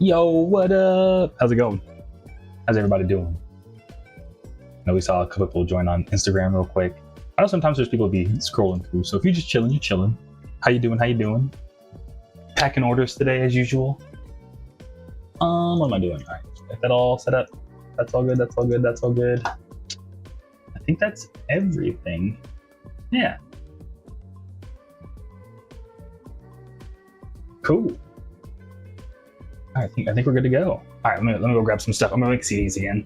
Yo, what up? How's it going? How's everybody doing? I know we saw a couple people join on Instagram real quick. I know sometimes there's people be scrolling through, so if you're just chilling, you're chilling. How you doing? How you doing? Packing orders today as usual. What am I doing? All right, get that all set up. That's all good. That's all good. That's all good. I think that's everything. Yeah. Cool. I think we're good to go. All right, let me go grab some stuff. I'm gonna make CDs again.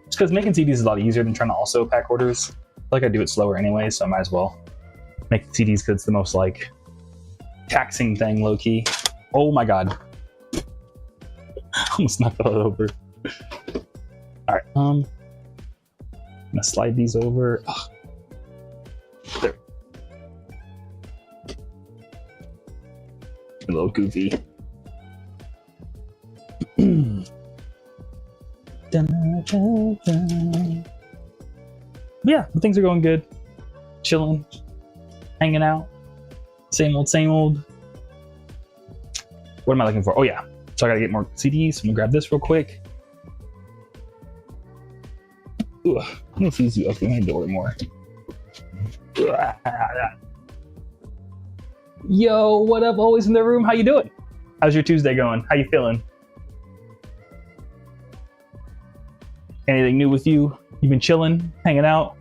Just because making CDs is a lot easier than trying to also pack orders. I feel like I do it slower anyway, so I might as well make CDs because it's the most like taxing thing, low key. Oh my god. Almost knocked that over. All right, I'm gonna slide these over. Ugh. There. A little goofy. Yeah, things are going good. Chilling, hanging out. Same old. What am I looking for? Oh yeah, so I gotta get more CDs. So I'm gonna grab this real quick. Ugh, I'm gonna freeze you up in my door more. Yo, what up? Always in the room. How you doing? How's your Tuesday going? How you feeling? Anything new with you? You've been chilling, hanging out?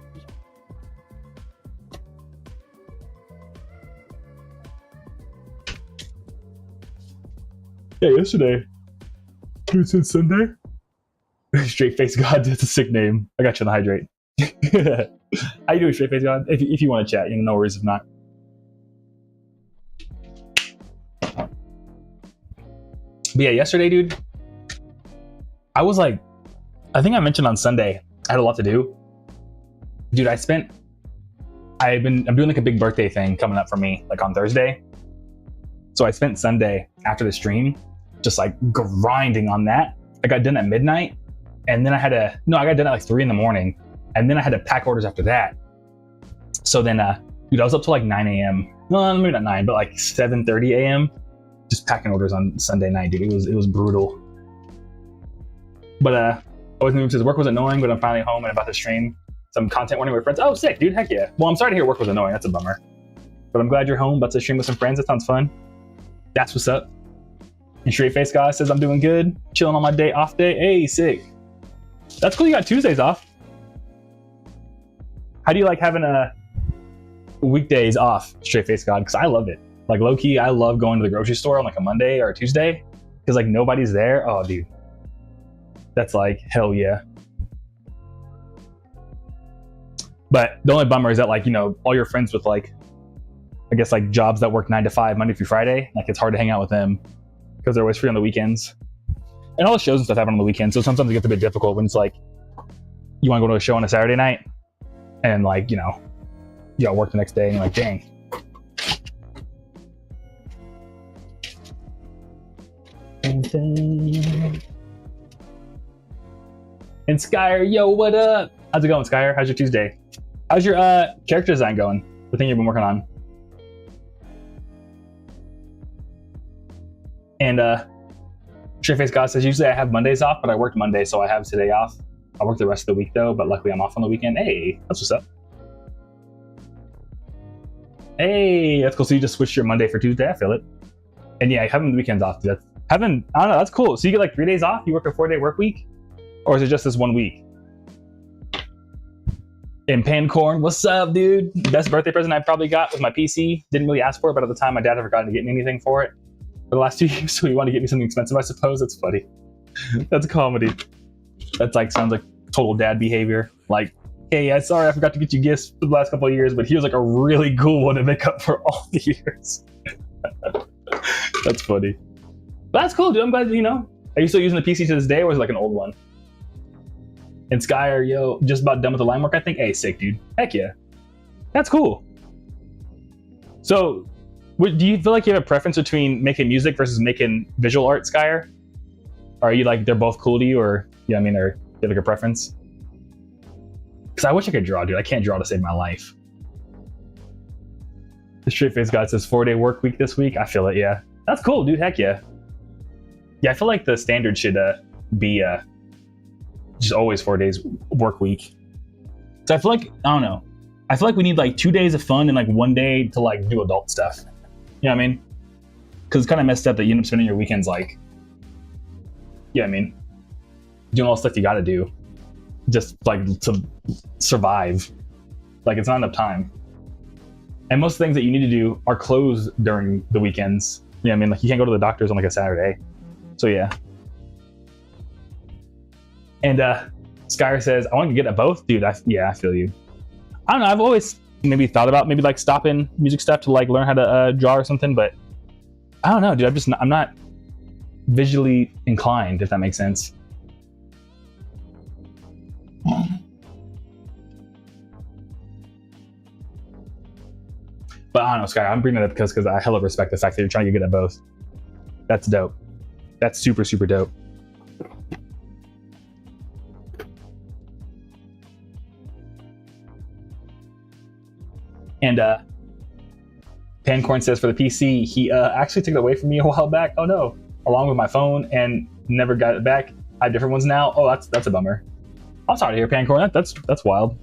Yeah, yesterday. Dude, since Sunday? Straight Face God, that's a sick name. I got you on the hydrate. How you doing, Straight Face God? If you want to chat, no worries if not. But yeah, yesterday, dude, I was like, I think I mentioned on Sunday, I had a lot to do. Dude, I'm doing like a big birthday thing coming up for me, like on Thursday. So I spent Sunday after the stream, just like grinding on that. I got done at midnight, and then I got done at like 3 a.m, and then I had to pack orders after that. So then, dude, I was up till like 9 a.m. No, maybe not 9, but like 7:30 a.m. just packing orders on Sunday night, dude. It was brutal. But I was moving because work was annoying, but I'm finally home and about to stream some content warning with friends. Oh, sick, dude. Heck yeah. Well, I'm sorry to hear work was annoying. That's a bummer. But I'm glad you're home, about to stream with some friends. That sounds fun. That's what's up. And Straight Face Guy says I'm doing good. Chilling on my off day. Hey, sick. That's cool. You got Tuesdays off. How do you like having weekdays off, Straight Face God? Because I love it. Like low key, I love going to the grocery store on like a Monday or a Tuesday because like nobody's there. Oh, dude. That's like, hell yeah. But the only bummer is that like, all your friends with like, I guess like jobs that work 9 to 5, Monday through Friday, like it's hard to hang out with them because they're always free on the weekends. And all the shows and stuff happen on the weekends. So sometimes it gets a bit difficult when it's like, you want to go to a show on a Saturday night and like, you got work the next day and you're like, dang. And Skyer, yo, what up? How's it going, Skyer? How's your Tuesday? How's your character design going? The thing you've been working on. And Straight Face God says, usually I have Mondays off, but I worked Monday, so I have today off. I work the rest of the week though, but luckily I'm off on the weekend. Hey, that's what's up. Hey, that's cool. So you just switched your Monday for Tuesday. I feel it. And yeah, having the weekends off, dude. I don't know, that's cool. So you get like 3 days off? You work a 4-day work week? Or is it just this 1 week? And Pancorn, what's up, dude? Best birthday present I probably got was my PC. Didn't really ask for it, but at the time my dad had forgotten to get me anything for it for the last 2 years, so he wanted to get me something expensive, I suppose. That's funny. That's comedy. That's like, sounds like total dad behavior. Like, hey, yeah, sorry I forgot to get you gifts for the last couple of years, but here's like a really cool one to make up for all the years. That's funny. But that's cool, dude. I'm glad, Are you still using the PC to this day, or is it like an old one? And Skyer, yo, just about done with the line work, I think. Hey, sick, dude. Heck yeah. That's cool. So, do you feel like you have a preference between making music versus making visual art, Skyer? Or are you like, they're both cool to you, or, or do you have like a preference? Because I wish I could draw, dude. I can't draw to save my life. The Straight Face God says 4-day work week this week. I feel it, yeah. That's cool, dude. Heck yeah. Yeah, I feel like the standard should be just always 4 days work week. So I feel like, I don't know. I feel like we need like 2 days of fun and like 1 day to like do adult stuff. You know what I mean? Because it's kind of messed up that you end up spending your weekends like, yeah, I mean, doing all the stuff you got to do just like to survive. Like it's not enough time. And most things that you need to do are closed during the weekends. You know what I mean? Like you can't go to the doctor's on like a Saturday. So yeah. And Skyr says, I want to get at both. Dude, yeah, I feel you. I don't know. I've always maybe thought about maybe like stopping music stuff to like learn how to draw or something, but I don't know, dude. I'm not visually inclined, if that makes sense. But I don't know, Sky. I'm bringing it up because I hella respect the fact that you're trying to get good at both. That's dope. That's super, super dope. And Pancorn says for the PC, he actually took it away from me a while back. Oh no, along with my phone, and never got it back. I have different ones now. Oh, that's a bummer. I'm sorry to hear, Pancorn. That's wild.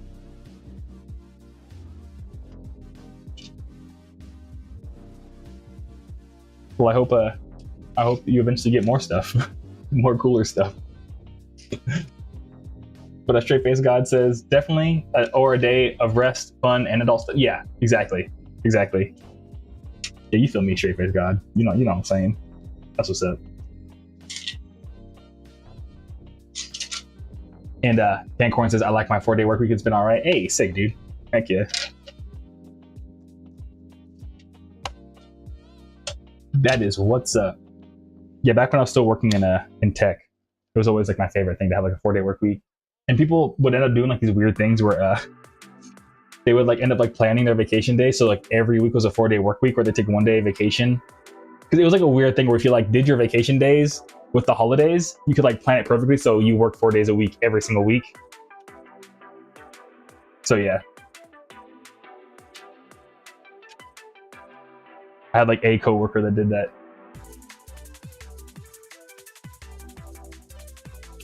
Well, I hope you eventually get more stuff, more cooler stuff. But a straight face God says definitely, or a day of rest, fun, and adult stuff. Yeah, exactly. Yeah, you feel me, straight face God. You know what I'm saying. That's what's up. And Pancorn says I like my 4-day work week. It's been all right. Hey, sick, dude. Heck yeah. That is what's up. Yeah, back when I was still working in tech, it was always like my favorite thing to have like a 4-day work week. And people would end up doing like these weird things where they would like end up like planning their vacation day. So like every week was a 4-day work week where they take 1 day vacation. Because it was like a weird thing where if you like did your vacation days with the holidays, you could like plan it perfectly. So you work 4 days a week every single week. So yeah. I had like a coworker that did that.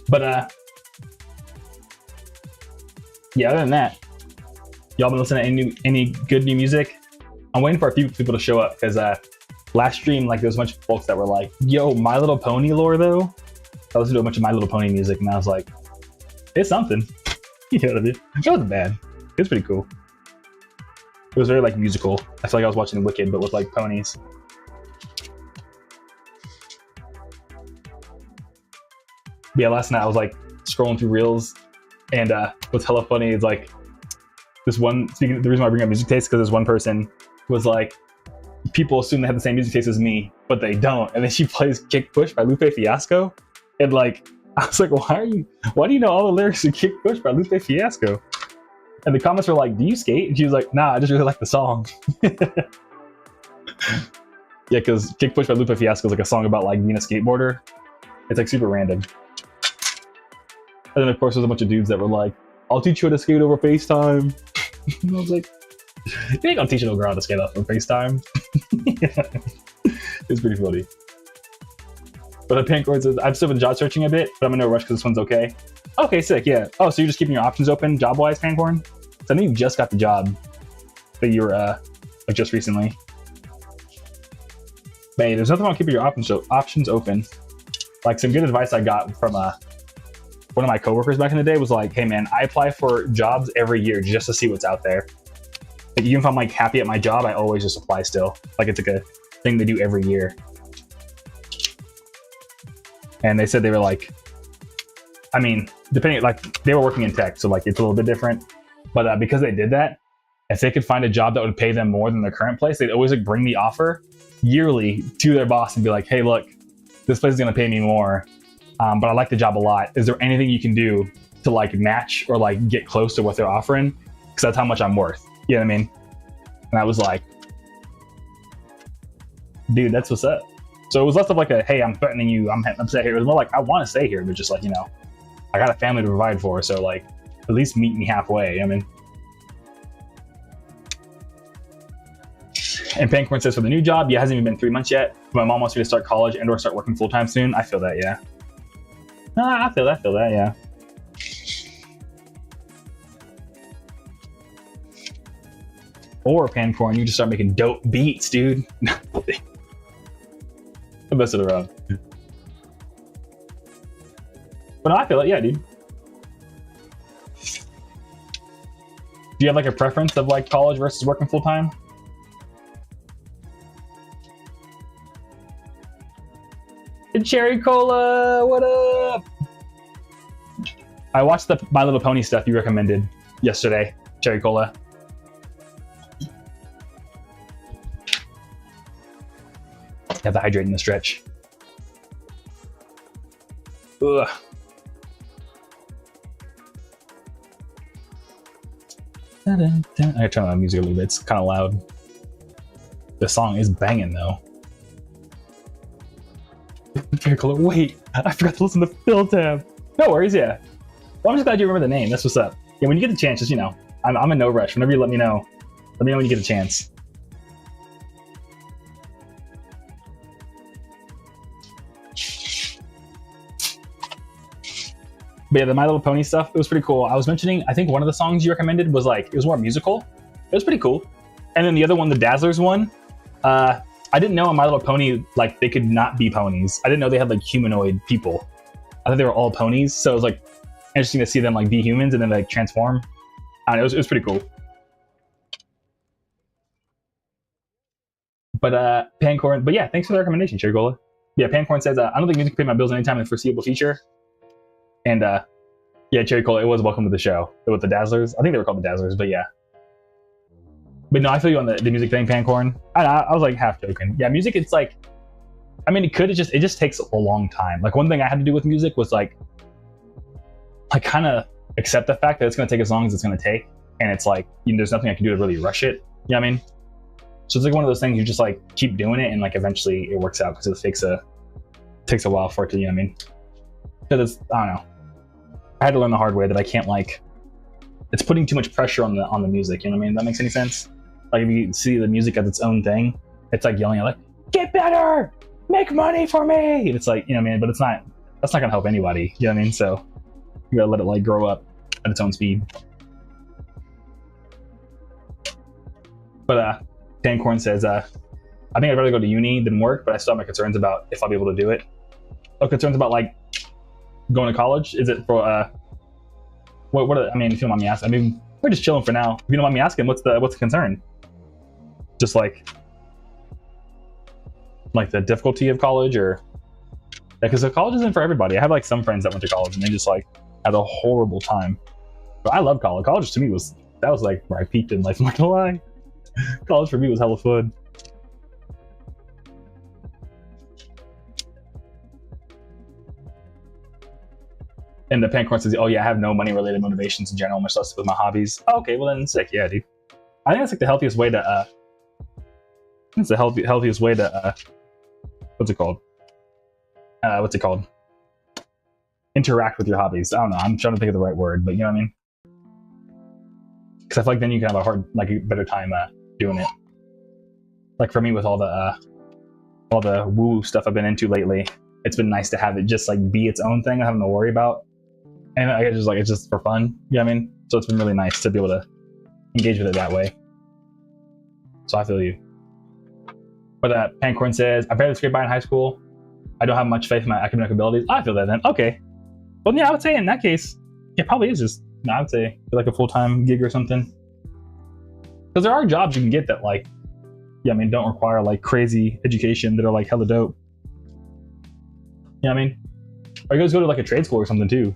But yeah, other than that, y'all been listening to any good new music? I'm waiting for a few people to show up because last stream, like there was a bunch of folks that were like, yo, My Little Pony lore though. I listened to a bunch of My Little Pony music and I was like, it's something. You know what I mean? It wasn't bad. It was pretty cool. It was very like musical. I feel like I was watching Wicked, but with like ponies. Yeah, last night I was like scrolling through reels, and what's hella funny is like this one. Speaking, the reason why I bring up music taste because this one person was like, people assume they have the same music taste as me, but they don't. And then she plays "Kick Push" by Lupe Fiasco, and like I was like, why do you know all the lyrics to "Kick Push" by Lupe Fiasco? And the comments were like, do you skate? And she was like, nah, I just really like the song. Yeah, because Kick Push by Lupe Fiasco is like a song about like being a skateboarder. It's like super random. And then of course there's a bunch of dudes that were like, I'll teach you how to skate over FaceTime. And I was like, you ain't gonna teach a little girl how to skate over FaceTime. It's pretty funny. But the Pancorn says, I've still been job searching a bit, but I'm in no rush because this one's okay. Okay, sick, yeah. Oh, so you're just keeping your options open job-wise, Pancorn? So I know you just got the job that you were like just recently. But hey, there's nothing wrong with keeping your options open. Like some good advice I got from one of my coworkers back in the day was like, hey man, I apply for jobs every year just to see what's out there. Like even if I'm like happy at my job, I always just apply still. Like it's like a thing they do every year. And they said they were like, I mean, depending, like they were working in tech, so like it's a little bit different. But because they did that, if they could find a job that would pay them more than their current place, they'd always like bring the offer yearly to their boss and be like, hey, look, this place is gonna pay me more, but I like the job a lot. Is there anything you can do to like match or like get close to what they're offering? Because that's how much I'm worth. You know what I mean? And I was like, dude, that's what's up. So it was less of like a, hey, I'm threatening you, I'm upset here. It was more like, I want to stay here, but just like, you know, I got a family to provide for, so like, at least meet me halfway. I mean, And Pancorn says, for the new job, yeah, it hasn't even been 3 months yet. My mom wants me to start college and or start working full-time soon. I feel that, yeah. I feel that, yeah. Or Pancorn, you just start making dope beats, dude. The best of the round. But no, I feel it, yeah, dude. Do you have like a preference of like college versus working full time? Cherry Cola, what up? I watched the My Little Pony stuff you recommended yesterday, Cherry Cola. You have to hydrate in the stretch. Ugh. I gotta turn on the music a little bit. It's kind of loud. The song is banging though. Wait, I forgot to listen to Fill Tab. No worries, yeah. Well, I'm just glad you remember the name. That's what's up. Yeah, when you get the chance, just, you know, I'm in no rush. Whenever you let me know when you get a chance. But yeah, the My Little Pony stuff, it was pretty cool. I was mentioning, I think one of the songs you recommended was like, it was more musical. It was pretty cool. And then the other one, the Dazzlers one, I didn't know on My Little Pony, like, they could not be ponies. I didn't know they had like humanoid people. I thought they were all ponies. So it was like interesting to see them like be humans and then like transform. I don't know, it was pretty cool. But Pancorn, but yeah, thanks for the recommendation, Chergola. Yeah, Pancorn says, I don't think music can pay my bills anytime in the foreseeable future. And yeah, Cherry Cola, it was welcome to the show with the Dazzlers. I think they were called the Dazzlers, but yeah. But no, I feel you on the music thing, Pancorn. I was like half joking. Yeah, music, it's like, I mean, it just takes a long time. Like one thing I had to do with music was like kind of accept the fact that it's going to take as long as it's going to take. And it's like, you know, there's nothing I can do to really rush it. You know what I mean? So it's like one of those things you just like keep doing it and like eventually it works out because it takes a while for it to, you know what I mean? Because it's, I don't know. I had to learn the hard way that I can't like, it's putting too much pressure on the music, you know what I mean? That makes any sense? Like if you see the music as its own thing, it's like yelling at like, get better, make money for me. It's like, you know what I mean? But that's not gonna help anybody, you know what I mean? So you gotta let it like grow up at its own speed. But Pancorn says, I think I'd rather go to uni than work, but I still have my concerns about if I'll be able to do it. Oh, concerns about like going to college? Is it for I mean, if you don't mind me asking, I mean, we're just chilling for now. If you don't mind me asking, what's the concern? Just like the difficulty of college, or because the college isn't for everybody. I have like some friends that went to college and they just like had a horrible time. But I love college. College to me was like where I peaked in life. I'm not gonna lie. College for me was hella fun. And the Pancorn says, oh yeah, I have no money related motivations in general, much less with my hobbies. Oh, okay, well then sick, yeah, dude. I think that's like the healthiest way to healthiest way to what's it called? Interact with your hobbies. I don't know, I'm trying to think of the right word, but you know what I mean? Because I feel like then you can have a better time doing it. Like for me with all the woo stuff I've been into lately, it's been nice to have it just like be its own thing, I have nothing to worry about. And I just like, it's just for fun, you know what I mean? So it's been really nice to be able to engage with it that way. So I feel you. But Pancorn says, I barely scraped by in high school. I don't have much faith in my academic abilities. I feel that then. Okay. Well, yeah, I would say in that case, it probably is just, I would say like a full-time gig or something. Because there are jobs you can get that like, yeah, I mean, don't require like crazy education that are like hella dope. You know what I mean? Or you guys go to like a trade school or something too.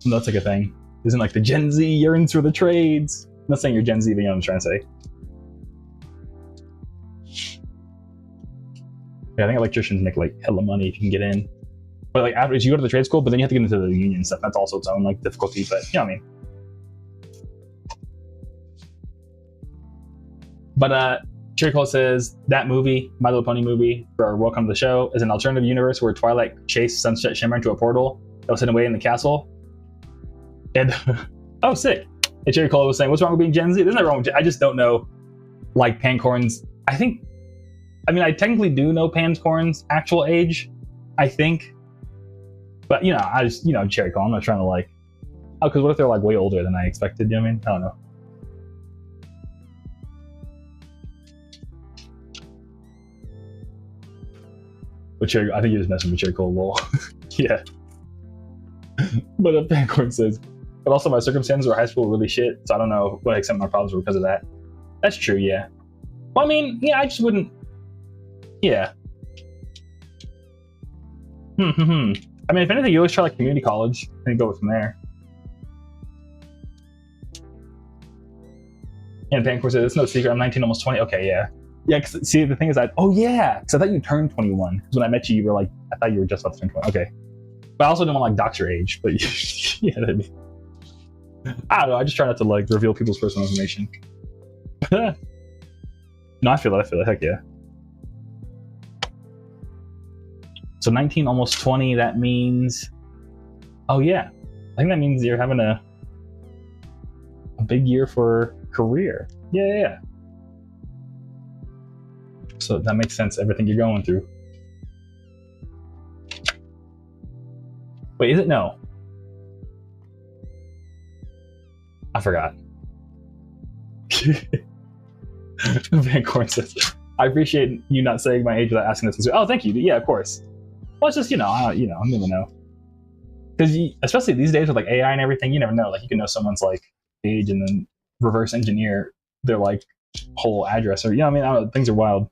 And that's like a thing. Isn't like the Gen Z yearns for the trades? I'm not saying you're Gen Z, but you know what I'm trying to say. Yeah, I think electricians make like hella money if you can get in. But like after you go to the trade school, but then you have to get into the union stuff. That's also its own like difficulty, but you know what I mean. But Cherry Cole says that movie, My Little Pony movie, for Welcome to the Show, is an alternative universe where Twilight chased Sunset Shimmer into a portal that was hidden away in the castle. And oh, sick! And Cherry Cole was saying, "What's wrong with being Gen Z? There's nothing wrong with I just don't know like Pancorn's, I mean, I technically do know Pancorn's actual age, I think. But, you know, I just, you know, cherry call. I'm not trying to like, oh, because what if they're like way older than I expected? You know what I mean? I don't know. But cherry, I think you're just messing with cherry call, lol. Yeah. But Pancorn says, but also my circumstances were high school really shit, so I don't know what extent my problems were because of that. That's true, yeah. Well, I mean, yeah, I just wouldn't. Yeah. I mean, if anything, you always try like community college and go from there. And Pancorn says, it's no secret, I'm 19, almost 20. Okay, yeah. Yeah, cause, see, the thing is that, oh yeah, because I thought you turned 21. Because when I met you, you were like, I thought you were just about to turn 20. Okay. But I also didn't want to like dox your age, but yeah, that'd be... I don't know, I just try not to like reveal people's personal information. No, I feel it, heck yeah. So 19, almost 20, that means, oh yeah, I think that means you're having a big year for career. Yeah. So that makes sense, everything you're going through. Wait, is it? No. I forgot. Vancorn says, I appreciate you not saying my age without asking this. Oh, thank you. Yeah, of course. Well, it's just, you know, I'm gonna know. Because especially these days with like AI and everything, you never know. Like you can know someone's like age and then reverse engineer their like whole address, or, you know what I mean? I don't know, things are wild.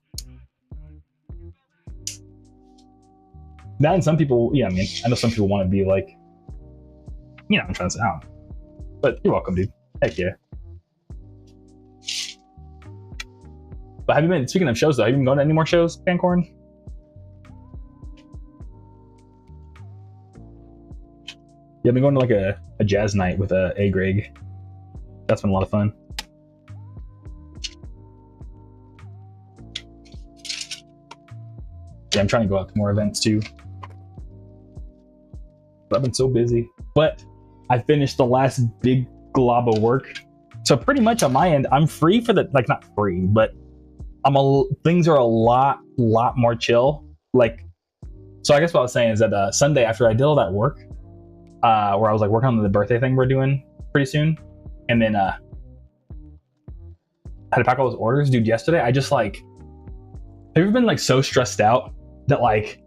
That, and some people, yeah, I mean, I know some people want to be like, you know, I'm trying to say, I don't know. But you're welcome, dude. Heck yeah. But have you been, speaking of shows though, have you been going to any more shows, Pancorn? Yeah, I've been going to like a jazz night with a Greg. That's been a lot of fun. Yeah, I'm trying to go out to more events too. But I've been so busy. But I finished the last big glob of work. So pretty much on my end, I'm free for the, like, not free, but things are a lot more chill. Like, so I guess what I was saying is that Sunday after I did all that work, where I was like working on the birthday thing we're doing pretty soon, and then had to pack all those orders, dude. Yesterday I just like, have you ever been like so stressed out that like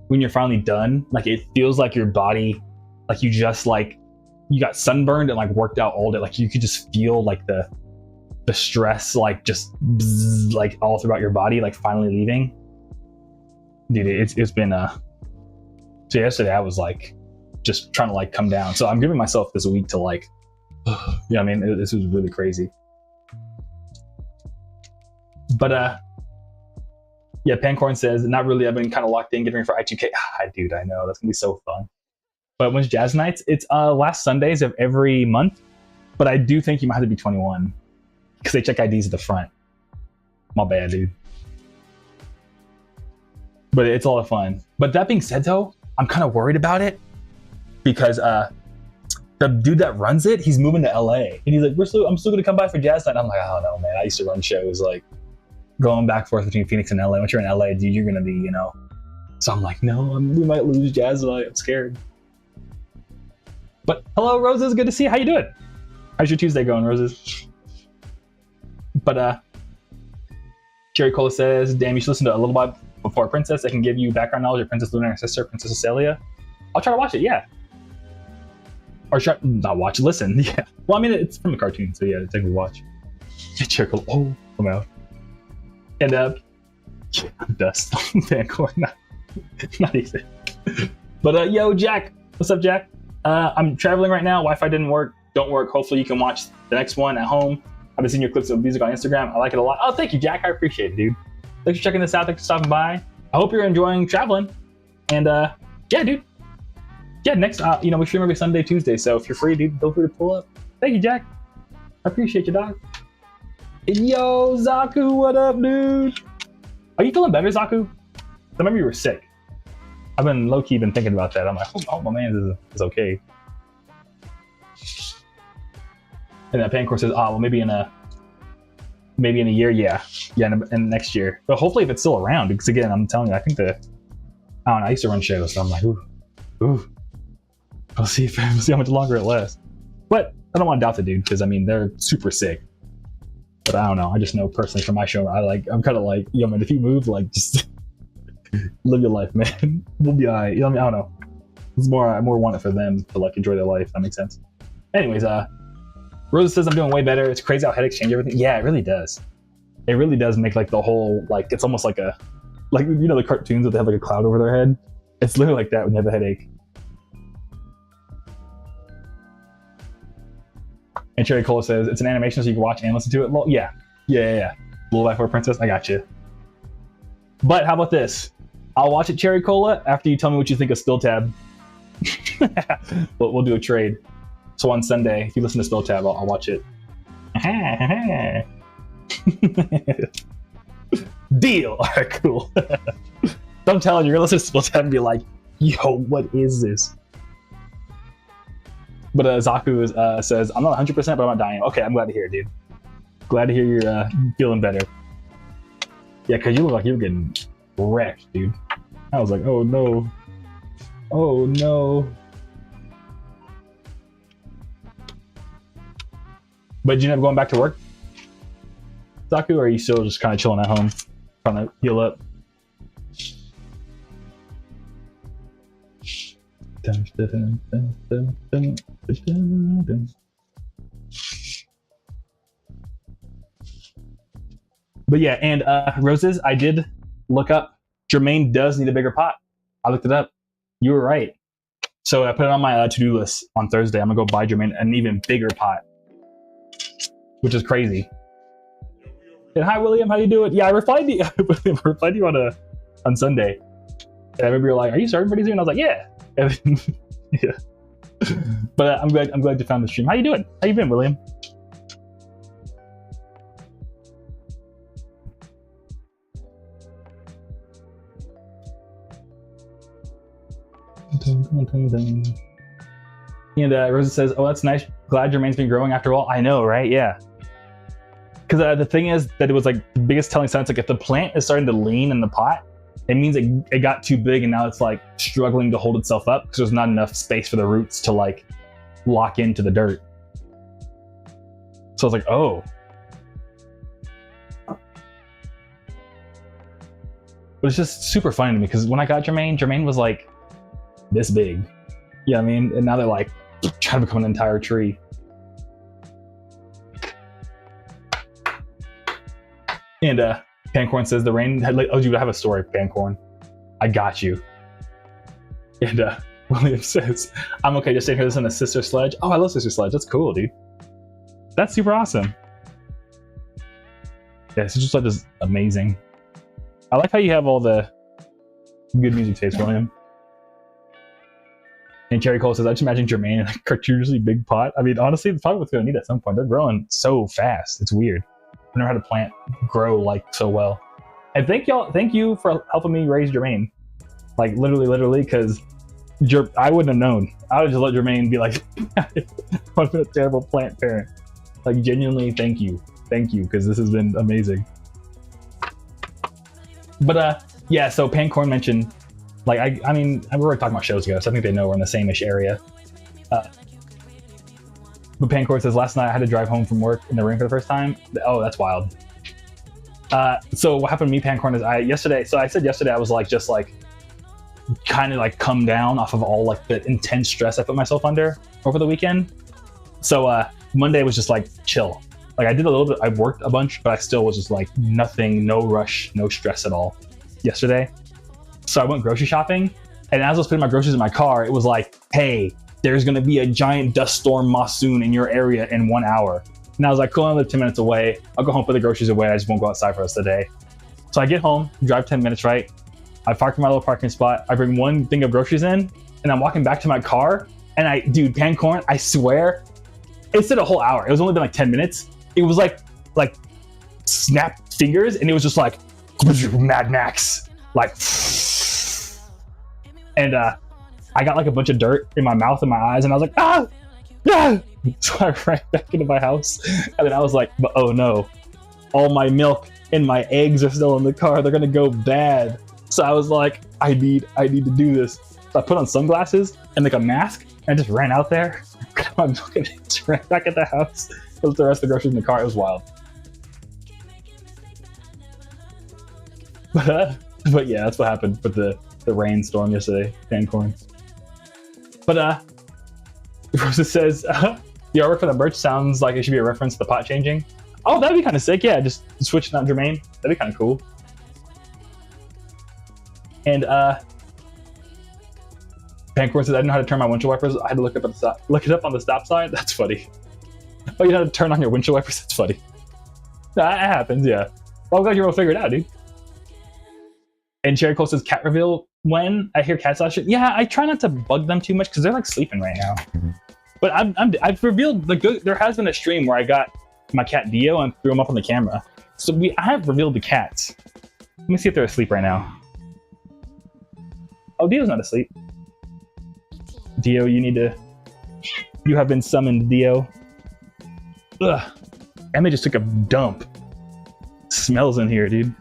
when you're finally done, like it feels like your body, like you just like, you got sunburned and like worked out all day, like you could just feel like the stress like just bzz, like all throughout your body, like finally leaving. Dude, it's been so yesterday I was like just trying to like come down, so I'm giving myself this week to like, you know what I mean, this was really crazy. But yeah, Pancorn says, not really, I've been kind of locked in getting ready for I2K. Dude, I know, that's gonna be so fun. But when's Jazz Nights? It's last Sundays of every month, but I do think you might have to be 21 because they check IDs at the front. My bad, dude. But it's a lot of fun. But that being said though, I'm kind of worried about it because the dude that runs it, he's moving to LA, and he's like, I'm still gonna come by for Jazz Night. And I'm like, I don't know, man. I used to run shows like going back and forth between Phoenix and LA. Once you're in LA, dude, you're gonna be, you know. So I'm like, no, we might lose Jazz Night. I'm scared. But hello, Roses. Good to see you. How you doing? How's your Tuesday going, Roses? But Jerry Cola says, damn, you should listen to A Little Bit Before Princess. I can give you background knowledge of Princess Luna and her sister, Princess Acelia. I'll try to watch it, yeah. Or try, not watch, listen, yeah. Well, I mean, it's from the cartoon, so yeah, technically watch. Jerry Cola, oh, I'm out. And Dust, Vancorn, not easy. But yo, Jack, what's up, Jack? I'm traveling right now. Wi-Fi don't work. Hopefully you can watch the next one at home. I've been seeing your clips of music on Instagram. I like it a lot. Oh, thank you, Jack. I appreciate it, dude. Thanks for checking this out. Thanks for stopping by. I hope you're enjoying traveling. And yeah, dude. Yeah, next, you know, we stream every Sunday, Tuesday. So if you're free, dude, feel free to pull up. Thank you, Jack. I appreciate you, dog. Yo, Zaku, what up, dude? Are you feeling better, Zaku? I remember you were sick. I've been low-key been thinking about that. I'm like, oh my man is okay. And that Pancorn says, well, maybe in maybe in a year. Yeah, and next year. But hopefully, if it's still around, because again, I'm telling you, I think I don't know. I used to run shows, so I'm like, ooh. We'll see how much longer it lasts. But I don't want to doubt the dude, because I mean they're super sick. But I don't know. I just know personally from my show, I'm kind of like, yo man, if you move, like just live your life, man. We'll be alright. You know what I mean? I don't know. It's more I more want it for them to like enjoy their life. That makes sense. Anyways, Rosa says I'm doing way better. It's crazy how headaches change everything. Yeah, it really does. It really does make like the whole like it's almost like you know the cartoons where they have like a cloud over their head. It's literally like that when you have a headache. And Cherry Cola says it's an animation so you can watch and listen to it. Well, yeah. Little Life for Princess. I got you. But how about this? I'll watch it, Cherry Cola, after you tell me what you think of Spill Tab. We'll do a trade. So on Sunday, if you listen to Spill Tab, I'll watch it. Deal. All right, cool. I'm telling you, you're gonna listen to Spill Tab and be like, yo, what is this? But Zaku says, I'm not 100%, but I'm not dying. Okay, I'm glad to hear it, dude. Glad to hear you're feeling better. Yeah, because you look like you're getting wrecked, dude. I was like, oh no. Oh no. But did you end up going back to work, Zaku, or are you still just kind of chilling at home, trying to heal up? But yeah, and Roses, I did look up. Jermaine does need a bigger pot. I looked it up. You were right. So I put it on my to-do list on Thursday. I'm gonna go buy Jermaine an even bigger pot, which is crazy. And hi, William, how you doing? Yeah, I replied to you on Sunday. And I remember you're like, "Are you starting pretty soon?" And I was like, "Yeah." And then, yeah. But I'm glad you found the stream. How you doing? How you been, William? And Rosa says, "Oh, that's nice. Glad Jermaine's been growing after all." I know, right? Yeah. Because the thing is that it was like the biggest telling sign. It's like if the plant is starting to lean in the pot, it means it got too big and now it's like struggling to hold itself up because there's not enough space for the roots to like lock into the dirt. So I was like, oh. But it's just super funny to me because when I got Jermaine was like this big. Yeah, I mean, and now they're like trying to become an entire tree. And Pancorn says the rain had like, oh dude, I have a story, Pancorn. I got you. And William says, I'm okay just sitting here listening to Sister Sledge. Oh, I love Sister Sledge. That's cool, dude. That's super awesome. Yeah, Sister Sledge is amazing. I like how you have all the good music taste, William. And Cherry Cole says, I just imagine Jermaine in a cartoonishly big pot. I mean, honestly, it's probably what's going to need at some point. They're growing so fast. It's weird. I've never had a plant grow like so well. And thank you for helping me raise Jermaine. Like literally, because I wouldn't have known. I would just let Jermaine be like, I've been a terrible plant parent. Like genuinely, thank you, because this has been amazing. But yeah, so Pancorn mentioned, like I mean, we were talking about shows ago, so I think they know we're in the same-ish area. But Pancorn says, last night I had to drive home from work in the rain for the first time. Oh, that's wild. So what happened to me, Pancorn, is I said yesterday I was like, just like, kind of like come down off of all like the intense stress I put myself under over the weekend. So Monday was just like chill. Like I did a little bit, I worked a bunch, but I still was just like nothing, no rush, no stress at all yesterday. So I went grocery shopping, and as I was putting my groceries in my car, it was like, hey, there's going to be a giant dust storm monsoon in your area in 1 hour. And I was like, cool, I live 10 minutes away. I'll go home, put the groceries away. I just won't go outside for the rest of the day. So I get home, drive 10 minutes, right? I park in my little parking spot. I bring one thing of groceries in, and I'm walking back to my car. And dude, Pancorn, I swear, it said a whole hour. It was only been like 10 minutes. It was like snap fingers, and it was just like Mad Max, like, and I got like a bunch of dirt in my mouth and my eyes, and I was like, ah. So I ran back into my house, and then I was like, oh no. all my milk and my eggs are still in the car. They're gonna go bad. So I was like, I need to do this. So I put on sunglasses and like a mask and just ran out there, got my milk and just ran back at the house. Put the rest of the groceries in the car. It was wild. But yeah, that's what happened with the rainstorm yesterday, Capricorn. But Rosa says the artwork for the merch sounds like it should be a reference to the pot changing. Oh, that'd be kind of sick. Yeah, just switching out Jermaine. That'd be kind of cool. And Capricorn says I didn't know how to turn my windshield wipers. I had to look it up on the stop sign. That's funny. Oh, you know how to turn on your windshield wipers? That's funny. That happens. Yeah. Well, I'm glad you're able to figure it out, dude. And Cherry Cole says cat reveal when I hear cats last year. Yeah, I try not to bug them too much because they're like sleeping right now. But I've revealed there has been a stream where I got my cat Dio and threw him up on the camera. So I have revealed the cats. Let me see if they're asleep right now. Oh, Dio's not asleep. Dio, you have been summoned, Dio. Ugh. Emma just took a dump. Smells in here, dude.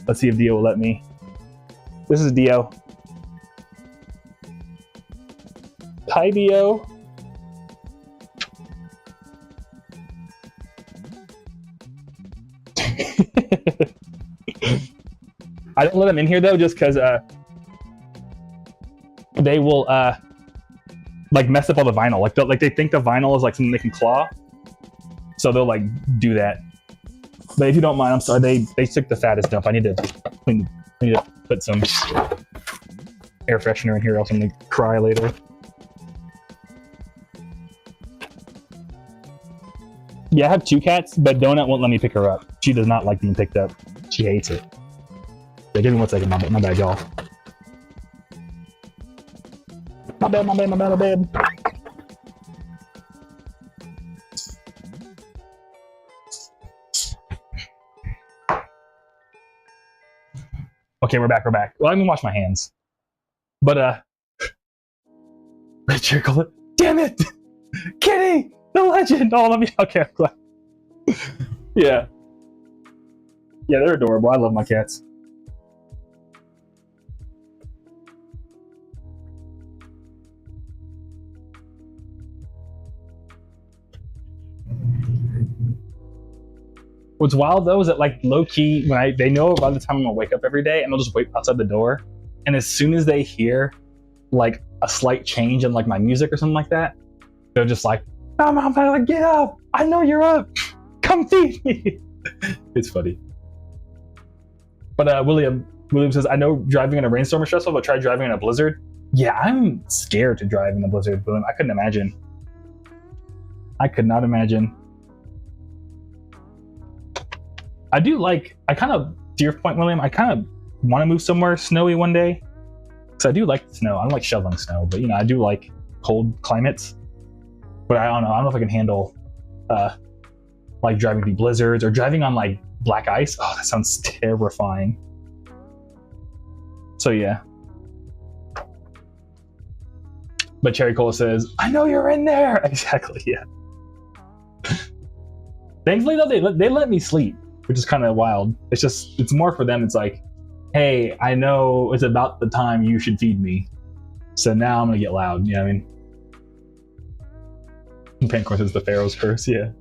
Let's see if Dio will let me. This is Dio. Hi, Dio. I don't let them in here though, just because they will like mess up all the vinyl. Like they think the vinyl is like something they can claw, so they'll like do that. But if you don't mind, I'm sorry. They took the fattest dump. I need to put some air freshener in here, else I'm gonna cry later. Yeah, I have 2 cats, but Donut won't let me pick her up. She does not like being picked up. She hates it. Yeah, give me 1 second, my bad, y'all. My bad. Okay, we're back. Well, I'm gonna wash my hands. But, Richard, damn it! Kitty! The legend! Oh, let me, okay, I'm glad. Yeah. Yeah, they're adorable. I love my cats. What's wild though is that like low key when they know by the time I'm gonna wake up every day and they'll just wait outside the door, and as soon as they hear like a slight change in like my music or something like that, they're just like, "Mom, like, get up! I know you're up. Come feed me." It's funny. But William says, "I know driving in a rainstorm is stressful, but try driving in a blizzard." Yeah, I'm scared to drive in a blizzard, William. I couldn't imagine. I could not imagine. I kind of, to your point, William, I kind of want to move somewhere snowy one day. Because I do like snow. I don't like shoveling snow, but, I do like cold climates. But I don't know. I don't know if I can handle, like, driving through blizzards or driving on, like, black ice. Oh, that sounds terrifying. So, yeah. But Cherry Cola says, "I know you're in there." Exactly, yeah. Thankfully, though, they let me sleep, which is kind of wild. It's more for them. It's like, hey, I know it's about the time you should feed me. So now I'm going to get loud. You know what I mean? Pancor says the Pharaoh's curse. Yeah.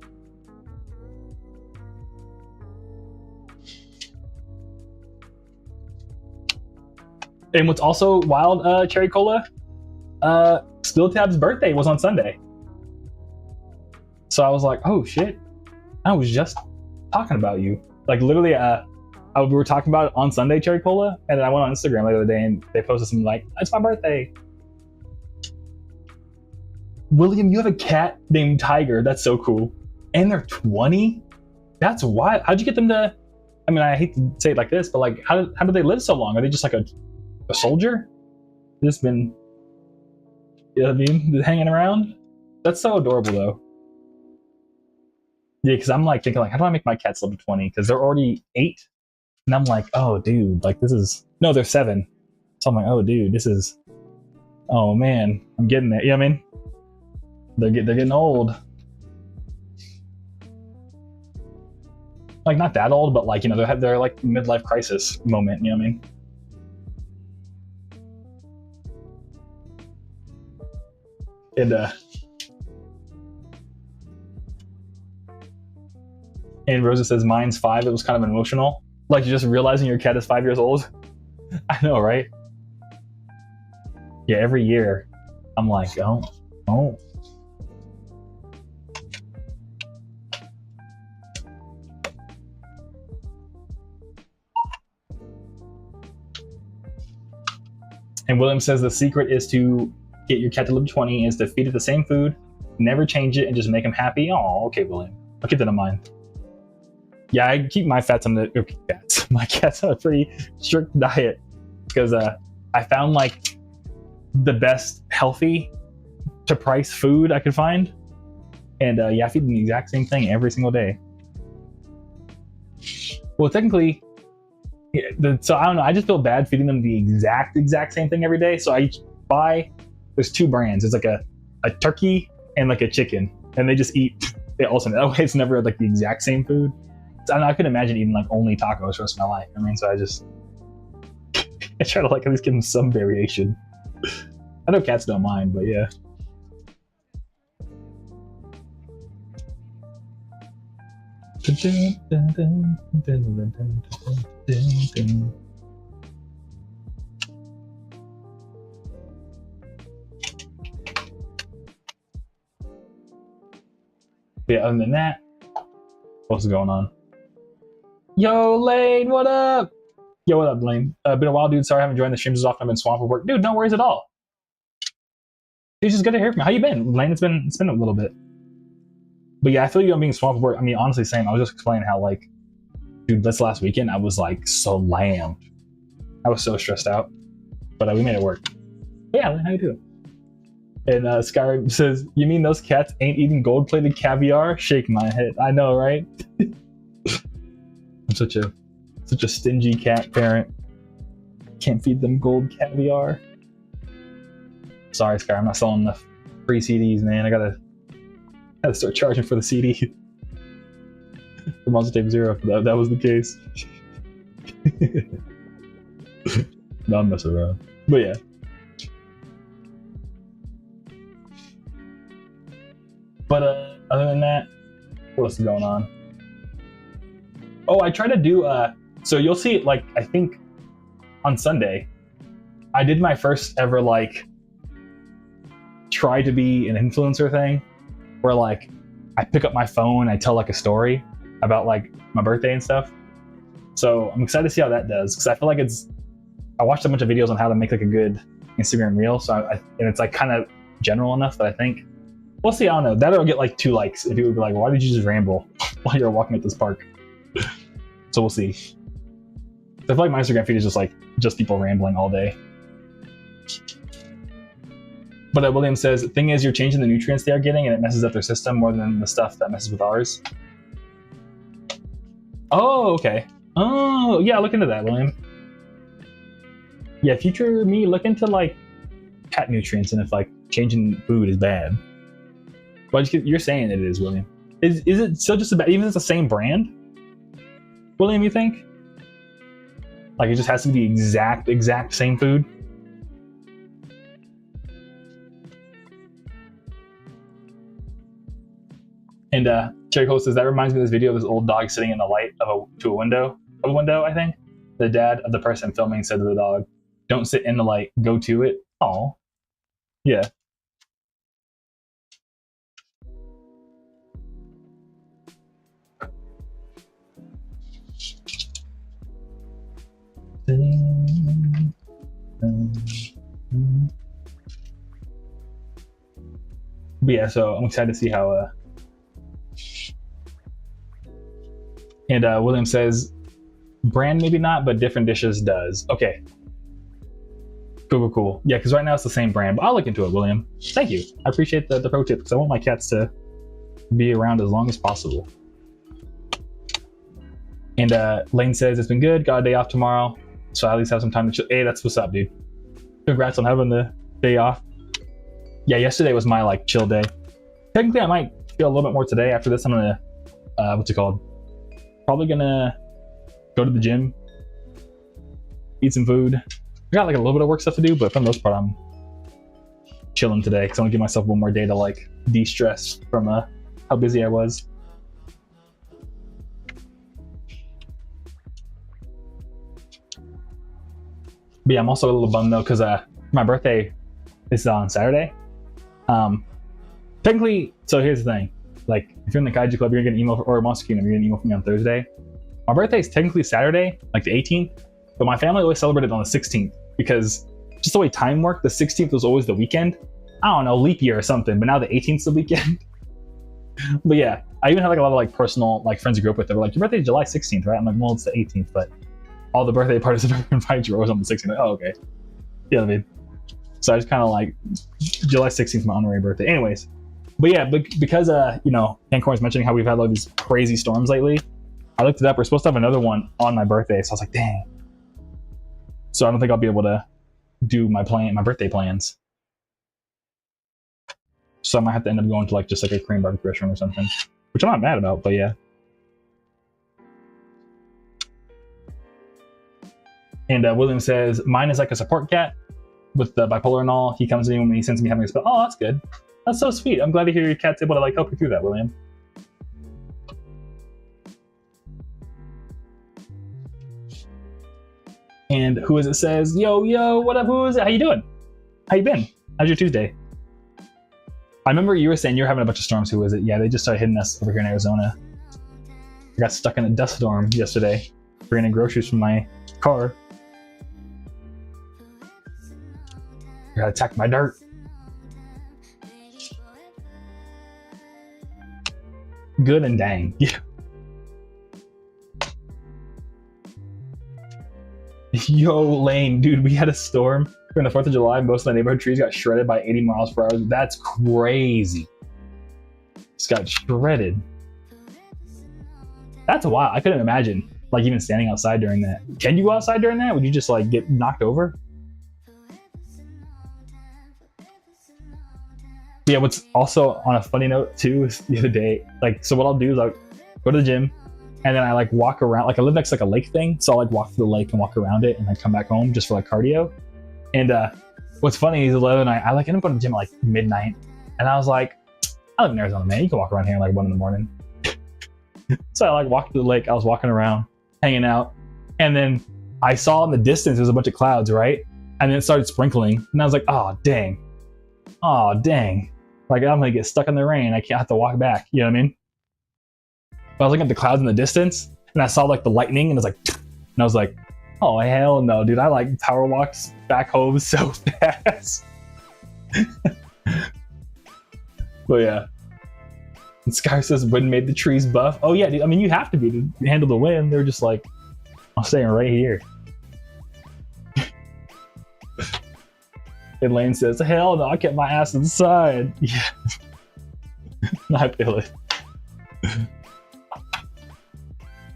And what's also wild, Cherry Cola, Spilltab's birthday was on Sunday. So I was like, oh shit, I was just talking about you. Like literally, we were talking about it on Sunday, Cherry Cola, and then I went on Instagram the other day and they posted something like, "It's my birthday." William, you have a cat named Tiger. That's so cool. And they're 20? That's wild. How'd you get them to, I mean, I hate to say it like this, but like, how do they live so long? Are they just like a soldier? Just been, you know what I mean? Hanging around? That's so adorable though. Yeah, because I'm like thinking like, how do I make my cats live to 20? Because they're already 8. And I'm like, oh dude, like this is, no, they're 7. So I'm like, oh dude, this is, oh man, I'm getting there. You know what I mean? They're getting old. Like not that old, but like, you know, they're like midlife crisis moment, you know what I mean? And Rosa says mine's 5. It was kind of emotional, like just realizing your cat is 5 years old. I know, right? Yeah, every year I'm like, oh. And William says the secret is to get your cat to live 20 is to feed it the same food, never change it, and just make him happy. Oh, okay, William. I'll keep that in mind. Yeah, I keep my cats on my cats on a pretty strict diet because I found like the best healthy to price food I could find, and yeah, I feed them the exact same thing every single day. Well, technically, so I don't know. I just feel bad feeding them the exact same thing every day. So I buy. There's 2 brands. It's like a turkey and like a chicken, and they just eat it also. That way, it's never like the exact same food. So, I don't know, I couldn't imagine eating like only tacos for the rest of my life. I mean, so I just I try to like at least give them some variation. I know cats don't mind, but yeah. Yeah, other than that, what's going on? Yo, Lane, what up? Yo, what up, Lane? Been a while, dude. Sorry I haven't joined the streams as often. I've been swamped with work. Dude, no worries at all. It's just good to hear from you. How you been, Lane? It's been a little bit. But yeah, I feel you on being swamped with work. I mean, honestly, same. I was just explaining how, like, dude, this last weekend, I was, like, so lammed. I was so stressed out. But we made it work. But yeah, Lane, how you doing? And Skyrim says, you mean those cats ain't eating gold-plated caviar? Shake my head. I know, right? I'm such a stingy cat parent. Can't feed them gold caviar. Sorry, Skyrim, I'm not selling enough free CDs, man. I gotta start charging for the CD. For Monster Tape Zero, that was the case. No, I'm messing around. But yeah. But other than that, what else is going on? Oh, I tried to do so you'll see it, like, I think on Sunday I did my first ever like try to be an influencer thing where like I pick up my phone, I tell like a story about like my birthday and stuff. So I'm excited to see how that does, because I feel like I watched a bunch of videos on how to make like a good Instagram reel, so and it's like kind of general enough that I think we'll see. I don't know. That'll get like 2 likes if people would be like, why did you just ramble while you're walking at this park? So we'll see. I feel like my Instagram feed is just people rambling all day. But William says, the thing is, you're changing the nutrients they are getting and it messes up their system more than the stuff that messes with ours. Oh, okay. Oh, yeah, look into that, William. Yeah, future me, look into like cat nutrients and if like changing food is bad. But you're saying it is, William. Is it still just about, even if it's the same brand? William, you think? Like it just has to be the exact same food? And Cherry Cole says, that reminds me of this video of this old dog sitting in the light of a window, I think. The dad of the person filming said to the dog, don't sit in the light, go to it. Oh, yeah. But yeah, so I'm excited to see how and William says brand maybe not, but different dishes does. Okay, cool. Yeah, because right now it's the same brand, but I'll look into it, William. Thank you. I appreciate the pro tip, because I want my cats to be around as long as possible. And Lane says it's been good, got a day off tomorrow, so I at least have some time to chill. Hey, that's what's up, dude. Congrats on having the day off. Yeah, yesterday was my like chill day. Technically I might feel a little bit more today. After this I'm gonna what's it called, Probably gonna go to the gym, eat some food. I got like a little bit of work stuff to do, but for the most part, I'm chilling today because I want to give myself one more day to like de-stress from how busy I was. But yeah, I'm also a little bummed though because my birthday is on Saturday. Technically, so here's the thing. Like, if you're in the Kaiju Club, you're gonna get an email, or Monster Kingdom, you're gonna get an email from me on Thursday. My birthday is technically Saturday, like the 18th, but my family always celebrated on the 16th because just the way time worked, the 16th was always the weekend. I don't know, leap year or something, but now the 18th is the weekend. But yeah, I even had like a lot of like personal like friends I grew up with that were like, your birthday is July 16th, right? I'm like, well, it's the 18th, but all the birthday parties I've ever invited you were always on the 16th. Like, oh, okay. Yeah, I mean, so I just kind of like July 16th, my honorary birthday. Anyways, but yeah, because you know, Capricorn is mentioning how we've had all these crazy storms lately. I looked it up. We're supposed to have another one on my birthday, so I was like, dang. So I don't think I'll be able to do my birthday plans. So I might have to end up going to like just like a Korean barbecue restaurant or something, which I'm not mad about. But yeah. And William says mine is like a support cat with the bipolar and all. He comes to me when he sends me having a spell. Oh, that's good. That's so sweet. I'm glad to hear your cat's able to like help you through that, William. And who is it says, yo, what up? Who is it? How you doing? How you been? How's your Tuesday? I remember you were saying you're having a bunch of storms. Who is it? Yeah, they just started hitting us over here in Arizona. I got stuck in a dust storm yesterday, bringing in groceries from my car. I got attacked by dirt. Good and dang. Yeah. Yo, Lane, dude, we had a storm during the 4th of July. Most of the neighborhood trees got shredded by 80 miles per hour. That's crazy. Just got shredded. That's wild. I couldn't imagine, like, even standing outside during that. Can you go outside during that? Would you just, like, get knocked over? Yeah, what's also on a funny note, too, is the other day, like, so what I'll do is I'll go to the gym, and then I like walk around, like I live next to like a lake thing, so I'll like walk through the lake and walk around it and then come back home just for like cardio. And what's funny is 11 I like end up going to the gym at like midnight, and I was like, I live in Arizona, man, you can walk around here at like 1 in the morning. So I like walked to the lake, I was walking around, hanging out, and then I saw in the distance there was a bunch of clouds, right? And then it started sprinkling, and I was like, oh dang, like I'm gonna get stuck in the rain, I can't have to walk back, you know what I mean? But I was looking at the clouds in the distance, and I saw like the lightning, and it was like, and I was like, oh hell no, dude! I like power walked back home so fast. But yeah, and Sky says wind made the trees buff. Oh yeah, dude. I mean, you have to be to handle the wind. They're just like, I'm staying right here. And Lane says, hell no, I kept my ass inside. Yeah, I feel it.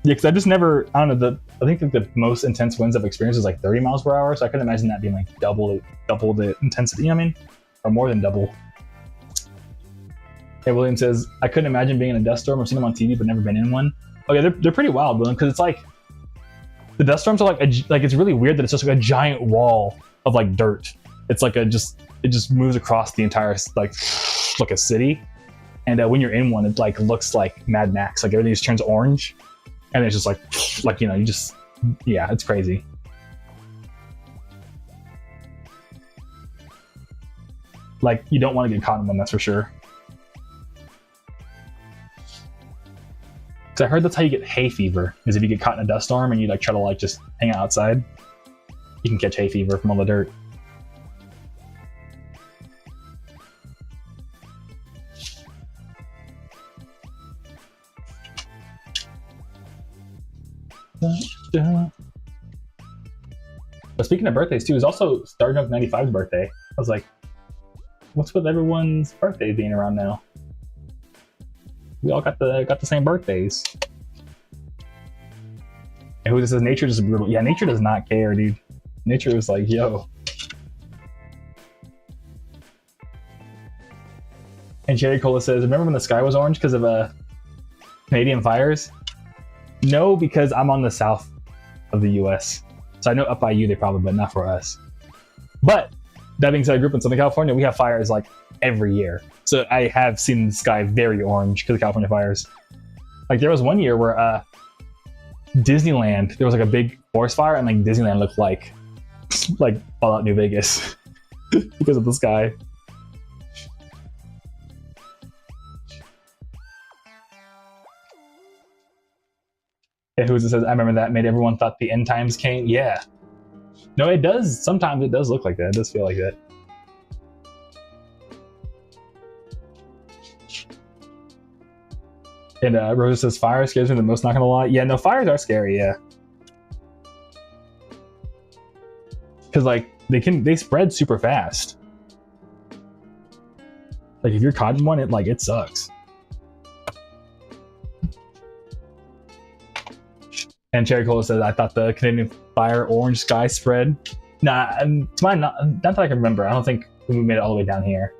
Yeah, because I just never, I don't know, I think the most intense winds I've experienced is like 30 miles per hour, so I couldn't imagine that being like double the intensity, you know what I mean? Or more than double. Hey, William says, I couldn't imagine being in a dust storm. I've seen them on TV, but never been in one. Oh yeah, they're pretty wild, William, because it's like, the dust storms are like it's really weird that it's just like a giant wall of like dirt. It's like it just moves across the entire, like a city. And when you're in one, it like looks like Mad Max, like everything just turns orange. And it's just like, you know, you just, yeah, it's crazy. Like, you don't want to get caught in one, that's for sure. Because I heard that's how you get hay fever, is if you get caught in a dust storm and you like try to like just hang out outside, you can catch hay fever from all the dirt. But speaking of birthdays too, it's also Starjunk 95's birthday. I was like, what's with everyone's birthday being around now? We all got the same birthdays. And who this is? Nature just brutal. Yeah, nature does not care, dude. Nature was like, yo. And Cherry Cola says, remember when the sky was orange because of Canadian fires? No, because I'm on the south of the US. So I know up by you they probably, but not for us. But that being said, I grew up in Southern California. We have fires like every year. So I have seen the sky very orange because of California fires. Like there was one year where Disneyland, there was like a big forest fire and like Disneyland looked like Fallout New Vegas because of the sky. Yeah, who's it says, I remember that made everyone thought the end times came. Yeah. No, it does. Sometimes it does look like that. It does feel like that. And Rosa says, fire scares me the most, not gonna lie. Yeah, no, fires are scary, yeah. Because like they spread super fast. Like if you're caught in one, it sucks. And Cherry Cola says, I thought the Canadian fire orange sky spread. Nah, to mine, not that I can remember. I don't think we made it all the way down here.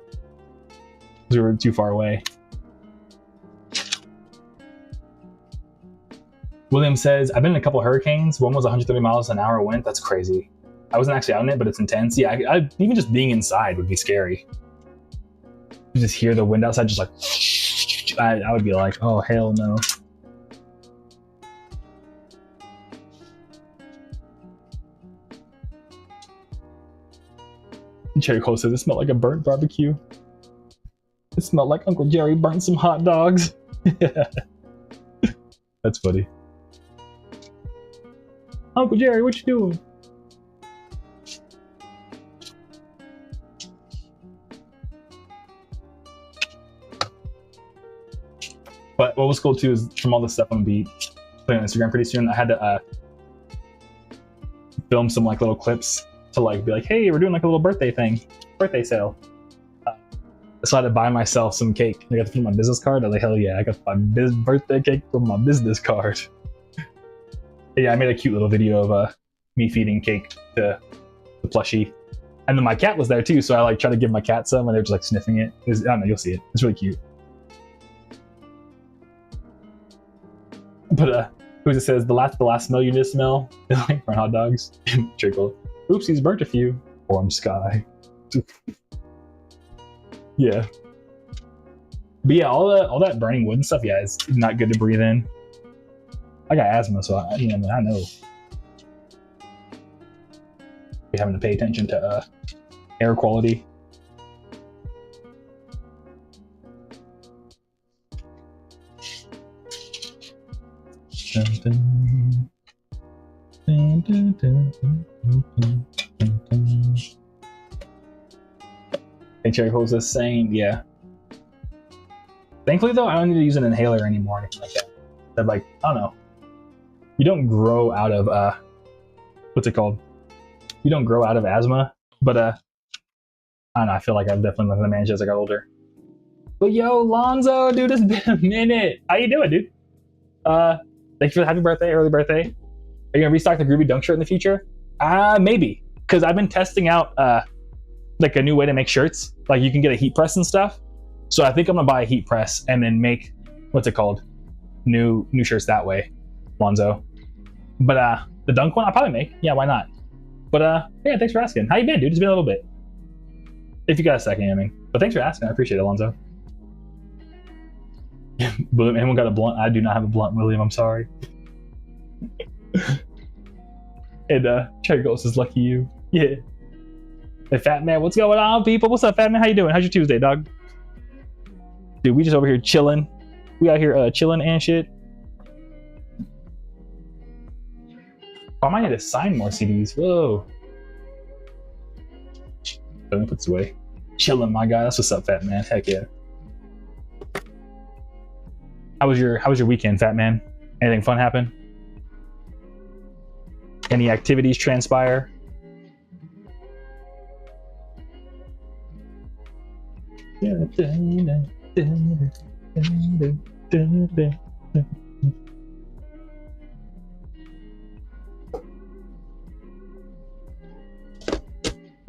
Because we were too far away. William says, I've been in a couple hurricanes. One was 130 miles an hour wind. That's crazy. I wasn't actually out in it, but it's intense. Yeah, even just being inside would be scary. You just hear the wind outside just like... I would be like, oh, hell no. Cherry Cole says, it smelled like a burnt barbecue. It smelled like Uncle Jerry burnt some hot dogs. That's funny. Uncle Jerry, what you doing? But what was cool too is from all the stuff I'm gonna be putting on Instagram pretty soon, I had to film some like little clips to like be like, hey, we're doing like a little birthday sale. So I had to buy myself some cake. I got to put my business card. I was like, hell yeah, I got my birthday cake from my business card. Yeah, I made a cute little video of me feeding cake to the plushie. And then my cat was there too, so I like tried to give my cat some and they're just like sniffing it. I don't know, you'll see it. It's really cute. But who's it says, the last smell you just smell? Like for hot dogs. Trickle. Oops, he's burnt a few. Orange sky. Yeah. But yeah, all that burning wood and stuff, yeah, it's not good to breathe in. I got asthma, so I know. We're having to pay attention to air quality. Hey, Cherry Cole's just saying, yeah. Thankfully, though, I don't need to use an inhaler anymore or anything like that. That, like, I don't know. You don't grow out of, what's it called? You don't grow out of asthma, but, I don't know, I feel like I've definitely learned to manage as I got older. But yo, Lonzo, dude, it's been a minute. How you doing, dude? Thanks for the happy birthday, early birthday. Are you gonna restock the Groovy Dunk shirt in the future? Maybe, because I've been testing out, like a new way to make shirts. Like you can get a heat press and stuff. So I think I'm gonna buy a heat press and then make, what's it called? New shirts that way, Lonzo. But the dunk one I'll probably make. Yeah, why not? But yeah, thanks for asking. How you been, dude? It's been a little bit. If you got a second, I mean. But thanks for asking. I appreciate it, Lonzo. William, anyone got a blunt? I do not have a blunt, William. I'm sorry. And Cherry Ghost is lucky you. Yeah. Hey, Fat Man, what's going on, people? What's up, Fat Man? How you doing? How's your Tuesday, dog? Dude, we just over here chilling. We out here chilling and shit. Oh, I might need to sign more CDs. Whoa. Let me put this away. Chilling, my guy. That's what's up, Fat Man. Heck yeah. How was your weekend, Fat Man? Anything fun happen? Any activities transpire?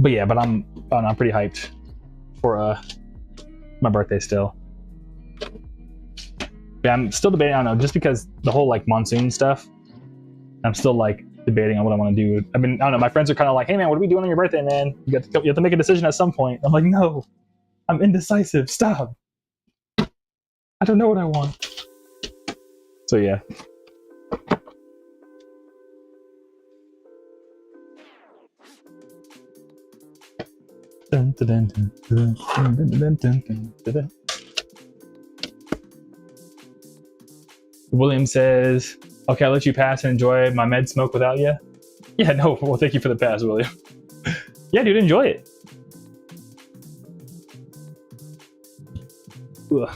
But yeah, I'm pretty hyped for my birthday still. Yeah, I'm still debating. I don't know, just because the whole like monsoon stuff. I'm still like debating on what I want to do. I mean, I don't know. My friends are kind of like, "Hey man, what are we doing on your birthday, man? You have to make a decision at some point." I'm like, "No, I'm indecisive. Stop. I don't know what I want." So yeah. William says, "Okay, I'll let you pass and enjoy my med smoke without you." Yeah, no. Well, thank you for the pass, William. Yeah, dude, enjoy it. Ugh.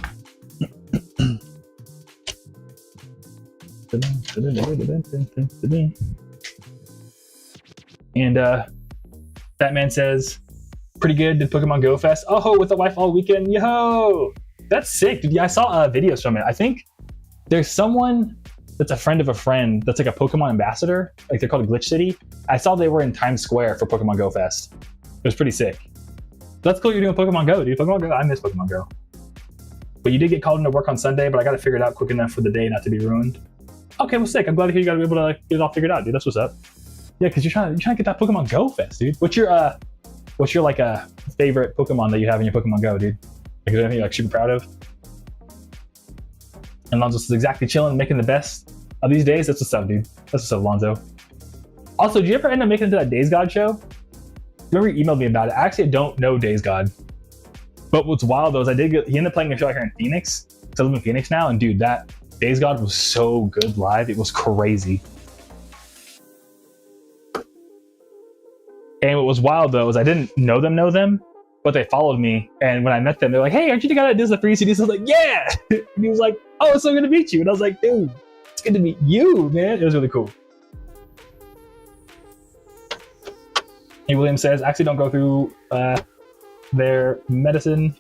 And Batman says, "Pretty good. Did Pokemon Go Fest? Oh, with the wife all weekend. Yo, that's sick, dude. Yeah, I saw videos from it. I think there's someone that's a friend of a friend that's like a Pokemon ambassador. Like they're called Glitch City. I saw they were in Times Square for Pokemon Go Fest. It was pretty sick. That's cool. You're doing Pokemon Go, dude. Pokemon Go. I miss Pokemon Go. But you did get called into work on Sunday, but I got to figure it out quick enough for the day not to be ruined. Okay, well, sick. I'm glad to hear you got to be able to like, get it all figured out, dude. That's what's up. Yeah, because you're trying to get that Pokemon Go Fest, dude. What's your like a favorite Pokemon that you have in your Pokemon Go, dude? Like, is there anything you're like super proud of? And Lonzo's exactly chilling, making the best of these days. That's what's up, dude. That's what's up, Lonzo. Also, did you ever end up making it to that Days God show? Remember you emailed me about it. I actually don't know Days God. But what's wild though is he ended up playing a show here in Phoenix. So I live in Phoenix now, and dude, that Days God was so good live. It was crazy. And what was wild though is I didn't know them, but they followed me. And when I met them, they're like, "Hey, aren't you the guy that does the free CDs?" I was like, "Yeah." And he was like, "Oh, it's so good to meet you." And I was like, "Dude, it's good to meet you, man." It was really cool. And William says, "Actually, don't go through their medicine,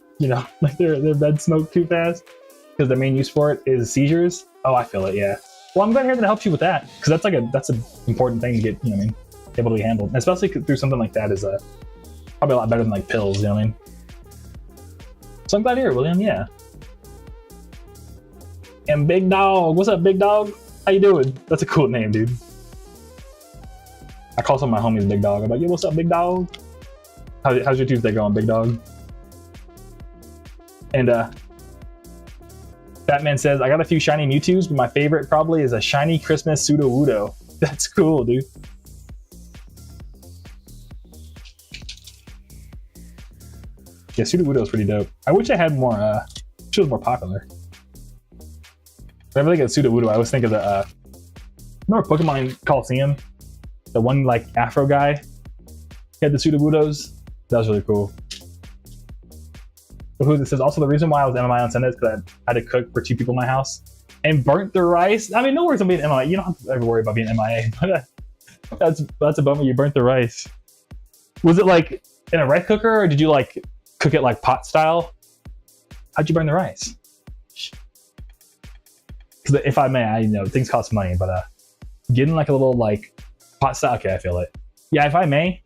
like their bed smoke too fast, because the main use for it is seizures." Oh, I feel it. Yeah. Well, I'm glad to hear that it helps you with that, because that's an important thing to get, able to be handled, and especially through something like that is probably a lot better than like pills. You know what I mean? So I'm glad to hear it, William. Yeah. And Big Dog, what's up, Big Dog? How you doing? That's a cool name, dude. I call some of my homies Big Dog. I'm like, "Yo, what's up, Big Dog? How's your Tuesday going, Big Dog?" And Batman says, "I got a few shiny Mewtwo's, but my favorite probably is a shiny Christmas Sudowoodo." That's cool, dude. Yeah, Sudowoodo is pretty dope. I wish I had more. Wish it was more popular. Whenever I think of Sudowoodo, I always think of the. Remember Pokemon Coliseum? The one like Afro guy. He had the Sudowoodos. That was really cool. So who this says also the reason why I was MMI on Sunday is because I had to cook for 2 people in my house and burnt the rice. I mean, no worries on being MIA. You don't have to ever worry about being MIA, but that's a bummer. You burnt the rice. Was it like in a rice cooker, or did you like cook it like pot style? How'd you burn the rice? Because if I may, I know things cost money, but getting like a little like pot style. Okay, I feel it. Yeah, if I may,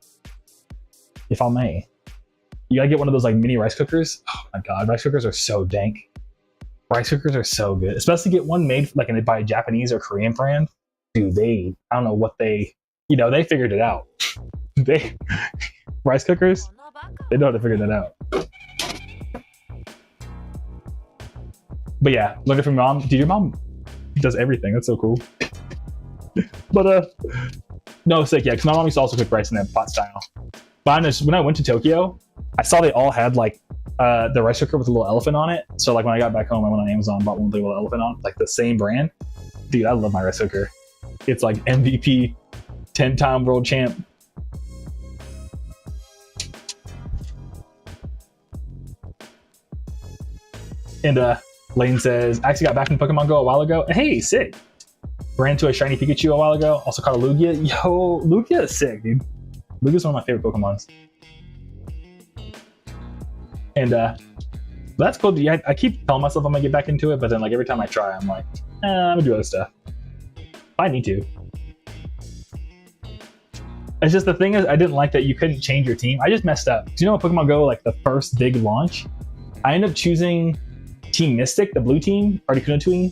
you gotta get one of those like mini rice cookers. Oh my god, rice cookers are so dank. Rice cookers are so good, especially get one made like by a Japanese or Korean brand. Dude, I don't know what they figured it out. Rice cookers, they know how to figure that out. But yeah, learn it from your mom. Dude, your mom does everything. That's so cool. But no, sick. Yeah, because my mom used to also cook rice in that pot style. But when I went to Tokyo, I saw they all had like the rice cooker with a little elephant on it. So like when I got back home, I went on Amazon, bought one with a little elephant on, like the same brand. Dude, I love my rice cooker. It's like MVP, 10-time world champ. And Lane says, "I actually got back from Pokemon Go a while ago." Hey, sick. Ran into a shiny Pikachu a while ago. Also caught a Lugia. Yo, Lugia is sick, dude. Lugia's one of my favorite Pokemons. And that's cool. Yeah, I keep telling myself I'm gonna get back into it, but then like every time I try, I'm like, I'm gonna do other stuff. I need to. It's just the thing is, I didn't like that you couldn't change your team. I just messed up. Do you know what Pokemon Go, like the first big launch, I ended up choosing Team Mystic, the blue team, Articuno team.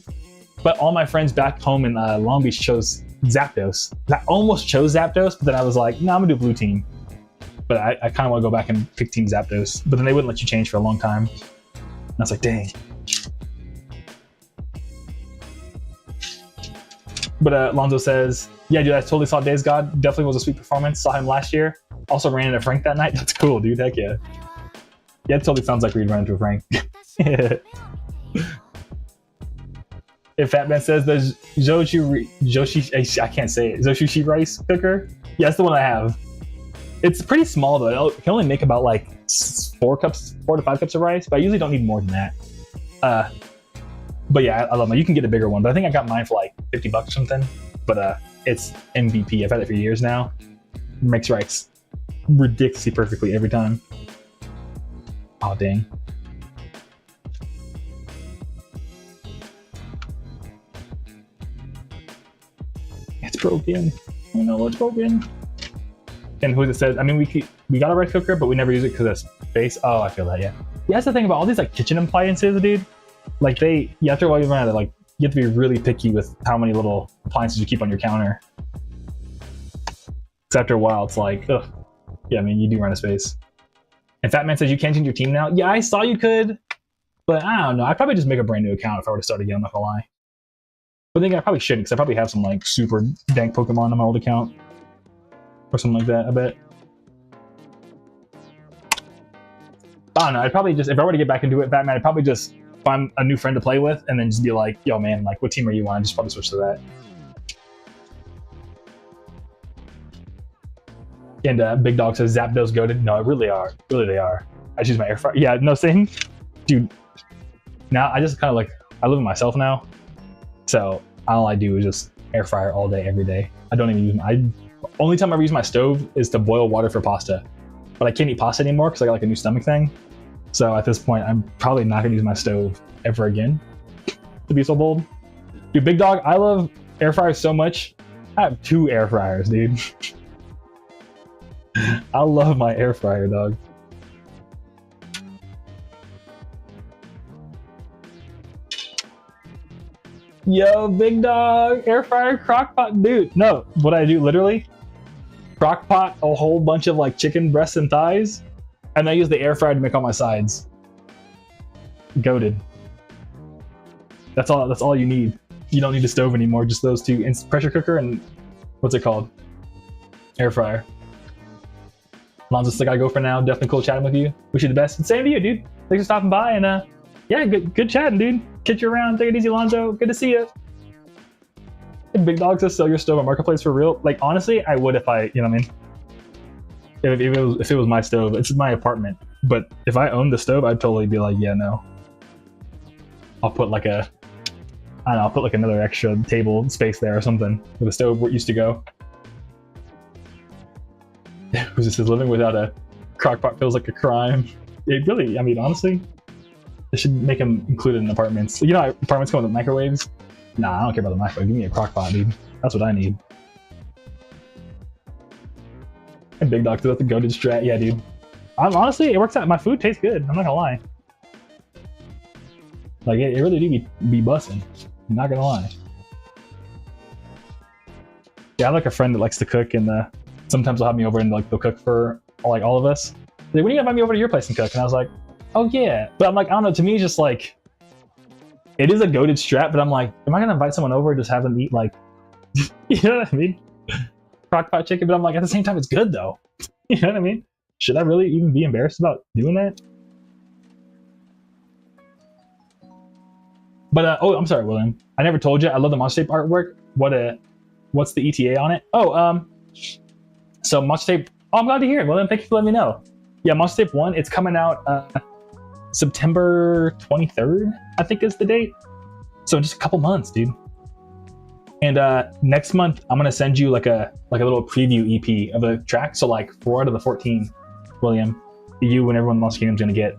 But all my friends back home in Long Beach chose Zapdos. I almost chose Zapdos, but then I was like, no, I'm gonna do blue team. But I kind of want to go back and pick Team Zapdos. But then they wouldn't let you change for a long time. And I was like, dang. But Lonzo says, yeah, dude, I totally saw Days God. Definitely was a sweet performance. Saw him last year. Also ran into Frank that night. That's cool, dude. Heck yeah. Yeah, it totally sounds like we'd run into a Frank. If Fatman says the Joshi, I can't say it. Zoshushi rice cooker? Yeah, that's the one I have. It's pretty small though. It can only make about like 4 to 5 cups of rice, but I usually don't need more than that. But yeah, I love mine. You can get a bigger one, but I think I got mine for like $50 or something. But it's MVP. I've had it for years now. It makes rice ridiculously perfectly every time. Oh dang. It's broken. Oh no, it's broken. And who it says, I mean, we got a rice cooker, but we never use it because of space. Oh, I feel that, yeah. Yeah, that's the thing about all these like kitchen appliances, dude. Like after a while you run out of, like, you have to be really picky with how many little appliances you keep on your counter. Because after a while, it's like, ugh. Yeah, I mean, you do run out of space. And Fatman says you can't change your team now. Yeah, I saw you could, but I don't know. I'd probably just make a brand new account if I were to start again, I'm not gonna lie. But I think I probably shouldn't, because I probably have some like super dank Pokemon on my old account. Or something like that, I bet. I don't know, I'd probably just, if I were to get back into it, Batman, I'd probably just find a new friend to play with and then just be like, yo man, like what team are you on? I'd just probably switch to that. And Big Dog says Zapdos goated. No, really are. Really they are. I choose my air fryer. Yeah, no, same. Dude, now I just kind of like, I live with myself now. So all I do is just air fryer all day, every day. I don't even use only time I ever use my stove is to boil water for pasta. But I can't eat pasta anymore because I got like a new stomach thing. So at this point, I'm probably not gonna use my stove ever again, to be so bold. Dude, Big Dog, I love air fryers so much. I have 2 air fryers, dude. I love my air fryer, dog. Yo, Big Dog, air fryer, crock pot, dude. No, what I do literally, crock pot a whole bunch of like chicken breasts and thighs, and I use the air fryer to make all my sides. Goated. That's all you need. You don't need a stove anymore, just those 2. Pressure cooker and what's it called? Air fryer. Lonzo's the guy go for now. Definitely cool chatting with you. Wish you the best. And same to you, dude. Thanks for stopping by, and yeah, good chatting, dude. Catch you around. Take it easy, Lonzo. Good to see you. And Big Dog says sell your stove at Marketplace for real. Like honestly, I would if I, you know what I mean? If it was my stove, it's my apartment. But if I owned the stove, I'd totally be like, yeah, no. I'll put like I don't know, I'll put like another extra table space there or something where the stove used to go. Who's this? Living without a crock pot feels like a crime. It really, I mean, honestly, they should make them included in apartments. You know how apartments come with microwaves? Nah, I don't care about the microwave. Give me a crock pot, dude. That's what I need. And Big Dog, that's the goated strat. Yeah, dude. Honestly, it works out. My food tastes good. I'm not gonna lie. Like, it really do be busting. I'm not gonna lie. Yeah, I have like a friend that likes to cook, and sometimes they'll have me over and like they'll cook for like all of us. They're like, when are you gonna invite me over to your place and cook? And I was like, oh yeah. But I'm like, I don't know, to me it's just like, it is a goated strat, but I'm like, am I gonna invite someone over and just have them eat like, you know what I mean? Crockpot chicken, but I'm like, at the same time, it's good though. You know what I mean? Should I really even be embarrassed about doing that? But, oh, I'm sorry, William. I never told you, I love the Monster Tape artwork. What's the ETA on it? Oh, so Monster Tape, oh, I'm glad to hear it, William. Thank you for letting me know. Yeah, Monster Tape 1, it's coming out September 23rd, I think is the date. So in just a couple months, dude. And next month, I'm gonna send you like a little preview EP of the track. So like 4 out of the 14, William, you and everyone in Monster Kingdom's gonna get.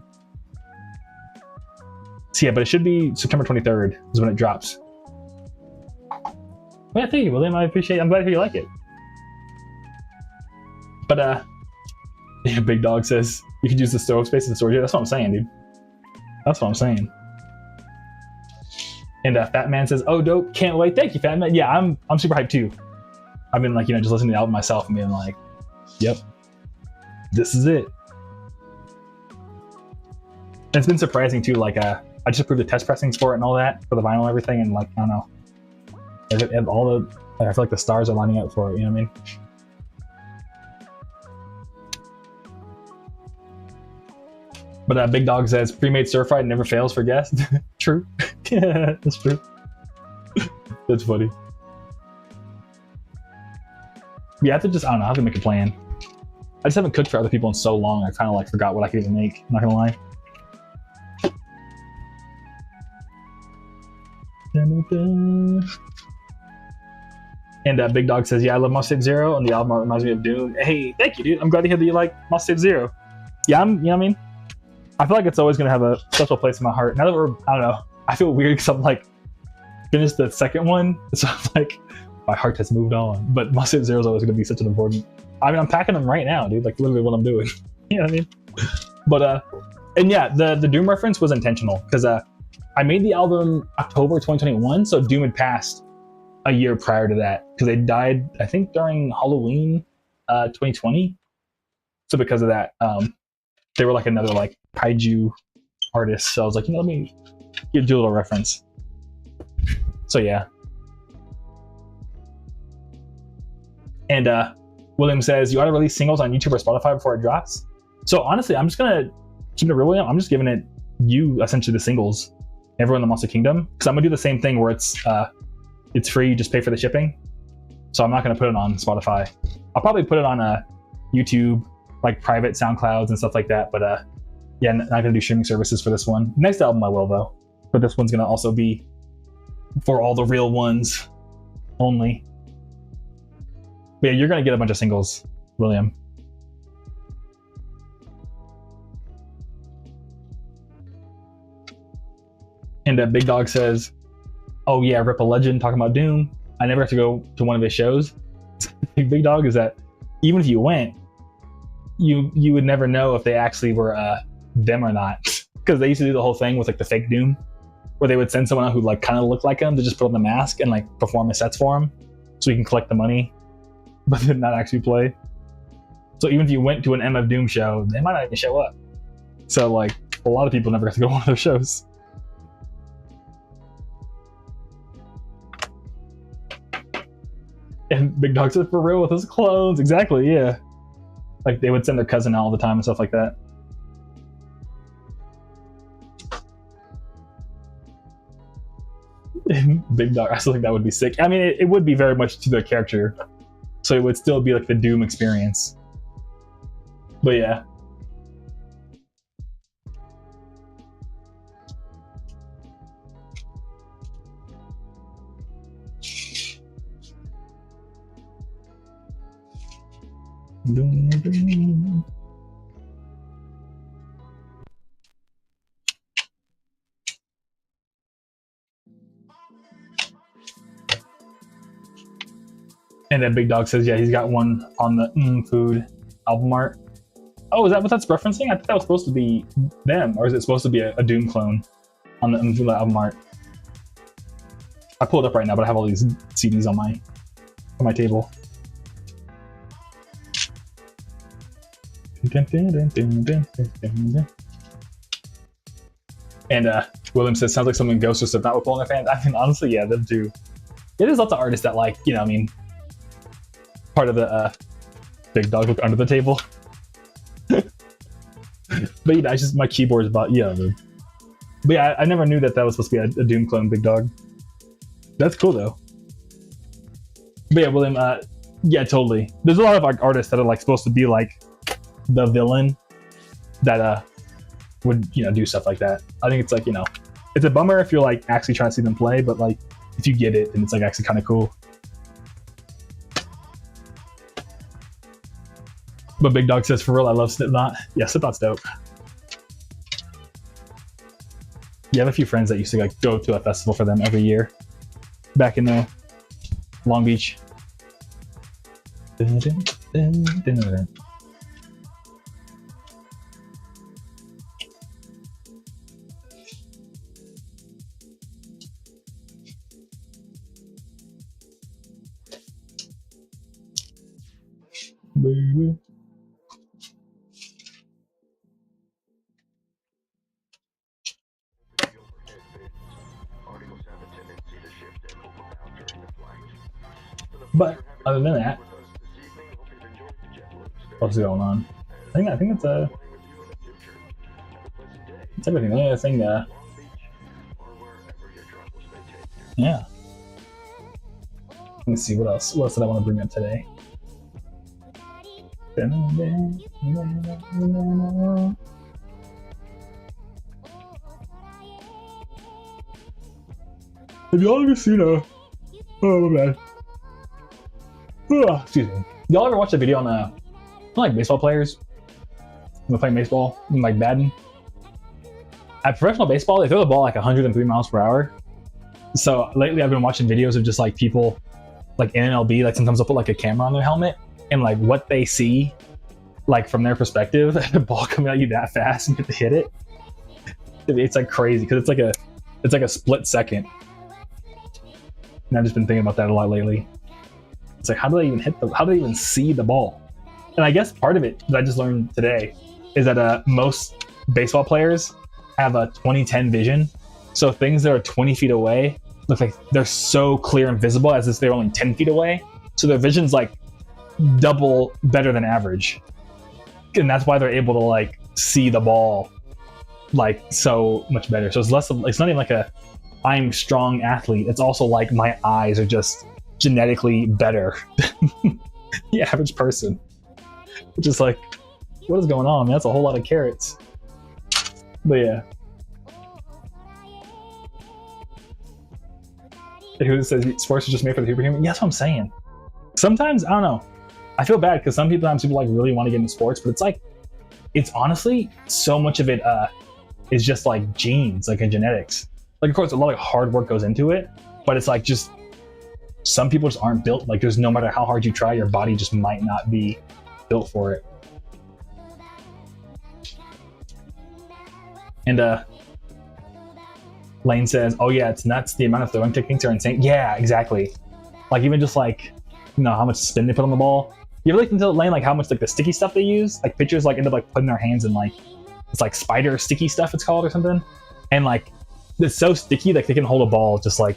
So yeah, but it should be September 23rd is when it drops. Well, yeah, thank you, William. I appreciate it. I'm glad to hear you like it. But yeah, Big Dog says you could use the stove space as a storage. That's what I'm saying, dude. That's what I'm saying. And Fat Man says, "Oh, dope! Can't wait! Thank you, Fat Man." Yeah, I'm super hyped too. I've been like, just listening to the album myself and being like, "Yep, this is it." And it's been surprising too. Like, I just approved the test pressings for it and all that for the vinyl and everything, and like, I don't know, and all the I feel like the stars are lining up for it. You know what I mean? But Big Dog says, pre-made stir fry never fails for guests. True. Yeah, that's true. That's funny. We have to just, I don't know, I have to make a plan. I just haven't cooked for other people in so long, I kind of like forgot what I could even make. I'm not gonna lie. And Big Dog says, "Yeah, I love Mustard Zero, and the album reminds me of Doom." Hey, thank you, dude. I'm glad to hear that you like Mustard Zero. Yeah, you know what I mean? I feel like it's always going to have a special place in my heart. Now that I don't know, I feel weird because I'm like, finished the second one, so I'm like, my heart has moved on. But Mustard Zero is always going to be such an important. I mean, I'm packing them right now, dude. Like, literally what I'm doing. You know what I mean? But, and yeah, the Doom reference was intentional because I made the album October 2021, so Doom had passed a year prior to that because they died, I think, during Halloween 2020. So because of that, they were like another like kaiju artist. So I was like, let me do a little reference. So yeah. And William says, "You ought to release singles on YouTube or Spotify before it drops." So honestly, I'm just gonna keep it real, William. I'm just giving it you essentially the singles, everyone in the Monster Kingdom, because I'm gonna do the same thing where it's free, you just pay for the shipping. So I'm not gonna put it on Spotify. I'll probably put it on YouTube, like private SoundClouds and stuff like that. But yeah, not gonna do streaming services for this one. Next album I will though, but this one's gonna also be for all the real ones only. But yeah, you're gonna get a bunch of singles, William. And Big Dog says, "Oh yeah, Rip a Legend talking about Doom. I never have to go to one of his shows." Big Dog is that even if you went, you would never know if they actually were them or not, because they used to do the whole thing with like the fake Doom, where they would send someone out who like kind of looked like him to just put on the mask and like perform his sets for him, so you can collect the money, but then not actually play. So even if you went to an MF Doom show, they might not even show up. So like a lot of people never got to go to one of those shows. And Big Dog said, "For real with his clones." Exactly, yeah. Like they would send their cousin out all the time and stuff like that. Big Dog, I still think that would be sick. I mean, it would be very much to their character, so it would still be like the Doom experience. But yeah. And then Big Dog says, "Yeah, he's got one on the Food album art." Oh, is that what that's referencing? I thought that was supposed to be them, or is it supposed to be a Doom clone on the Food album art? I pulled it up right now, but I have all these CDs on my table. And William says, "Sounds like something Ghost or Slipknot would pull on their fans." I mean, honestly, yeah, them too. Yeah, there's lots of artists that like, I mean, part of the Big Dog look under the table. But it's just my keyboard's about, dude. But yeah, I never knew that was supposed to be a Doom clone, Big Dog. That's cool though. But yeah, William, yeah, totally. There's a lot of like artists that are like supposed to be like the villain that would do stuff like that. I think it's like, it's a bummer if you're like actually trying to see them play, but like if you get it, then it's like actually kind of cool. But Big Dog says, "For real, I love Slipknot." Yeah, Slipknot's dope. You have a few friends that used to like go to a festival for them every year back in Long Beach. But other than that, what's going on? I think that's everything. The only other thing, yeah. Let me see what else. What else did I want to bring up today? Have y'all ever seen a? Oh my bad. Excuse me. Y'all ever watch a video on like baseball players? They're playing baseball, like Madden. At professional baseball, they throw the ball like 103 miles per hour. So lately, I've been watching videos of just like people, like in MLB, like sometimes they'll put like a camera on their helmet and like what they see, like from their perspective, the ball coming at you that fast and you have to hit it. It's like crazy because it's like a split second. And I've just been thinking about that a lot lately. It's like, how do they even see the ball? And I guess part of it that I just learned today is that most baseball players have a 20/10 vision. So things that are 20 feet away look like they're so clear and visible as if they're only 10 feet away. So their vision's like double better than average. And that's why they're able to like see the ball like so much better. So it's it's not even like I'm strong athlete. It's also like my eyes are just genetically better than the average person. Which is like, what is going on, man? That's a whole lot of carrots. But yeah. Who says sports are just made for the superhuman? Yeah, that's what I'm saying. Sometimes, I don't know. I feel bad because sometimes people like really want to get into sports, but it's like, it's honestly, so much of it is just like genes, like in genetics. Like, of course, a lot of hard work goes into it, but it's like just, some people just aren't built. Like, there's no matter how hard you try, your body just might not be built for it. And Lane says, oh yeah, it's nuts. The amount of throwing techniques are insane. Yeah, exactly. Like even just like, you know, how much spin they put on the ball. You ever looked into Lane, like how much like the sticky stuff they use? Like pitchers like end up like putting their hands in like, it's like spider sticky stuff it's called or something. And like, it's so sticky, like they can hold a ball just like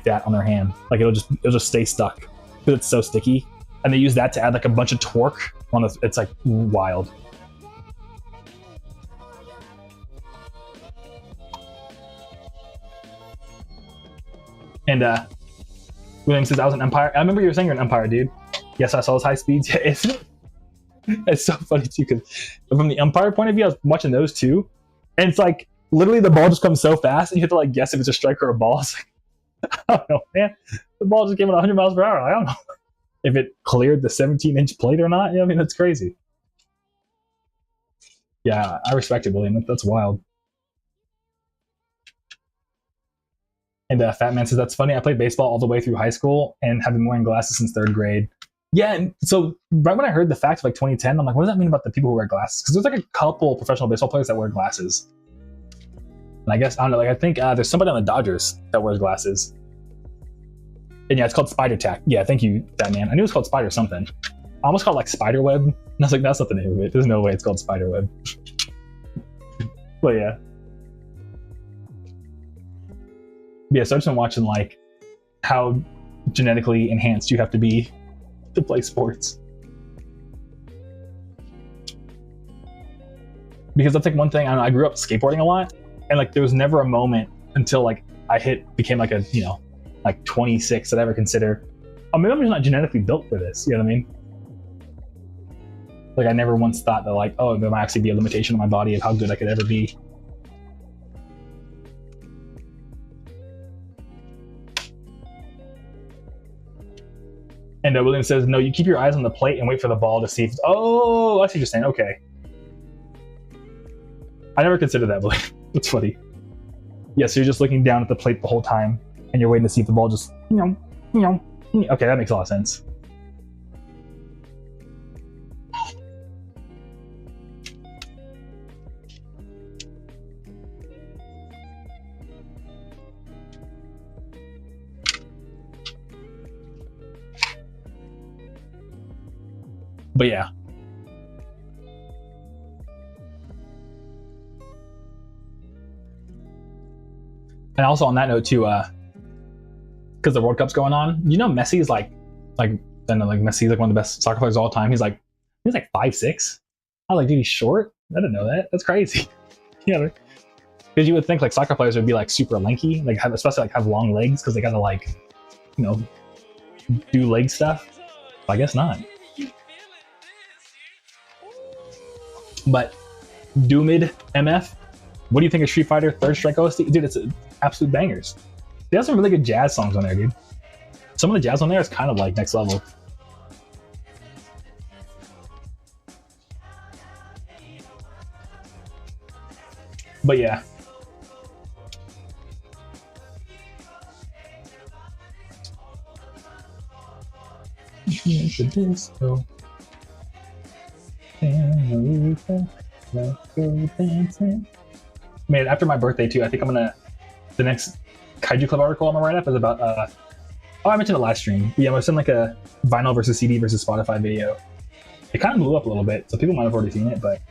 that on their hand. Like it'll just stay stuck because it's so sticky. And they use that to add like a bunch of torque on the, it's like wild. And William says, I was an umpire. I remember you were saying you're an umpire, dude. Yes, I saw his high speeds. It's so funny too, because from the umpire point of view, I was watching those too. And it's like, literally the ball just comes so fast and you have to like guess if it's a strike or a ball. It's like, I don't know, man. The ball just came at 100 miles per hour. I don't know if it cleared the 17-inch plate or not. Yeah, I mean, that's crazy. Yeah, I respect it, William. That's wild. And Fat Man says, that's funny. I played baseball all the way through high school and have been wearing glasses since 3rd grade. Yeah, and so right when I heard the fact of like 2010, I'm like, what does that mean about the people who wear glasses? Because there's like a couple professional baseball players that wear glasses. And I guess, I don't know, like I think there's somebody on the Dodgers that wears glasses. And yeah, it's called Spider Tack. Yeah, thank you, Fat Man. I knew it was called Spider something. I almost called it like Spider Web. And I was like, that's not the name of it. There's no way it's called Spider Web. But yeah. Yeah, so I've just been watching like how genetically enhanced you have to be to play sports. Because that's like one thing, I don't know, I grew up skateboarding a lot, and like there was never a moment until like I became like a, you know, like 26 that I ever consider, oh, maybe I'm just not genetically built for this, you know what I mean? Like I never once thought that like, oh, there might actually be a limitation on my body of how good I could ever be. And William says, no, you keep your eyes on the plate and wait for the ball to see if... Oh, I see what you're saying. Okay. I never considered that, William. That's funny. Yeah, so you're just looking down at the plate the whole time, and you're waiting to see if the ball just... Okay, that makes a lot of sense. But yeah. And also on that note too, because the World Cup's going on, you know Messi is like like then like Messi, like one of the best soccer players of all time. He's like 5'6". I was like, dude, he's short. I didn't know that. That's crazy. Yeah, because you would think like soccer players would be like super lanky, like especially like have long legs because they gotta like, you know, do leg stuff. But I guess not. But Doomid MF, what do you think of Street Fighter Third Strike OST? Dude, it's absolute bangers. They have some really good jazz songs on there, dude. Some of the jazz on there is kind of like next level. But yeah. The disco. Man, after my birthday too, I think I'm gonna, the next Kaiju Club article I'm gonna write up is about I mentioned it last stream. Yeah, I'm gonna send like a vinyl versus CD versus Spotify video. It kind of blew up a little bit, so people might have already seen it, but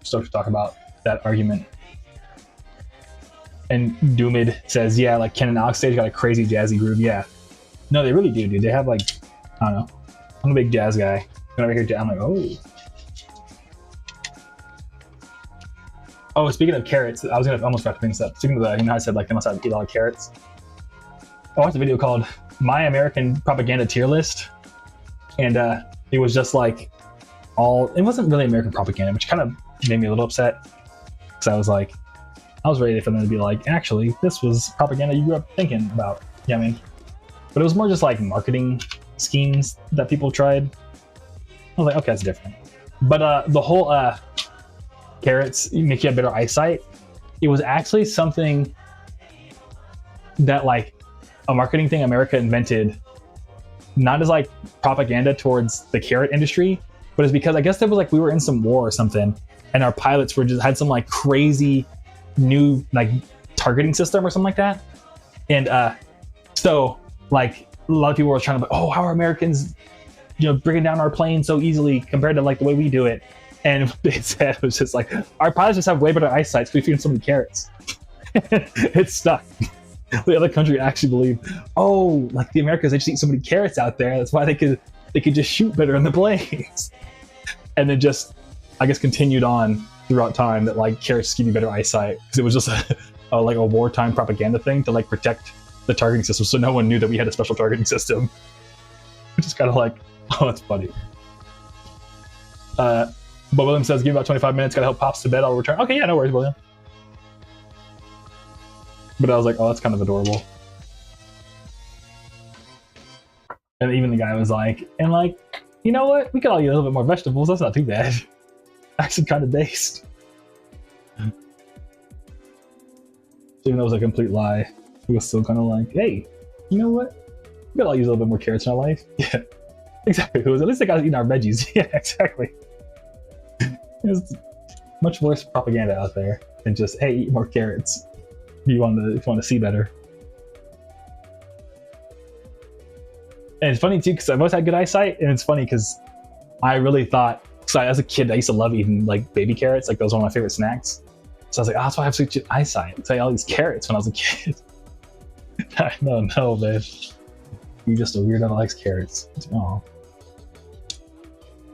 stoked to talk about that argument. And Doomid says, yeah, like Ken and Alex stage got a crazy jazzy groove. Yeah. No, they really do, dude. They have like, I don't know. I'm a big jazz guy. When I hear, I'm like, oh. Oh, speaking of carrots, I was gonna almost forgot to bring this up. Speaking of the, you know, I said like they must have eat a lot of carrots. I watched a video called My American Propaganda Tier List, and it was just like it wasn't really American propaganda, which kind of made me a little upset. So I was like, I was ready for them to be like, actually, this was propaganda you grew up thinking about. Yeah, I mean, but it was more just like marketing schemes that people tried. I was like, okay, that's different. But the whole carrots make you have better eyesight, it was actually something that like a marketing thing America invented, not as like propaganda towards the carrot industry, but it's because I guess there was like we were in some war or something, and our pilots were just had some like crazy new like targeting system or something like that, and so like a lot of people were trying to, oh, how are Americans, you know, bringing down our plane so easily compared to like the way we do it. And what they said was just like, our pilots just have way better eyesight because we feed them so many carrots. It stuck. The other country actually believed, oh, like the Americans, they just eat so many carrots out there, that's why they could just shoot better in the planes. And then just, I guess, continued on throughout time that like carrots give you better eyesight because it was just like a wartime propaganda thing to like protect the targeting system, so no one knew that we had a special targeting system. Which is kind of like, oh, that's funny. But William says, give me about 25 minutes, gotta help Pops to bed, I'll return. Okay, yeah, no worries, William. But I was like, oh, that's kind of adorable. And even the guy was like, and like, you know what? We could all eat a little bit more vegetables, that's not too bad. Actually kind of based. Even though it was a complete lie, it was still kind of like, hey, you know what? We could all use a little bit more carrots in our life. Yeah, exactly. It was, at least the guys eating our veggies. Yeah, exactly. There's much worse propaganda out there than just, hey, eat more carrots if you want to see better. And it's funny too because I've always had good eyesight, and it's funny because I really thought, so as a kid I used to love eating like baby carrots, like those were one of my favorite snacks. So I was like, oh, that's why I have such good eyesight. So I ate all these carrots when I was a kid. No, man. You're just a weirdo that likes carrots. Oh. You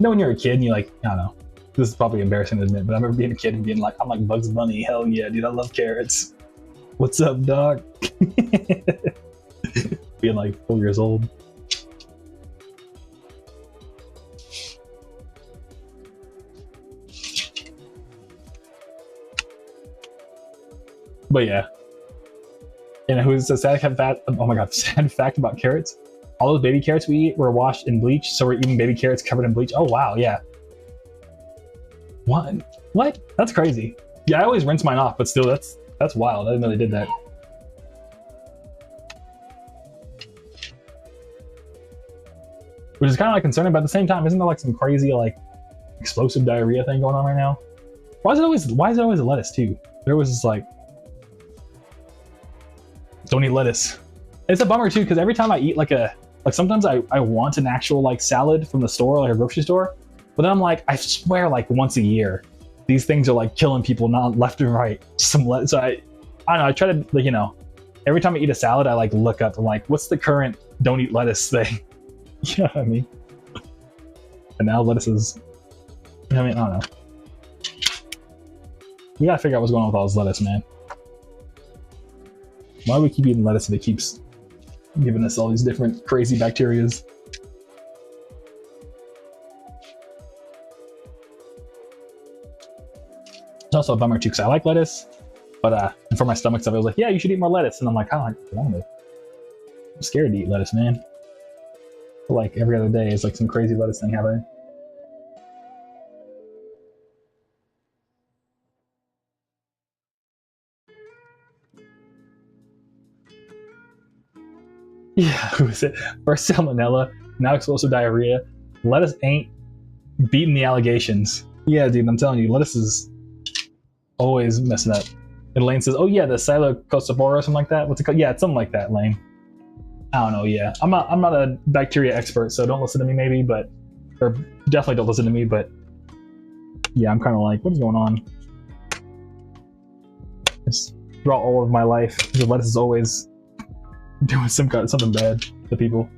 know when you're a kid and you're like, I don't know, this is probably embarrassing to admit, but I remember being a kid and being like, I'm like Bugs Bunny, hell yeah, dude, I love carrots. What's up, dog? Being like 4 years old. But yeah. And who's a sad fact? Oh my god, sad fact about carrots. All those baby carrots we eat were washed in bleach, so we're eating baby carrots covered in bleach. Oh wow, yeah. What? That's crazy. Yeah, I always rinse mine off, but still, that's wild. I didn't know they did that. Which is kind of like concerning, but at the same time, isn't there like some crazy like explosive diarrhea thing going on right now? Why is it always a lettuce too? There was this like, don't eat lettuce. It's a bummer too, because every time I eat like sometimes I want an actual like salad from the store, like a grocery store, but then I'm like, I swear like once a year, these things are like killing people, not left and right. So I don't know, I try to like, you know, every time I eat a salad, I like look up. I'm like, what's the current don't eat lettuce thing? You know what I mean? And now lettuce is, you know what I mean? I don't know. We gotta figure out what's going on with all this lettuce, man. Why do we keep eating lettuce if it keeps giving us all these different crazy bacterias? It's also a bummer too, because I like lettuce, but for my stomach stuff, I was like, yeah, you should eat more lettuce. And I'm like, I'm scared to eat lettuce, man. But like every other day is like some crazy lettuce thing happening. Yeah, who is it? First salmonella, now explosive diarrhea. Lettuce ain't beating the allegations. Yeah, dude, I'm telling you, lettuce is always messing up. And Lane says, oh yeah, the Psilocybe or something like that. What's it called? Yeah, it's something like that, Lane. I don't know, yeah. I'm not a bacteria expert, so don't listen to me maybe, but or definitely don't listen to me, but yeah, I'm kinda like, what is going on? Just throughout all of my life, the lettuce is always doing something bad to people.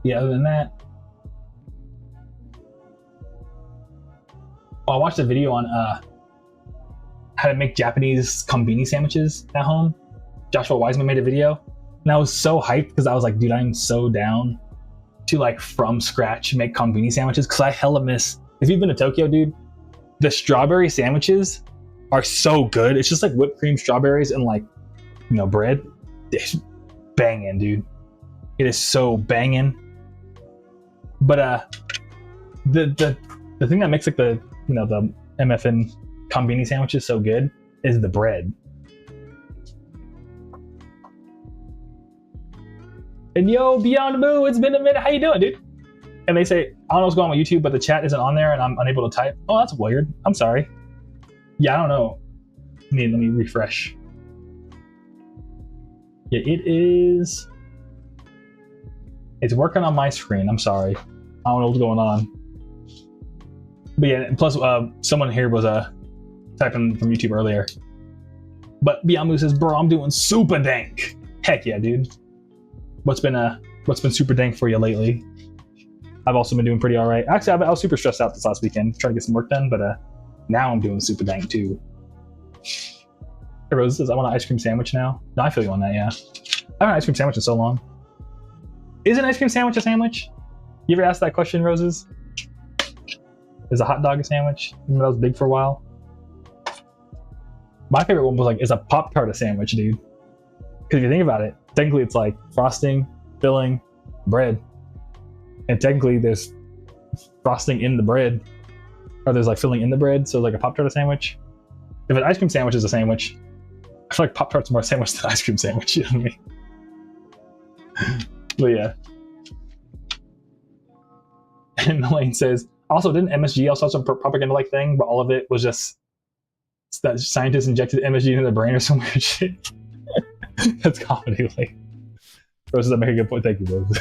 Yeah, other than that, I watched a video on how to make Japanese konbini sandwiches at home. Joshua Wiseman made a video, and I was so hyped because I was like, dude, I'm so down to like from scratch make konbini sandwiches, because I hella miss, if you've been to Tokyo, dude, the strawberry sandwiches are so good. It's just like whipped cream, strawberries, and like, you know, bread. It's banging, dude. It is so banging. But the thing that makes like the, you know, the MFN konbini sandwiches so good is the bread. And yo, Beyond Boo, it's been a minute. How you doing, dude? And they say, I don't know what's going on with YouTube, but the chat isn't on there and I'm unable to type. Oh, that's weird. I'm sorry. Yeah, I don't know. Let me refresh. Yeah, it is. It's working on my screen. I'm sorry. I don't know what's going on. But yeah, plus someone here was typing from YouTube earlier. But Beyond Boo says, bro, I'm doing super dank. Heck yeah, dude. What's been super dank for you lately? I've also been doing pretty all right. Actually, I was super stressed out this last weekend trying to get some work done, but now I'm doing super dank too. Hey, Rose says, I want an ice cream sandwich now. No, I feel you on that, yeah. I haven't had an ice cream sandwich in so long. Is an ice cream sandwich a sandwich? You ever asked that question, Roses? Is a hot dog a sandwich? Remember that was big for a while? My favorite one was like, is a Pop-Tart a sandwich, dude? Because if you think about it, technically it's like frosting, filling, bread. And technically there's frosting in the bread. Or there's like filling in the bread, so like a Pop-Tart a sandwich. If an ice cream sandwich is a sandwich, I feel like Pop-Tart's more a sandwich than an ice cream sandwich, you know what I mean? But yeah. And Elaine says, also, didn't MSG also have some propaganda-like thing, but all of it was just that scientists injected MSG into their brain or some weird shit? That's comedy. Like, Roses, that make a good point. Thank you, Rose.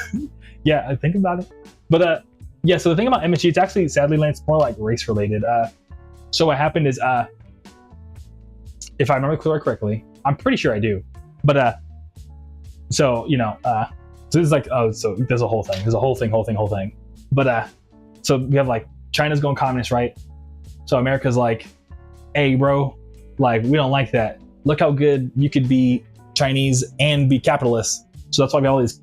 Yeah, I think about it. But yeah, so the thing about MSG, it's actually, sadly, Lance, more like race-related. So what happened is, if I remember correctly, I'm pretty sure I do. But so, you know, so this is like, oh, so there's a whole thing. There's a whole thing. But so we have like China's going communist, right? So America's like, hey, bro, like we don't like that. Look how good you could be Chinese and be capitalist. So that's why we have all these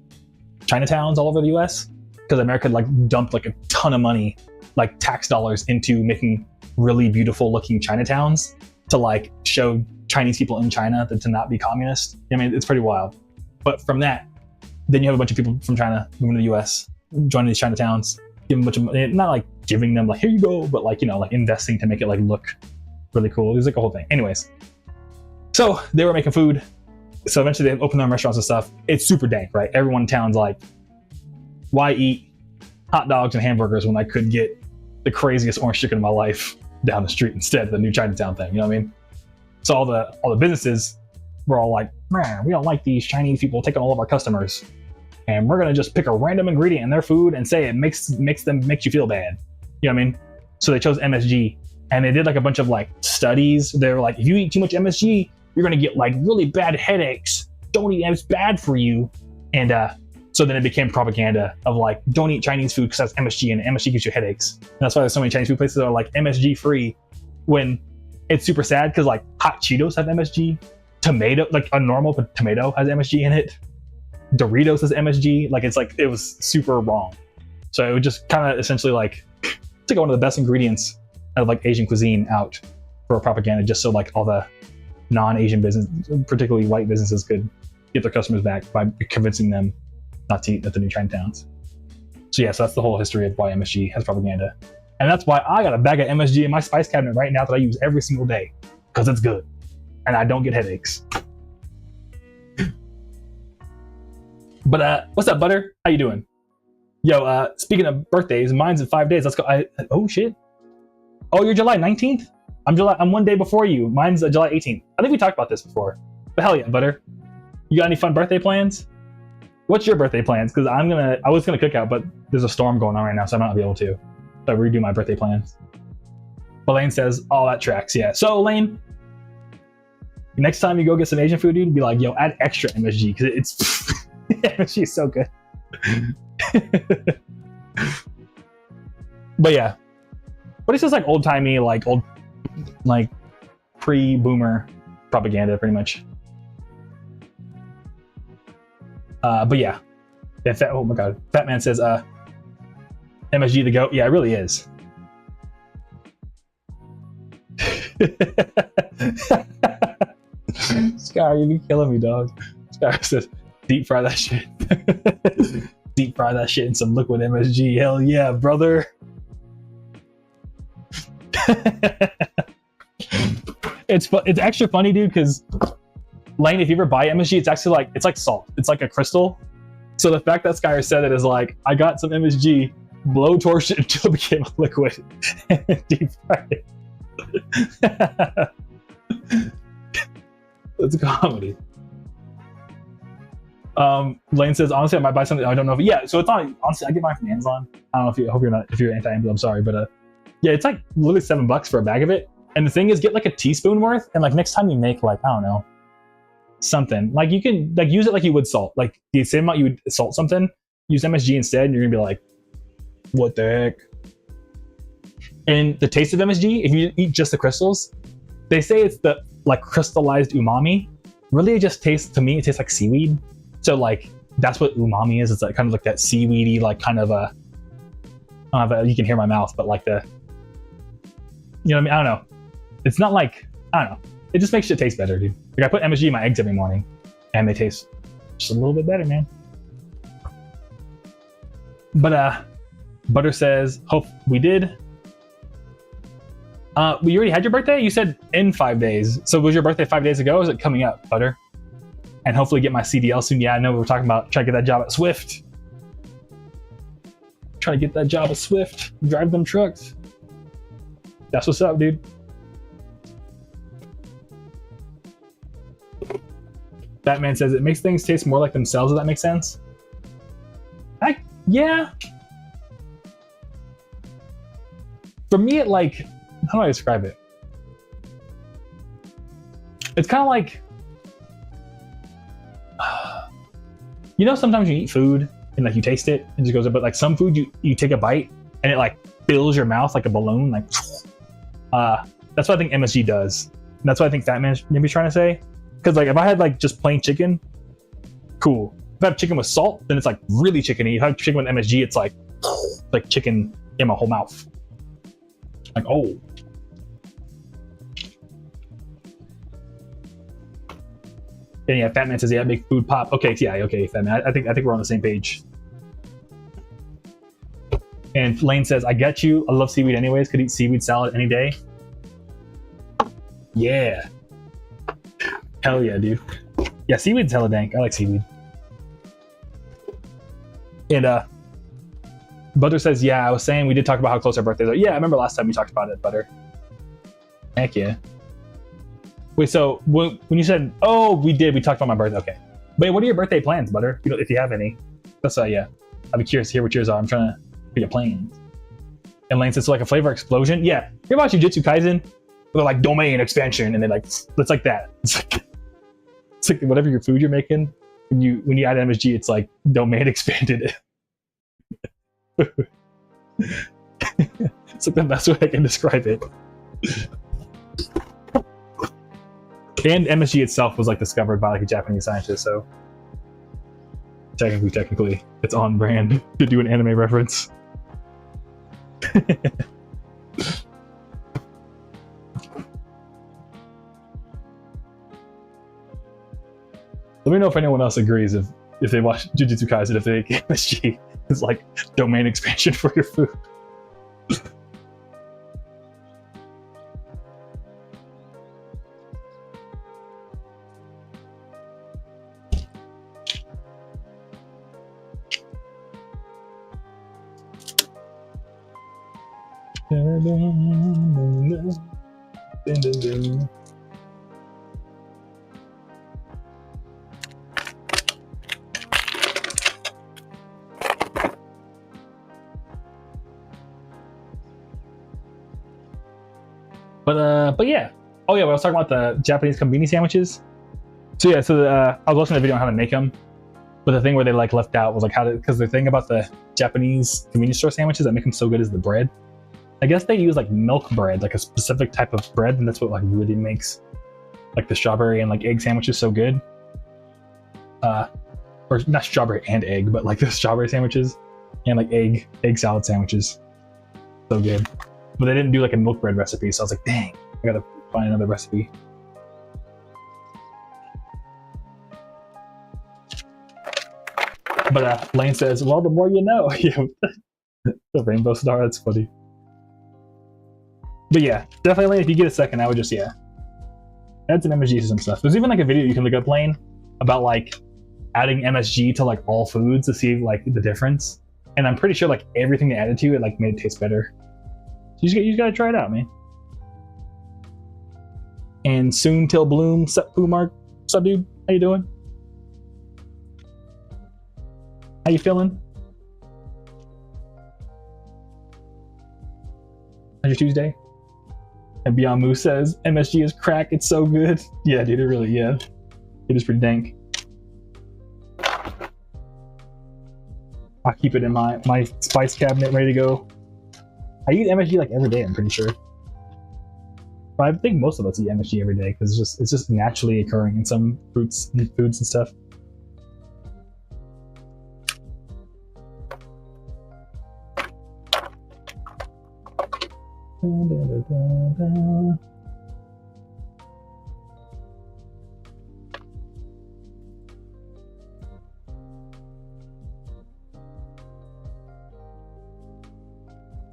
Chinatowns all over the US, because America like dumped like a ton of money, like tax dollars, into making really beautiful looking Chinatowns to like show Chinese people in China that to not be communist. I mean, it's pretty wild. But from that, then you have a bunch of people from China moving to the US, joining these Chinatowns, giving a bunch of money, not like giving them like, here you go, but like, you know, like investing to make it like look really cool. It was like a whole thing. Anyways, so they were making food. So eventually they opened their own restaurants and stuff. It's super dank, right? Everyone in town's like, why eat hot dogs and hamburgers when I could get the craziest orange chicken of my life down the street instead of the new Chinatown thing? You know what I mean? So all the businesses were all like, man, we don't like these Chinese people taking all of our customers. and we're gonna just pick a random ingredient in their food and say it makes you feel bad. You know what I mean? So they chose MSG, and they did like a bunch of like studies. They were like, if you eat too much MSG, you're gonna get like really bad headaches. Don't eat it, it's bad for you. And so then it became propaganda of like, don't eat Chinese food because that's MSG, and MSG gives you headaches. And that's why there's so many Chinese food places that are like MSG free, when it's super sad because like hot Cheetos have MSG, tomato, like a normal tomato has MSG in it, Doritos has MSG. Like it was super wrong. So it would just kind of essentially like took one of the best ingredients out of like Asian cuisine out for propaganda, just so like all the non-Asian business, particularly white businesses, could get their customers back by convincing them not to eat at the new Chinatowns. So yeah, so that's the whole history of why MSG has propaganda. And that's why I got a bag of MSG in my spice cabinet right now that I use every single day, because it's good and I don't get headaches. But what's up, Butter? How you doing? Yo, speaking of birthdays, mine's in 5 days. Let's go. Oh shit. Oh, you're July 19th? I'm 1 day before you. Mine's July 18th. I think we talked about this before. But hell yeah, Butter. You got any fun birthday plans? What's your birthday plans? Because I was gonna cook out, but there's a storm going on right now, so I might not be able to. So I redo my birthday plans. But Lane says, oh, that tracks, yeah. So Lane, next time you go get some Asian food, dude, be like, yo, add extra MSG, because it's MSG is so good. But yeah. But it's just like old-timey, like pre-boomer propaganda, pretty much. But yeah. Oh my god. Fat Man says, MSG the GOAT. Yeah, it really is. Scar, you be killing me, dog. Scar says, deep fry that shit. Deep fry that shit in some liquid MSG. Hell yeah, brother. It's extra funny, dude, because Lane, if you ever buy MSG, it's actually like salt. It's like a crystal. So the fact that Skyr said it is like, I got some MSG, blow torched it until it became a liquid, and deep fried it. It's a comedy. Lane says, honestly, I might buy something. I don't know if so it's not honestly. I get mine from Amazon. I don't know if you're anti-Amazon. I'm sorry, but yeah, it's like literally $7 for a bag of it. And the thing is, get like a teaspoon worth, and like next time you make like, I don't know, something, like you can like use it like you would salt, like the same amount you would salt something, use MSG instead, and you're gonna be like, what the heck? And the taste of MSG, if you eat just the crystals, they say it's the like crystallized umami. Really, it just tastes, to me, it tastes like seaweed. So like that's what umami is. It's like kind of like that seaweedy, like kind of a, I don't know if you can hear my mouth, but like the, you know what I mean? I don't know. It's not like, I don't know. It just makes shit taste better, dude. Like I put MSG in my eggs every morning, and they taste just a little bit better, man. But Butter says, hope we did. We already had your birthday? You said in 5 days. So was your birthday 5 days ago, or is it coming up, Butter? And hopefully get my CDL soon. Yeah, I know we were talking about trying to get that job at Swift. Trying to get that job at Swift. Drive them trucks. That's what's up, dude. Batman says it makes things taste more like themselves, if that makes sense. Yeah. For me, it like, how do I describe it? It's kind of like, you know, sometimes you eat food and like you taste it and it just goes up, but like some food you take a bite and it like fills your mouth like a balloon, like that's what I think MSG does. And that's what I think Fat Man maybe trying to say. Because like if I had like just plain chicken, cool. If I have chicken with salt, then it's like really chickeny. If I have chicken with MSG, it's like chicken in my whole mouth. Like, oh. And yeah, Fat Man says, yeah, make food pop. Okay, yeah, okay, Fat Man. I think we're on the same page. And Lane says, I get you. I love seaweed anyways. Could eat seaweed salad any day. Yeah. Hell yeah, dude. Yeah, seaweed's hella dank. I like seaweed. And Butter says, yeah, I was saying we did talk about how close our birthdays are. Yeah, I remember last time we talked about it, Butter. Heck yeah. Wait, so when you said, oh, we talked about my birthday. Okay. Wait, what are your birthday plans, Butter? If you have any. That's yeah. I'd be curious to hear what yours are. I'm trying to pick a plane. And Lane says, so like a flavor explosion. Yeah. Hear about Jujutsu Kaisen? They're like domain expansion, and then like it's like that. It's like whatever your food you're making. When you add MSG, it's like domain expanded. It's like the best way I can describe it. And MSG itself was like discovered by like a Japanese scientist, so technically, it's on brand to do an anime reference. Let me know if anyone else agrees if they watch Jujutsu Kaisen, if they think MSG is like domain expansion for your food. But yeah. Oh yeah, I was talking about the Japanese konbini sandwiches. So yeah, I was watching a video on how to make them, but the thing where they like left out was like because the thing about the Japanese convenience store sandwiches that make them so good is the bread. I guess they use like milk bread, like a specific type of bread, and that's what like really makes like the strawberry and like egg sandwiches so good. Or not strawberry and egg, but like the strawberry sandwiches and like egg salad sandwiches, so good. But they didn't do like a milk bread recipe, so I was like, dang, I gotta find another recipe. But Lane says, well, the more you know. The rainbow star, that's funny. But yeah, definitely if you get a second, I would just, add some MSG to some stuff. There's even like a video you can look up, Lane, about like adding MSG to like all foods to see like the difference. And I'm pretty sure like everything they added to it like made it taste better. So you just gotta try it out, man. And Soon Till Bloom, sup, Poo Mark, sup, dude? How you doing? How you feeling? How's your Tuesday? And Beyond Moose says, MSG is crack, it's so good. Yeah, dude, it really, it is pretty dank. I'll keep it in my spice cabinet ready to go. I eat MSG like every day, I'm pretty sure. But I think most of us eat MSG every day because it's just naturally occurring in some fruits and foods and stuff.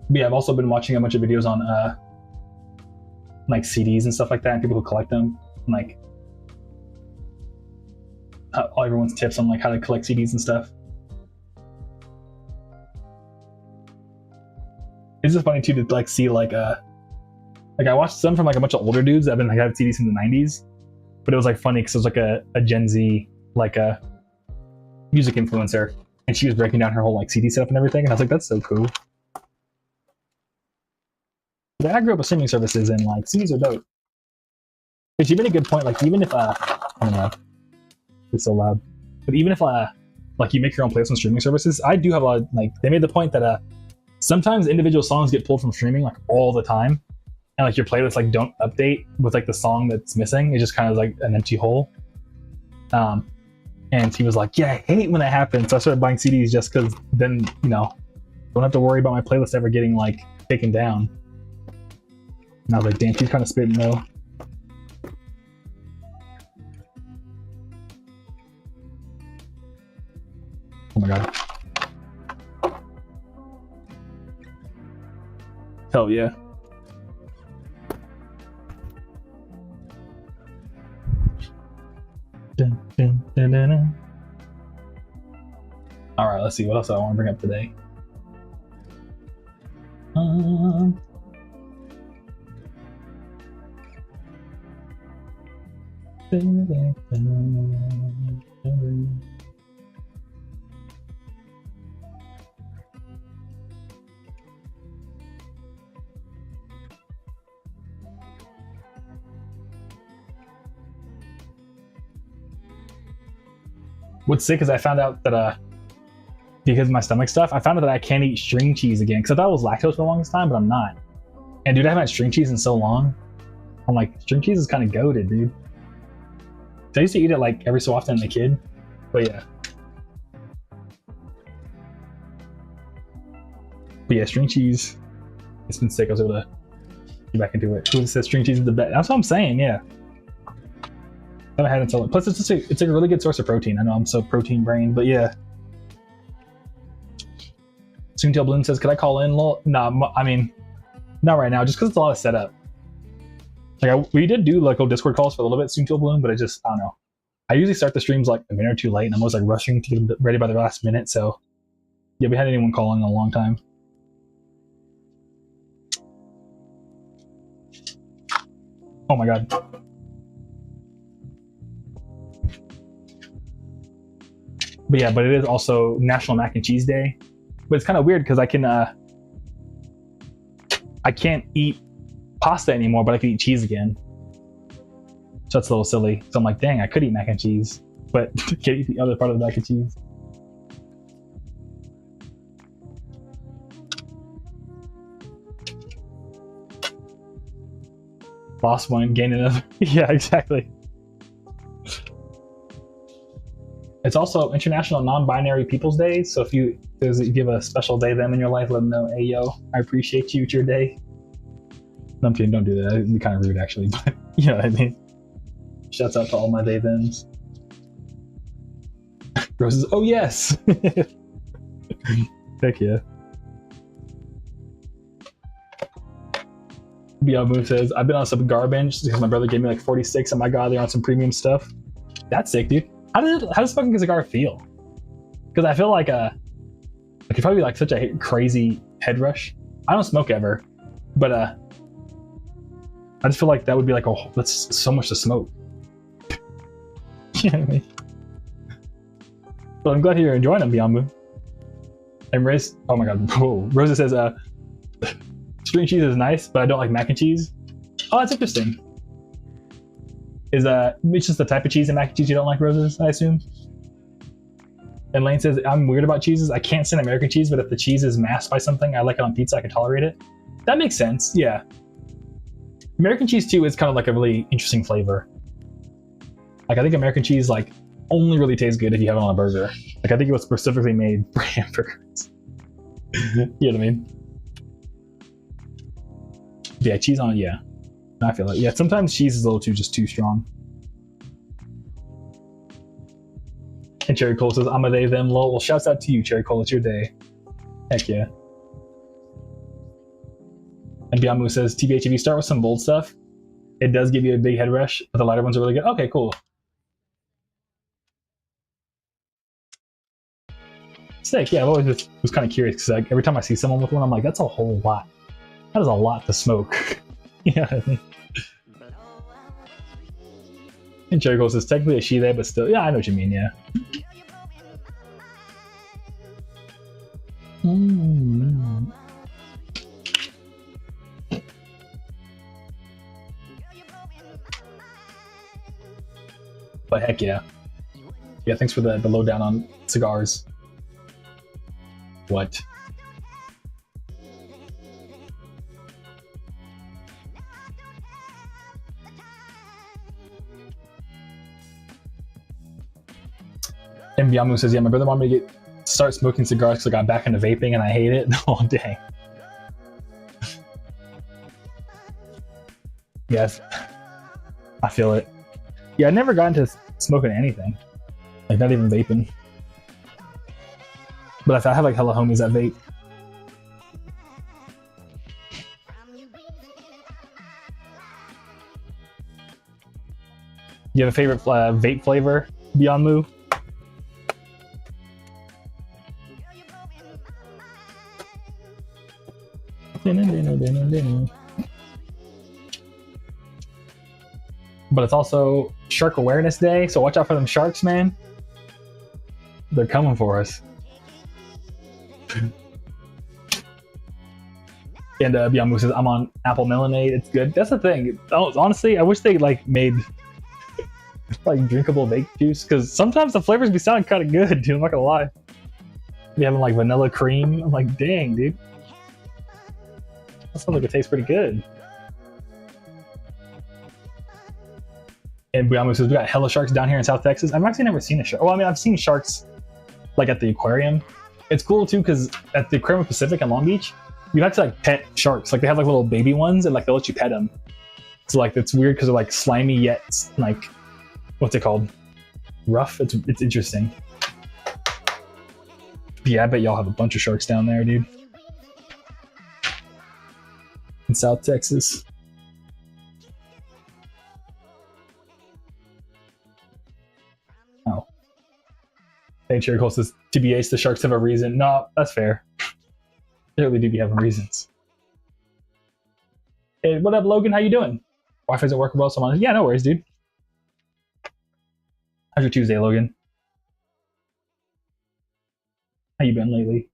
But yeah, I've also been watching a bunch of videos on like CDs and stuff like that, and people who collect them, and like everyone's tips on like how to collect CDs and stuff. It's just funny too to like see like I watched some from like a bunch of older dudes that have been like had CDs in the 90s, but it was like funny because it was like a Gen Z like a music influencer, and she was breaking down her whole like CD setup and everything, and I was like, that's so cool. But I grew up with streaming services, and like CDs are dope. But you made a good point. Like even if I don't know, it's so loud. But even if like you make your own playlist on streaming services, I do have a lot of, like they made the point that sometimes individual songs get pulled from streaming like all the time, and like your playlist like don't update with like the song that's missing. It's just kind of like an empty hole. And he was like, yeah, I hate when that happens. So I started buying CDs just because then don't have to worry about my playlist ever getting like taken down. And I was like, damn, she's kind of spitting though. Oh my god. Hell yeah. Dun, dun, dun, dun, dun. All right, let's see what else I want to bring up today. What's sick is I found out that because of my stomach stuff, I found out that I can't eat string cheese again because I thought I was lactose for the longest time, but I'm not. And dude, I haven't had string cheese in so long. I'm like, string cheese is kind of goated, dude. So I used to eat it like every so often as a kid, but yeah. But yeah, string cheese, it's been sick. I was able to get back into it. Who says string cheese is the best? That's what I'm saying, yeah. I haven't had it until, plus it's just it's a really good source of protein. I know I'm so protein brained, but yeah. Soontail Bloom says, could I call in? Nah, I mean, not right now, just because it's a lot of setup. Like we did do like Discord calls for a little bit, Soontail Bloom, but I don't know. I usually start the streams like a minute or two late, and I'm always like rushing to get them ready by the last minute. So yeah, we had anyone call in a long time. Oh my god. But yeah, but it is also National Mac and Cheese Day. But it's kind of weird because I can't eat pasta anymore, but I can eat cheese again. So that's a little silly. So I'm like, dang, I could eat mac and cheese, but can't eat the other part of the mac and cheese. Lost one, gain another. Yeah, exactly. It's also International Non-Binary People's Day, so if you give a special day them in your life, let them know, hey yo, I appreciate you, it's your day. No, I'm kidding, don't do that. It'd be kind of rude actually, but you know what I mean. Shouts out to all my day thems. Roses, oh yes! Heck yeah. Beyond Move says, I've been on some garbage because my brother gave me like 46 and my god, they're on some premium stuff. That's sick, dude. How does fucking cigar feel? Because I feel like it could probably be like such a crazy head rush. I don't smoke ever, but I just feel like that would be like, oh, that's so much to smoke. You know what I mean? Well, I'm glad you're enjoying them, Beyond Move. And Riz, oh my god, whoa. Rosa says, string cheese is nice, but I don't like mac and cheese. Oh, that's interesting. It's just the type of cheese in mac and cheese you don't like, Roses, I assume? And Lane says, I'm weird about cheeses. I can't stand American cheese, but if the cheese is masked by something, I like it on pizza, I can tolerate it. That makes sense, yeah. American cheese, too, is kind of like a really interesting flavor. Like, I think American cheese, like, only really tastes good if you have it on a burger. Like, I think it was specifically made for hamburgers. You know what I mean? Yeah, cheese on, yeah. I feel like, yeah, sometimes cheese is a little just too strong. And Cherry Cole says, I'm a they, them, lol. Well, shouts out to you, Cherry Cole, it's your day. Heck yeah. And Biamu says, TBH, if you start with some bold stuff, it does give you a big head rush, but the lighter ones are really good. Okay, cool. Sick, yeah, I've always was kind of curious, because like, every time I see someone with one, I'm like, that's a whole lot. That is a lot to smoke. You know what I mean? And Cherry Cole says, technically a she there, but still, yeah, I know what you mean, yeah. But heck yeah. Yeah, thanks for the lowdown on cigars. What? And Biamu says, yeah, my brother wanted me to start smoking cigars because I got back into vaping and I hate it. Oh, dang. Yes. I feel it. Yeah, I never got into smoking anything. Like, not even vaping. But I have, like, hella homies that vape. You have a favorite vape flavor, Beyond Moo? But it's also Shark Awareness Day, so watch out for them sharks, man. They're coming for us. And Biamu says, I'm on Apple Melonade. It's good. That's the thing. Honestly, I wish they like made like drinkable vape juice, because sometimes the flavors be sounding kind of good, dude. I'm not gonna lie. Be having like vanilla cream. I'm like, dang, dude. That sounds like it tastes pretty good. And Buyama says we got hella sharks down here in South Texas. I've actually never seen a shark. Well, I mean, I've seen sharks like at the aquarium. It's cool too because at the Aquarium Pacific in Long Beach, you have to like pet sharks. Like they have like little baby ones and like they'll let you pet them. So like it's weird because they're like slimy yet like what's it called? Rough. It's interesting. Yeah, I bet y'all have a bunch of sharks down there, dude. In South Texas. Oh. Hey, Cherry Cole says, TBH, the sharks have a reason. No, that's fair. They really do be having reasons. Hey, what up, Logan? How you doing? Wi-Fi's at work well, so I'm on. Yeah, no worries, dude. How's your Tuesday, Logan? How you been lately?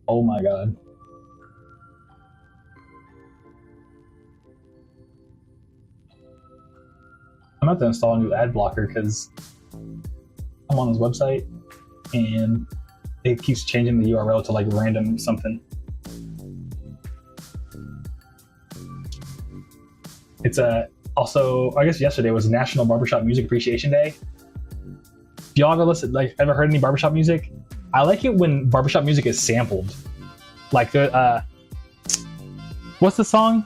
Oh my god. I'm about to install a new ad blocker because I'm on his website and it keeps changing the URL to like random something. It's also, I guess yesterday was National Barbershop Music Appreciation Day. Do y'all ever heard any barbershop music? I like it when barbershop music is sampled. Like the what's the song?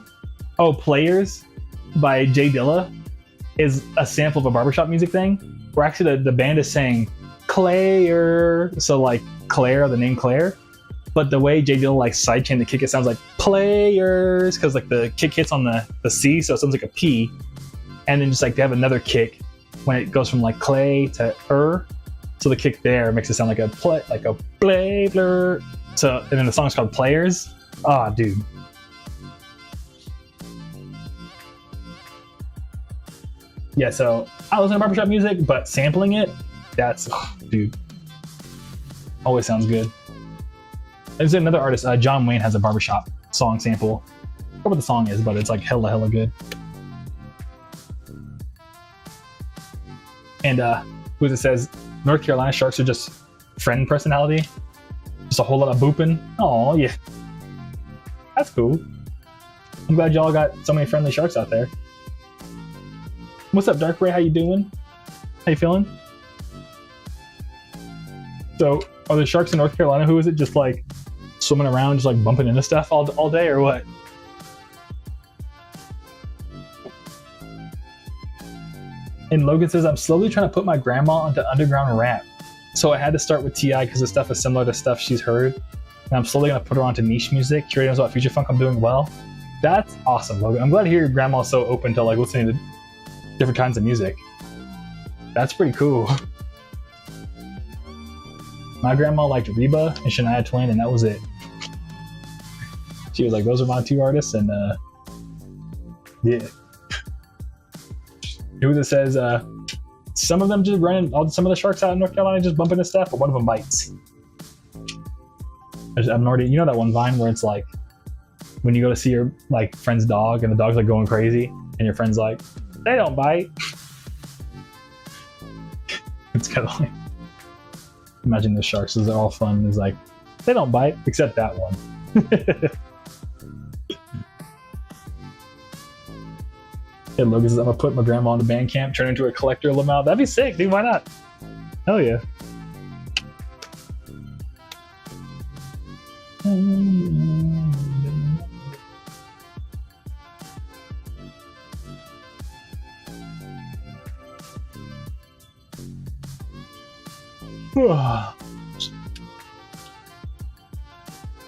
Oh, Players by Jay Dilla is a sample of a barbershop music thing where actually the band is saying Claire, so like Claire, the name Claire, but the way Jay Dilla like sidechain the kick, it sounds like players because like the kick hits on the C, so it sounds like a P, and then just like they have another kick when it goes from like clay to so the kick there makes it sound like a play blur. So and then the song's called Players. Ah, dude. Yeah, so I listen to barbershop music, but sampling it, that's, dude, always sounds good. There's another artist, John Wayne, has a barbershop song sample. I don't know what the song is, but it's like hella good. And who says, North Carolina sharks are just friend personality. Just a whole lot of booping. Oh yeah. That's cool. I'm glad y'all got so many friendly sharks out there. What's up, Dark Ray? How you doing? How you feeling? So, are the sharks in North Carolina, who is it, just like swimming around, just like bumping into stuff all day, or what? And Logan says, I'm slowly trying to put my grandma onto underground rap. So I had to start with T.I. because the stuff is similar to stuff she's heard. And I'm slowly going to put her onto niche music. She already knows about future funk. I'm doing well. That's awesome, Logan. I'm glad to hear your grandma's so open to like listening to different kinds of music. That's pretty cool. My grandma liked Reba and Shania Twain, and that was it. She was like, those are my two artists, and yeah. It says some of them just running, some of the sharks out in North Carolina just bumping into stuff, but one of them bites. I'm already, you know that one Vine where it's like when you go to see your like friend's dog and the dog's like going crazy, and your friend's like, they don't bite. It's kind of like, imagine the sharks, they're all fun. It's like, they don't bite, except that one. Hey, Logan says, I'm gonna put my grandma on the Bandcamp, turn into a collector of Lamau. That'd be sick, dude. Why not? Hell yeah.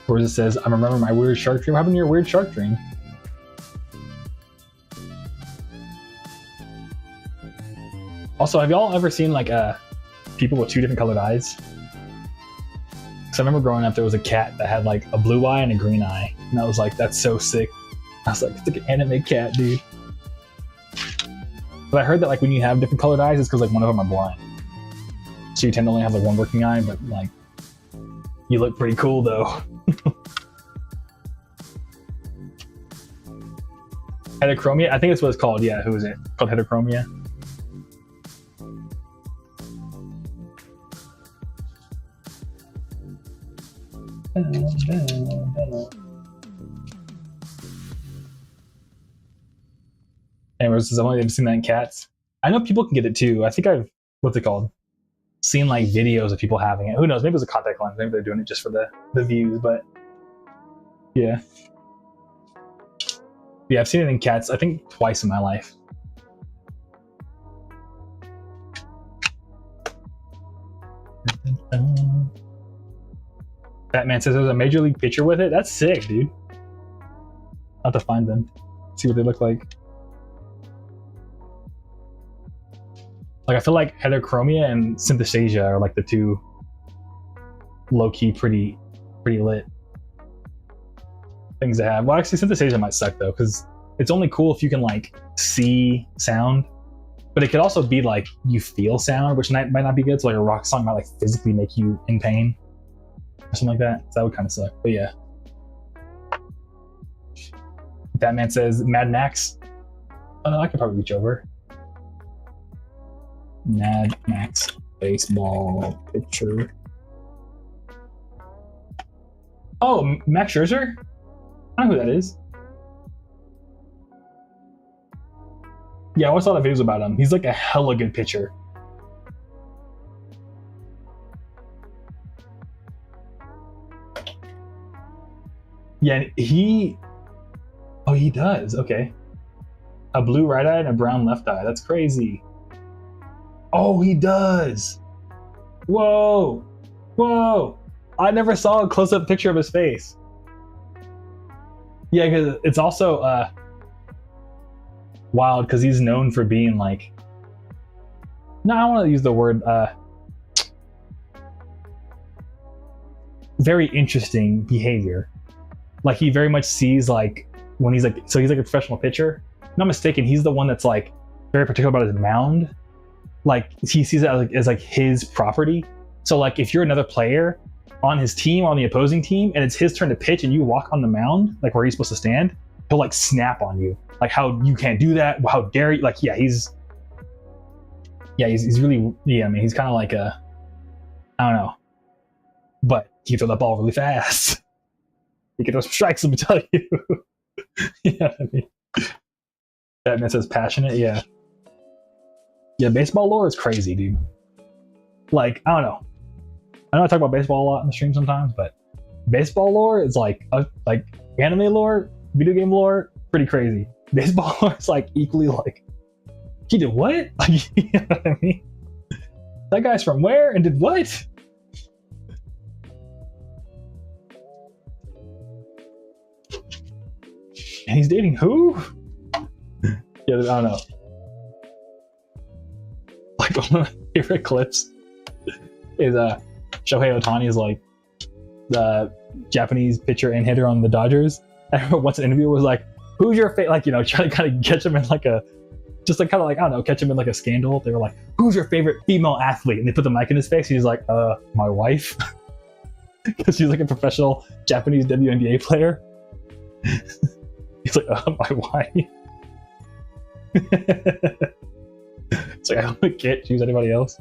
Whereas it says, I remember my weird shark dream. What happened to your weird shark dream? Also, have y'all ever seen like people with two different colored eyes? Because I remember growing up, there was a cat that had like a blue eye and a green eye, and I was like, that's so sick. I was like, it's like an anime cat, dude. But I heard that like when you have different colored eyes, it's because like one of them are blind. So you tend to only have like one working eye, but like you look pretty cool though. Heterochromia? I think that's what it's called. Yeah, who is it? Called heterochromia. Anyways, I've only seen that in cats. I know people can get it too. I think I've, what's it called? Seen like videos of people having it. Who knows? Maybe it's a contact lens. Maybe they're doing it just for the views, but yeah. Yeah, I've seen it in cats, I think twice in my life. Batman says there's a major league pitcher with it. That's sick, dude. I'll have to find them. See what they look like. Like I feel like heterochromia and synesthesia are like the two low-key pretty lit things to have. Well, actually synesthesia might suck though, because it's only cool if you can like see sound, but it could also be like you feel sound, which might not be good. So like a rock song might like physically make you in pain or something like that. So that would kind of suck, but yeah. Batman says Mad Max. Oh no, I could probably reach over. Mad Max baseball pitcher. Oh, Max Scherzer? I know who that is. Yeah, I always saw the videos about him. He's like a hella good pitcher. Yeah, and he... Oh, he does. Okay. A blue right eye and a brown left eye. That's crazy. Oh, he does. Whoa. Whoa. I never saw a close-up picture of his face. Yeah, because it's also wild because he's known for being like... No, I don't want to use the word... very interesting behavior. Like he very much sees like when he's like... So he's like a professional pitcher. If I'm not mistaken, he's the one that's like very particular about his mound. Like he sees it as like his property. So like if you're another player on his team, on the opposing team, and it's his turn to pitch and you walk on the mound, like where he's supposed to stand, he'll like snap on you. Like how you can't do that, how dare you? Like, yeah, he's really, yeah, I mean, he's kind of like a, I don't know, but he can throw that ball really fast. He can throw some strikes, let me tell you. Yeah, I mean, Batman says passionate, yeah. Yeah, baseball lore is crazy, dude. Like, I don't know. I know I talk about baseball a lot in the stream sometimes, but baseball lore is like anime lore, video game lore, pretty crazy. Baseball lore is like equally like, he did what? Like, you know what I mean? That guy's from where and did what? And he's dating who? Yeah, I don't know. Like one of my favorite clips is Shohei Ohtani is like the Japanese pitcher and hitter on the Dodgers. I remember once an interviewer was like, who's your favorite, like, you know, trying to kind of catch him in like a, just like kind of like, I don't know, catch him in like a scandal. They were like, who's your favorite female athlete? And they put the mic in his face. He's like, my wife. Because she's like a professional Japanese WNBA player. He's like, my wife. It's like, I can't choose anybody else.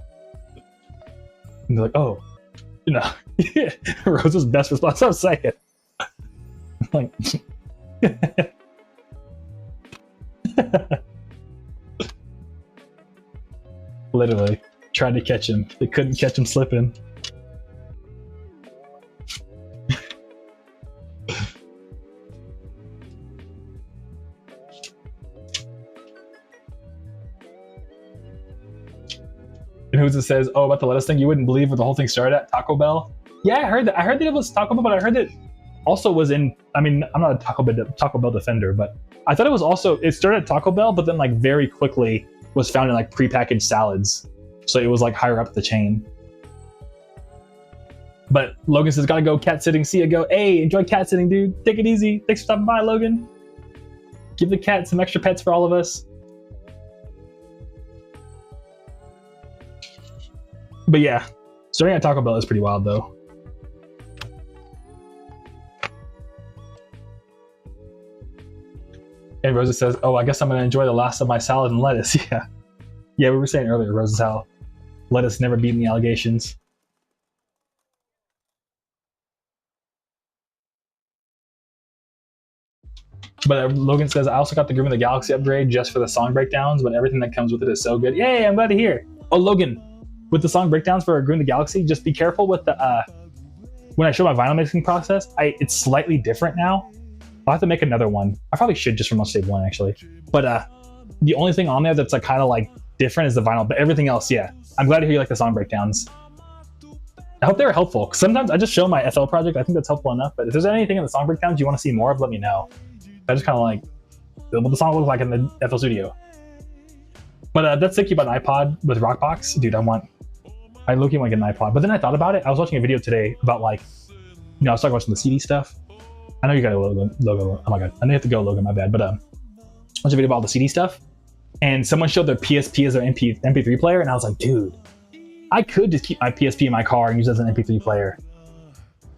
And they're like, oh, you know, yeah. Rose's best response. I'm saying. Like, literally tried to catch him. They couldn't catch him slipping. And who's it says, oh, about the lettuce thing, you wouldn't believe where the whole thing started at Taco Bell. Yeah, I heard that. I heard that it was Taco Bell, but I heard it also was in, I mean, I'm not a Taco Bell defender, but I thought it was also, it started at Taco Bell, but then like very quickly was found in like prepackaged salads. So it was like higher up the chain. But Logan says, gotta go cat sitting. See ya, go. Hey, enjoy cat sitting, dude. Take it easy. Thanks for stopping by, Logan. Give the cat some extra pets for all of us. But yeah, starting at Taco Bell is pretty wild though. And Rosa says, "Oh, I guess I'm gonna enjoy the last of my salad and lettuce." Yeah, yeah, we were saying earlier, Rosa's how lettuce never beaten the allegations. But Logan says, "I also got the Groovy Galaxy upgrade just for the song breakdowns, but everything that comes with it is so good." Yay! I'm glad to hear. Oh, Logan, with the song breakdowns for Groovy Galaxy, just be careful with the when I show my vinyl mixing process. It's slightly different now. I'll have to make another one. I probably should just from save one actually. But the only thing on there that's like kind of like different is the vinyl. But everything else, yeah. I'm glad to hear you like the song breakdowns. I hope they were helpful. Cause sometimes I just show my FL project. I think that's helpful enough. But if there's anything in the song breakdowns you want to see more of, let me know. I just kind of like what the song looks like in the FL Studio. But that's thinking about an iPod with Rockbox, dude. I look at like an iPod. But then I thought about it. I was watching a video today about like, I was talking about some of the CD stuff. I know you got a logo. Oh my god, I know you have to go logo. My bad. But watched a video about all the CD stuff, and someone showed their PSP as their MP3 player, and I was like, dude, I could just keep my PSP in my car and use it as an MP3 player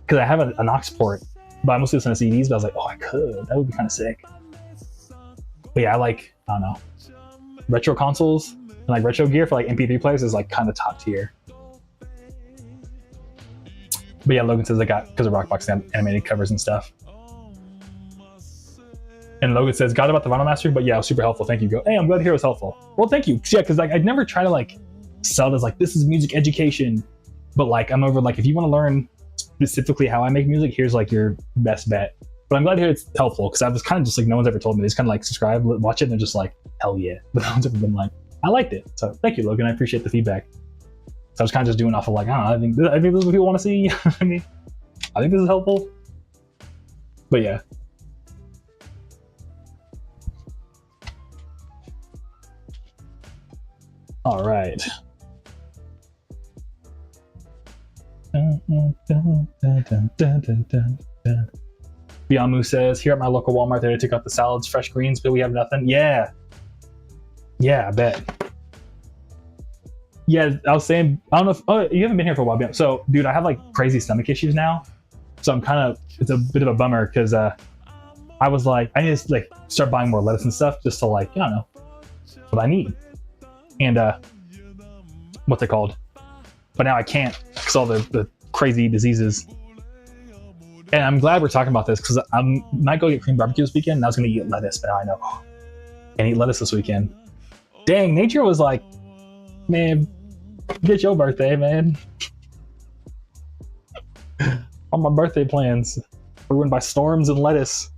because I have an aux port, but I mostly listen to CDs. But I was like, oh, I could. That would be kind of sick. But yeah, I don't know, retro consoles and like retro gear for like MP3 players is like kind of top tier. But yeah, Logan says I got because of Rockbox animated covers and stuff. And Logan says, got about the vinyl mastering, but yeah, it was super helpful. Thank you. Go, hey, I'm glad to hear it was helpful. Well, thank you. Yeah, because like I'd never try to like sell it as like this is music education, but like I'm over like if you want to learn specifically how I make music, here's like your best bet. But I'm glad to hear it's helpful because I was kind of just like no one's ever told me. They just kind of like subscribe, watch it, and they're just like hell yeah. But no one's ever been like I liked it. So thank you, Logan. I appreciate the feedback. So I was kind of just doing off of like I think this is what people want to see. I mean, I think this is helpful. But yeah. All right. Biamu says, here at my local Walmart, they took out the salads, fresh greens, but we have nothing. Yeah. Yeah, I bet. Yeah, I was saying, I don't know if, oh, you haven't been here for a while. So, dude, I have like crazy stomach issues now. So I'm kind of, it's a bit of a bummer because I was like, I need to like start buying more lettuce and stuff just to like, I don't know, what I need. And what's it called? But now I can't because all the crazy diseases. And I'm glad we're talking about this because I might go get cream barbecue this weekend and I was going to eat lettuce, but now I know I can't eat lettuce this weekend. Dang, nature was like, man, get your birthday, man. All my birthday plans ruined by storms and lettuce.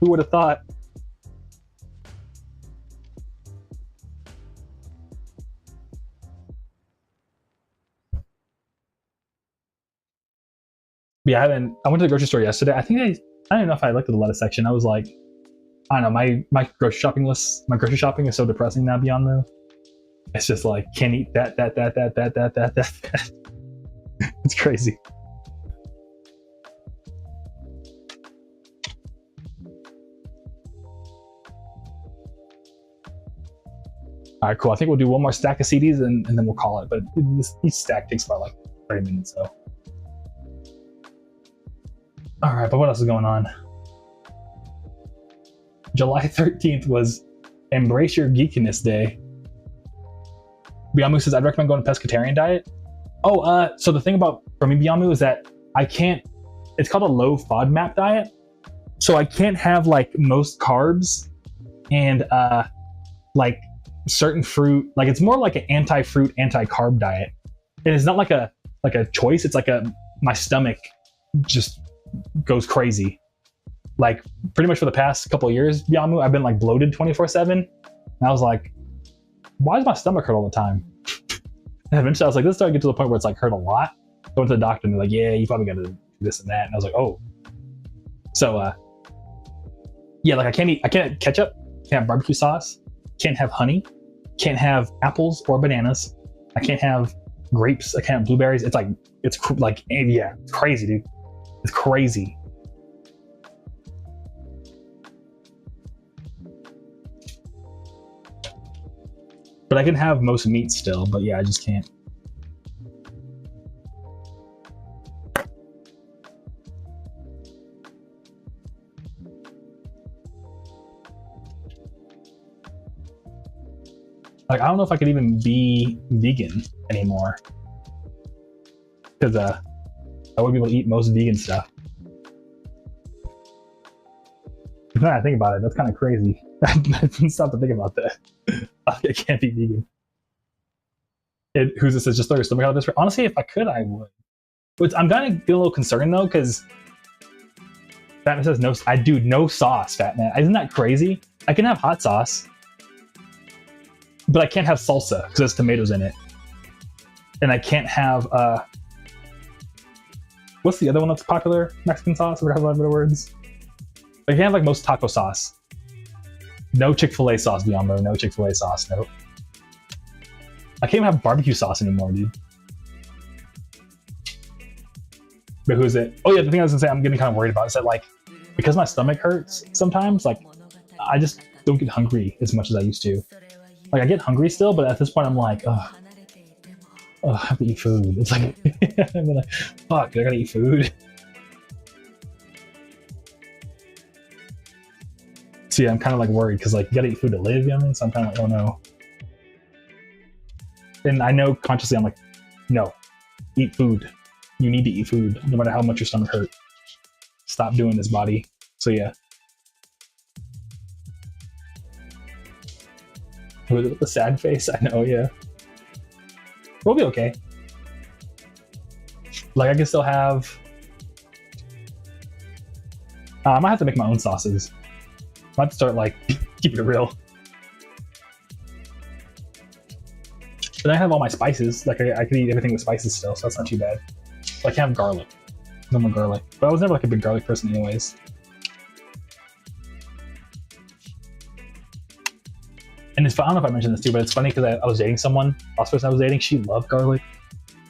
Who would have thought? Yeah, I went to the grocery store yesterday. I don't know if I looked at the lettuce section. I was like, I don't know, my grocery shopping list, my grocery shopping is so depressing now beyond move. It's just like, can't eat that. It's crazy. All right, cool. I think we'll do one more stack of CDs and then we'll call it. But each stack takes about like 30 minutes, so. All right, but what else is going on? July 13th was Embrace Your Geekiness Day. Biamu says, I'd recommend going to pescatarian diet. Oh, so the thing about, for me, Biamu, is that I can't, it's called a low FODMAP diet. So I can't have like most carbs and like certain fruit. Like it's more like an anti-fruit, anti-carb diet. And it's not like a choice. It's like my stomach just goes crazy. Like pretty much for the past couple of years, Biamu, I've been like bloated 24/7. And I was like, why does my stomach hurt all the time? And eventually I was like, this started to get to the point where it's like hurt a lot. I went to the doctor and they're like, yeah, you probably got to do this and that. And I was like, oh. So yeah, like I can't have ketchup, can't have barbecue sauce, can't have honey, can't have apples or bananas. I can't have grapes, I can't have blueberries. It's like, yeah, it's crazy, dude. It's crazy. But I can have most meat still, but yeah, I just can't. Like, I don't know if I could even be vegan anymore. Because I wouldn't be able to eat most vegan stuff. Now I think about it, that's kind of crazy. I didn't stop to think about that. I can't be vegan. Who's this? Is just throw your stomach out of this? Honestly, if I could, I would. But I'm gonna get a little concerned though, because Fatman says no. I do no sauce, Fatman. Isn't that crazy? I can have hot sauce, but I can't have salsa because there's tomatoes in it, and I can't have what's the other one that's popular? Mexican sauce. Or whatever the words. I can't have like most taco sauce. No Chick-fil-A sauce, Biombo. No Chick-fil-A sauce. Nope. I can't even have barbecue sauce anymore, dude. But who is it? Oh yeah, the thing I was gonna say I'm getting kind of worried about is that, like, because my stomach hurts sometimes, like, I just don't get hungry as much as I used to. Like, I get hungry still, but at this point I'm like, ugh, I have to eat food. It's like, I'm like, fuck, I gotta eat food. So yeah, I'm kind of like worried because, like, you gotta eat food to live, you know what I mean? So I'm kind of like, oh no. And I know consciously I'm like, no, eat food. You need to eat food, no matter how much your stomach hurts. Stop doing this, body. So yeah. Was it with the sad face? I know, yeah. We'll be okay. Like, I can still have... I might have to make my own sauces. I might have to start, like, keeping it real. But I have all my spices. Like, I could eat everything with spices still, so that's not too bad. So I can't have garlic. No more garlic. But I was never, like, a big garlic person anyways. And it's, I don't know if I mentioned this too, but it's funny because I was dating someone, last person I was dating, she loved garlic.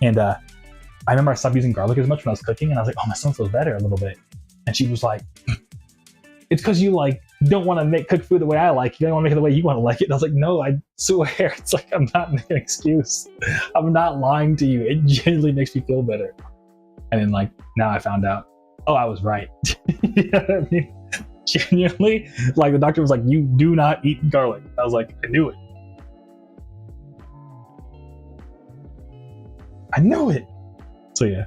And I remember I stopped using garlic as much when I was cooking, and I was like, oh, my stomach feels better a little bit. And she was like, it's because you, like, don't want to cook food the way I like. You don't want to make it the way you want to like it. And I was like, no, I swear. It's like, I'm not making an excuse. I'm not lying to you. It genuinely makes me feel better. And then, like, now I found out, oh, I was right. You know what I mean? Genuinely, like, the doctor was like, you do not eat garlic. I was like, I knew it. I knew it. So yeah.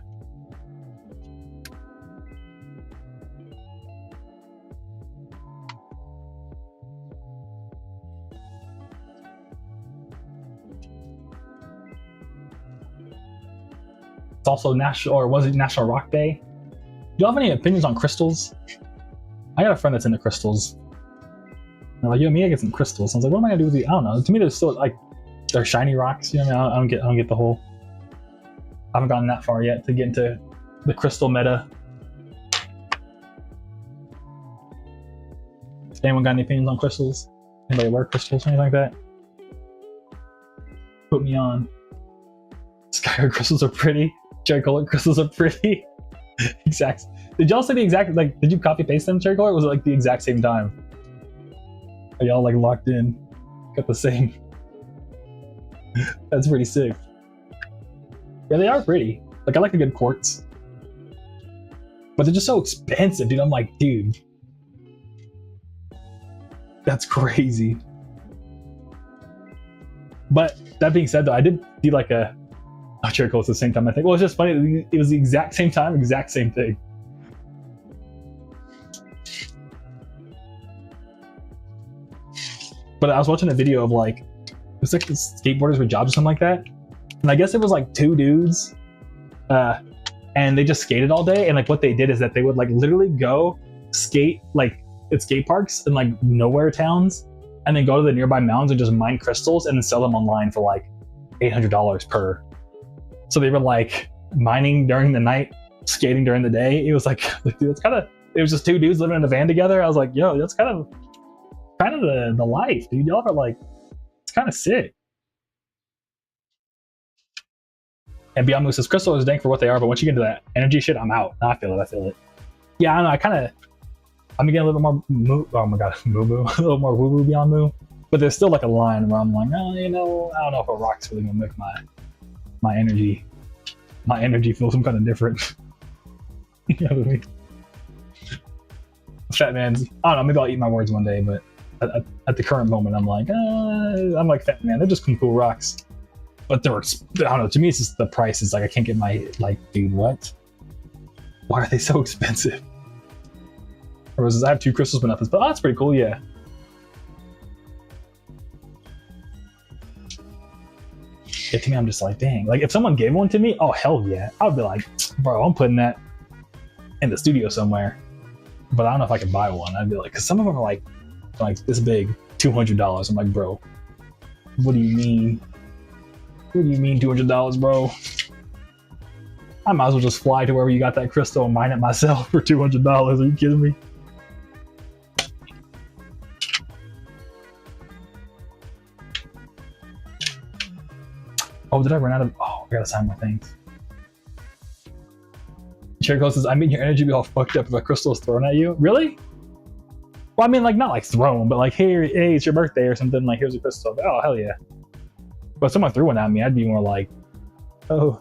It's also national, or was it National Rock Day? Do you have any opinions on crystals? I got a friend that's into crystals. And they're like, yo, me, I get some crystals. I was like, what am I gonna do with these? I don't know. To me, they're still, like, they're shiny rocks. You know what I mean? I don't get the whole. I haven't gotten that far yet to get into the crystal meta. Anyone got any opinions on crystals? Anybody wear crystals or anything like that? Put me on. Skyrim crystals are pretty. Cherry color crystals are pretty. Exact. Did y'all say the exact, like, did you copy paste them, Cherry color, or was it like the exact same time? Are y'all, like, locked in? Got the same. That's pretty sick. Yeah, they are pretty. Like, I like a good quartz. But they're just so expensive, dude. I'm like, dude. That's crazy. But that being said, though, I did see, like, a Cherry color at the same time, I think. Well, it's just funny. It was the exact same time, exact same thing. But I was watching a video of, like, it was like skateboarders with jobs or something like that. And I guess it was like two dudes, and they just skated all day. And, like, what they did is that they would, like, literally go skate, like, at skate parks in, like, nowhere towns, and then go to the nearby mountains and just mine crystals and then sell them online for, like, $800 per. So they were, like, mining during the night, skating during the day. It was like dude, it's kind of. It was just two dudes living in a van together. I was like, yo, that's kind of the life, dude. Y'all are, like, it's kind of sick. And Biamu says, crystal is dank for what they are, but once you get into that energy shit, I'm out. I feel it. Yeah, I don't know. I'm getting a little more oh my god, moo-moo. A little more woo-woo Biamu. But there's still, like, a line where I'm like, oh, you know, I don't know if a rock's really gonna make my energy feel some kind of different. You know what I mean? Fat man's, I don't know, maybe I'll eat my words one day, but at the current moment, I'm like, fat man, they're just cool rocks. But I don't know, to me, it's just the price is like, I can't get my, like, dude, what? Why are they so expensive? Roses, I have 2 crystals but nothing, but that's pretty cool, yeah. Yeah, to me, I'm just like, dang. Like, if someone gave one to me, oh, hell yeah. I would be like, bro, I'm putting that in the studio somewhere. But I don't know if I could buy one. I'd be like, because some of them are like this big, $200. I'm like, bro, what do you mean? What do you mean $200, bro? I might as well just fly to wherever you got that crystal and mine it myself for $200. Are you kidding me? Oh, did I run out of... Oh, I gotta sign my things. Cherry says, I mean, your energy would be all fucked up if a crystal is thrown at you. Really? Well, I mean, like, not like thrown, but like, hey, it's your birthday or something. Like, here's a crystal. Oh, hell yeah. But if someone threw one at me, I'd be more like, oh.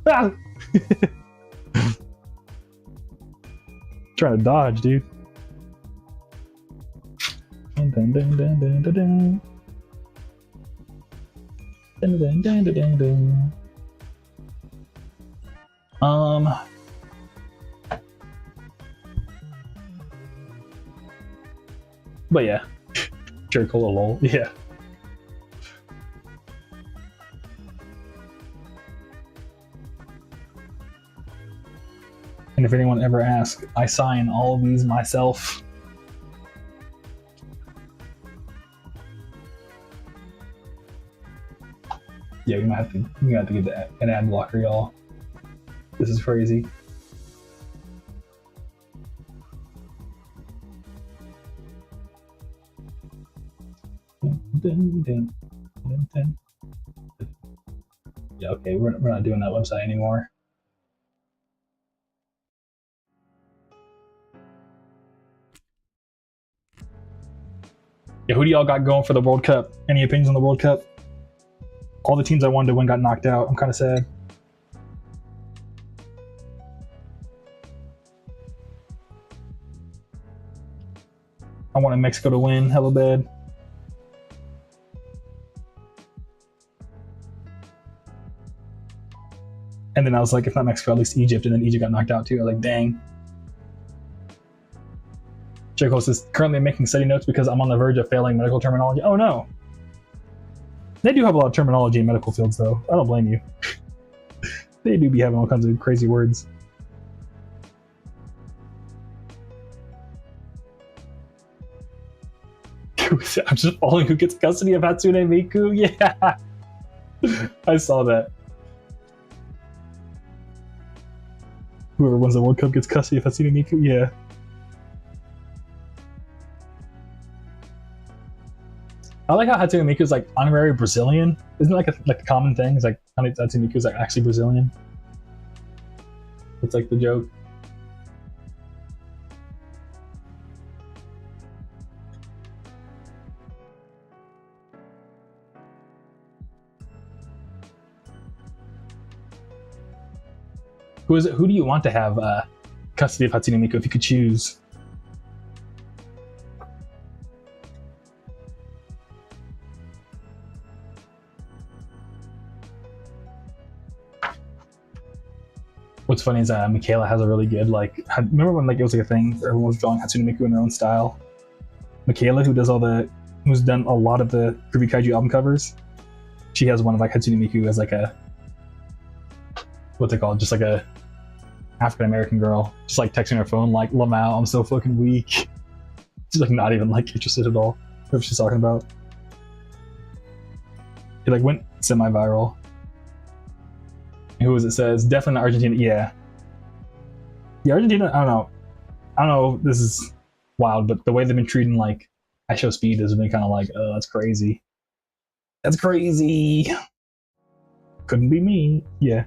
Ah! Trying to dodge, dude. Dun, dun, dun, dun, dun, dun, dun. Dun, dun, dun, dun, dun, dun. But yeah, Cherry Cola lol, yeah. And if anyone ever asks, I sign all of these myself. Yeah, we might have to get an ad blocker, y'all. This is crazy. Yeah, okay, we're not doing that website anymore. Yeah, who do y'all got going for the World Cup? Any opinions on the World Cup? All the teams I wanted to win got knocked out. I'm kind of sad. I wanted Mexico to win hella bad. And then I was like, if not Mexico, at least Egypt. And then Egypt got knocked out too. I was like, dang. Jericho says, currently making study notes because I'm on the verge of failing medical terminology. Oh no. They do have a lot of terminology in medical fields though. I don't blame you. They do be having all kinds of crazy words. I'm just following who gets custody of Hatsune Miku. Yeah. I saw that. Whoever wins the World Cup gets custody of Hatsune Miku. Yeah. I like how Hatsune Miku is like honorary Brazilian. Isn't it like a common thing? It's like Hatsune Miku is like actually Brazilian. It's like the joke. Who do you want to have custody of Hatsune Miku if you could choose? What's funny is Michaela has a really good, like, remember when like it was like a thing where everyone was drawing Hatsune Miku in their own style? Michaela, who's done a lot of the Groovy Kaiju album covers, she has one of like Hatsune Miku as like a, what's it called? Just like a African American girl, just like texting her phone like, Lamau, I'm so fucking weak. She's like not even like interested at all. What she's talking about. It like went semi-viral. Who was it says? Definitely not Argentina. Yeah. Yeah, Argentina, I don't know. This is wild, but the way they've been treating like I Show Speed has been kind of like, oh, that's crazy. That's crazy. Couldn't be me. Yeah.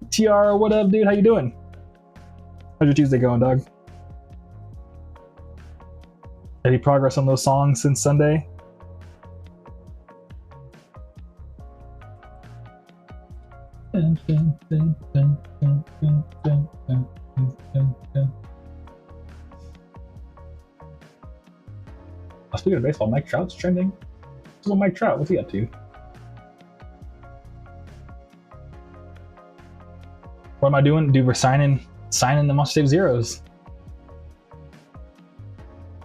Tiara, what up, dude? How you doing? How's your Tuesday going, dog? Any progress on those songs since Sunday? Speaking of baseball, Mike Trout's trending. What's Mike Trout? What's he up to? What am I doing? Dude, we're signing the Monster Save Zeros.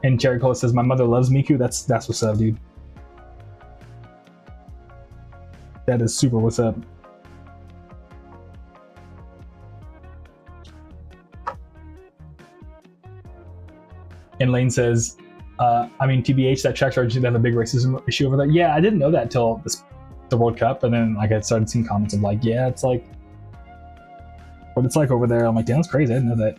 And Jerry Cole says, my mother loves Miku. That's what's up, dude. That is super what's up. And Lane says, I mean, TBH, that track's Argentina have a big racism issue over there. Yeah, I didn't know that till the World Cup. And then like I started seeing comments of like, yeah, it's like what it's like over there. I'm like, damn, that's crazy. I didn't know that.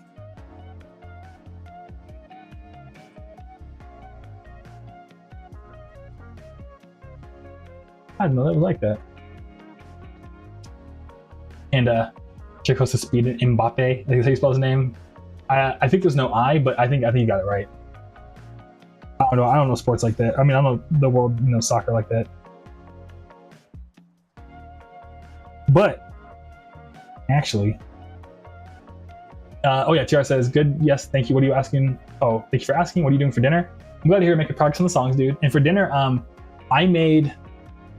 I didn't know that was like that. And Chico's the speed Mbappe, I think that's how you spell his name. I think there's no I, but I think you got it right. I don't know sports like that. I mean, I don't know the world, soccer like that. But actually, oh yeah, TR says, good, yes, thank you. What are you asking? Oh, thank you for asking. What are you doing for dinner? I'm glad to hear you making progress on the songs, dude. And for dinner, I made,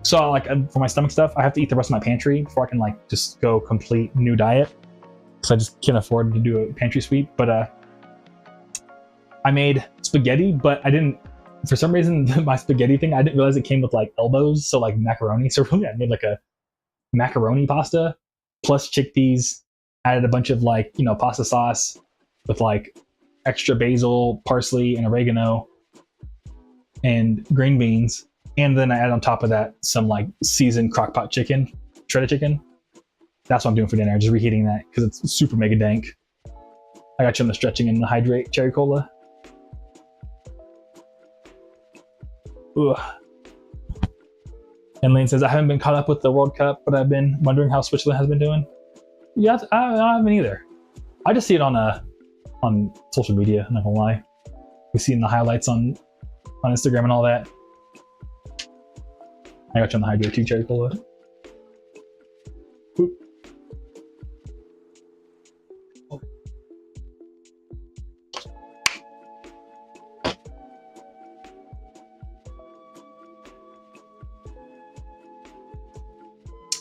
so like for my stomach stuff, I have to eat the rest of my pantry before I can like just go complete new diet. So I just can't afford to do a pantry sweep. But I made spaghetti, but I didn't, for some reason, my spaghetti thing, I didn't realize it came with like elbows, so like macaroni. So really I made like a macaroni pasta plus chickpeas, added a bunch of like, pasta sauce with like extra basil, parsley, and oregano, and green beans. And then I add on top of that some like seasoned crockpot chicken, shredded chicken. That's what I'm doing for dinner, just reheating that because it's super mega dank. I got you on the stretching and the hydrate cherry cola. Ugh. And Lane says, I haven't been caught up with the World Cup, but I've been wondering how Switzerland has been doing. Yeah, I haven't either. I just see it on social media, I'm not gonna lie. We see it in the highlights on Instagram and all that. I got you on the hydrate too, cherry cola. Oop.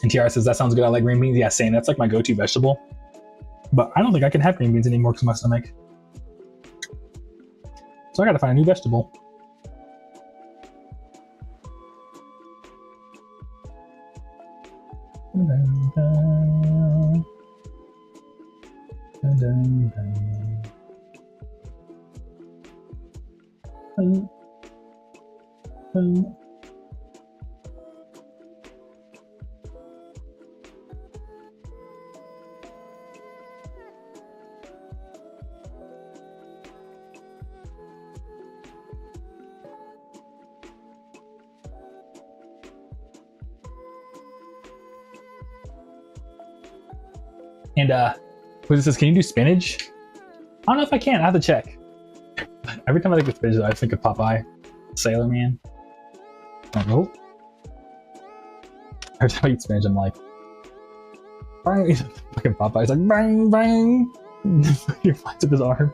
And TR says, that sounds good. I like green beans. Yeah, same. That's like my go-to vegetable. But I don't think I can have green beans anymore because of my stomach. So I gotta find a new vegetable. And what says, can you do spinach? I don't know if I can. I have to check. Every time I think of spinach, I think of Popeye, Sailor Man. Oh. Every time I eat spinach, I'm like, bang. Fucking Popeye's like, bang, bang. He flies with his arm.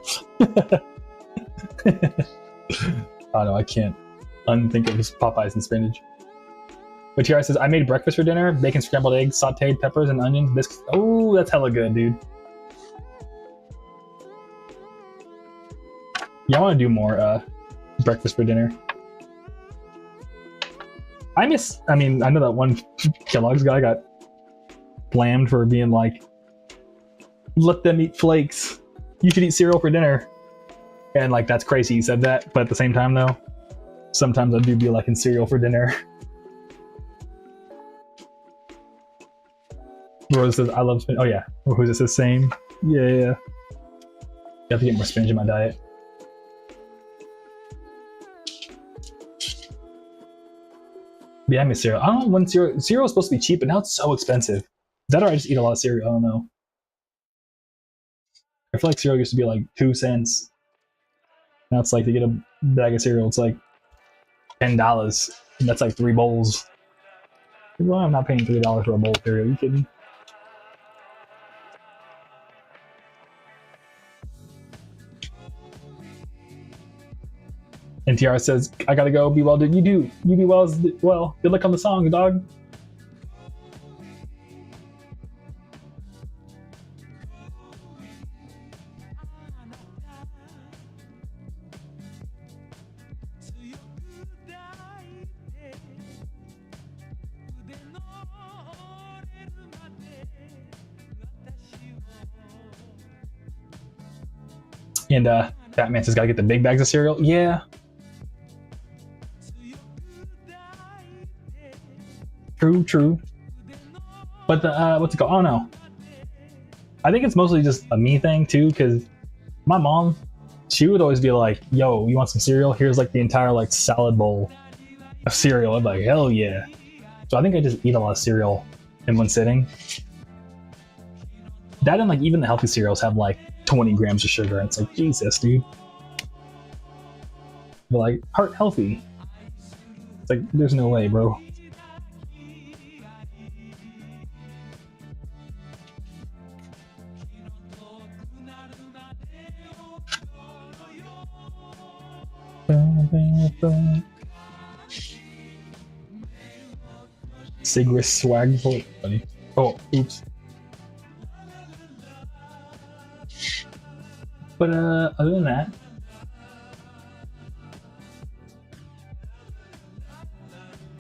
Oh no, I can't unthink of Popeyes and spinach. But TR says, I made breakfast for dinner, bacon, scrambled eggs, sauteed peppers and onions, biscuits. Oh, that's hella good, dude. Yeah, I want to do more breakfast for dinner. I know that one Kellogg's guy got blamed for being like, let them eat flakes. You should eat cereal for dinner. And like, that's crazy he said that. But at the same time though, sometimes I do be liking cereal for dinner. Rose says, I love spinach. Oh yeah. Who's this? The same? Yeah. You have to get more spinach in my diet. But yeah, I miss cereal. I don't know when cereal is supposed to be cheap, but now it's so expensive. Is that or I just eat a lot of cereal? I don't know. I feel like cereal used to be like 2 cents. Now it's like to get a bag of cereal, it's like $10. And that's like 3 bowls. Well, I'm not paying $3 for a bowl of cereal. Are you kidding? And BTR says, I gotta go. Be well, dude. You do. You be well as well. Good luck on the song, dog. And Batman says, gotta get the big bags of cereal. Yeah. True. But the, what's it called? Oh no. I think it's mostly just a me thing too, because my mom, she would always be like, yo, you want some cereal? Here's like the entire like salad bowl of cereal. I'm like, hell yeah. So I think I just eat a lot of cereal in one sitting. That and like even the healthy cereals have like 20 grams of sugar, and it's like, Jesus, dude. But like, heart healthy. It's like, there's no way, bro. Sigris swag funny. Oh, oops. But other than that,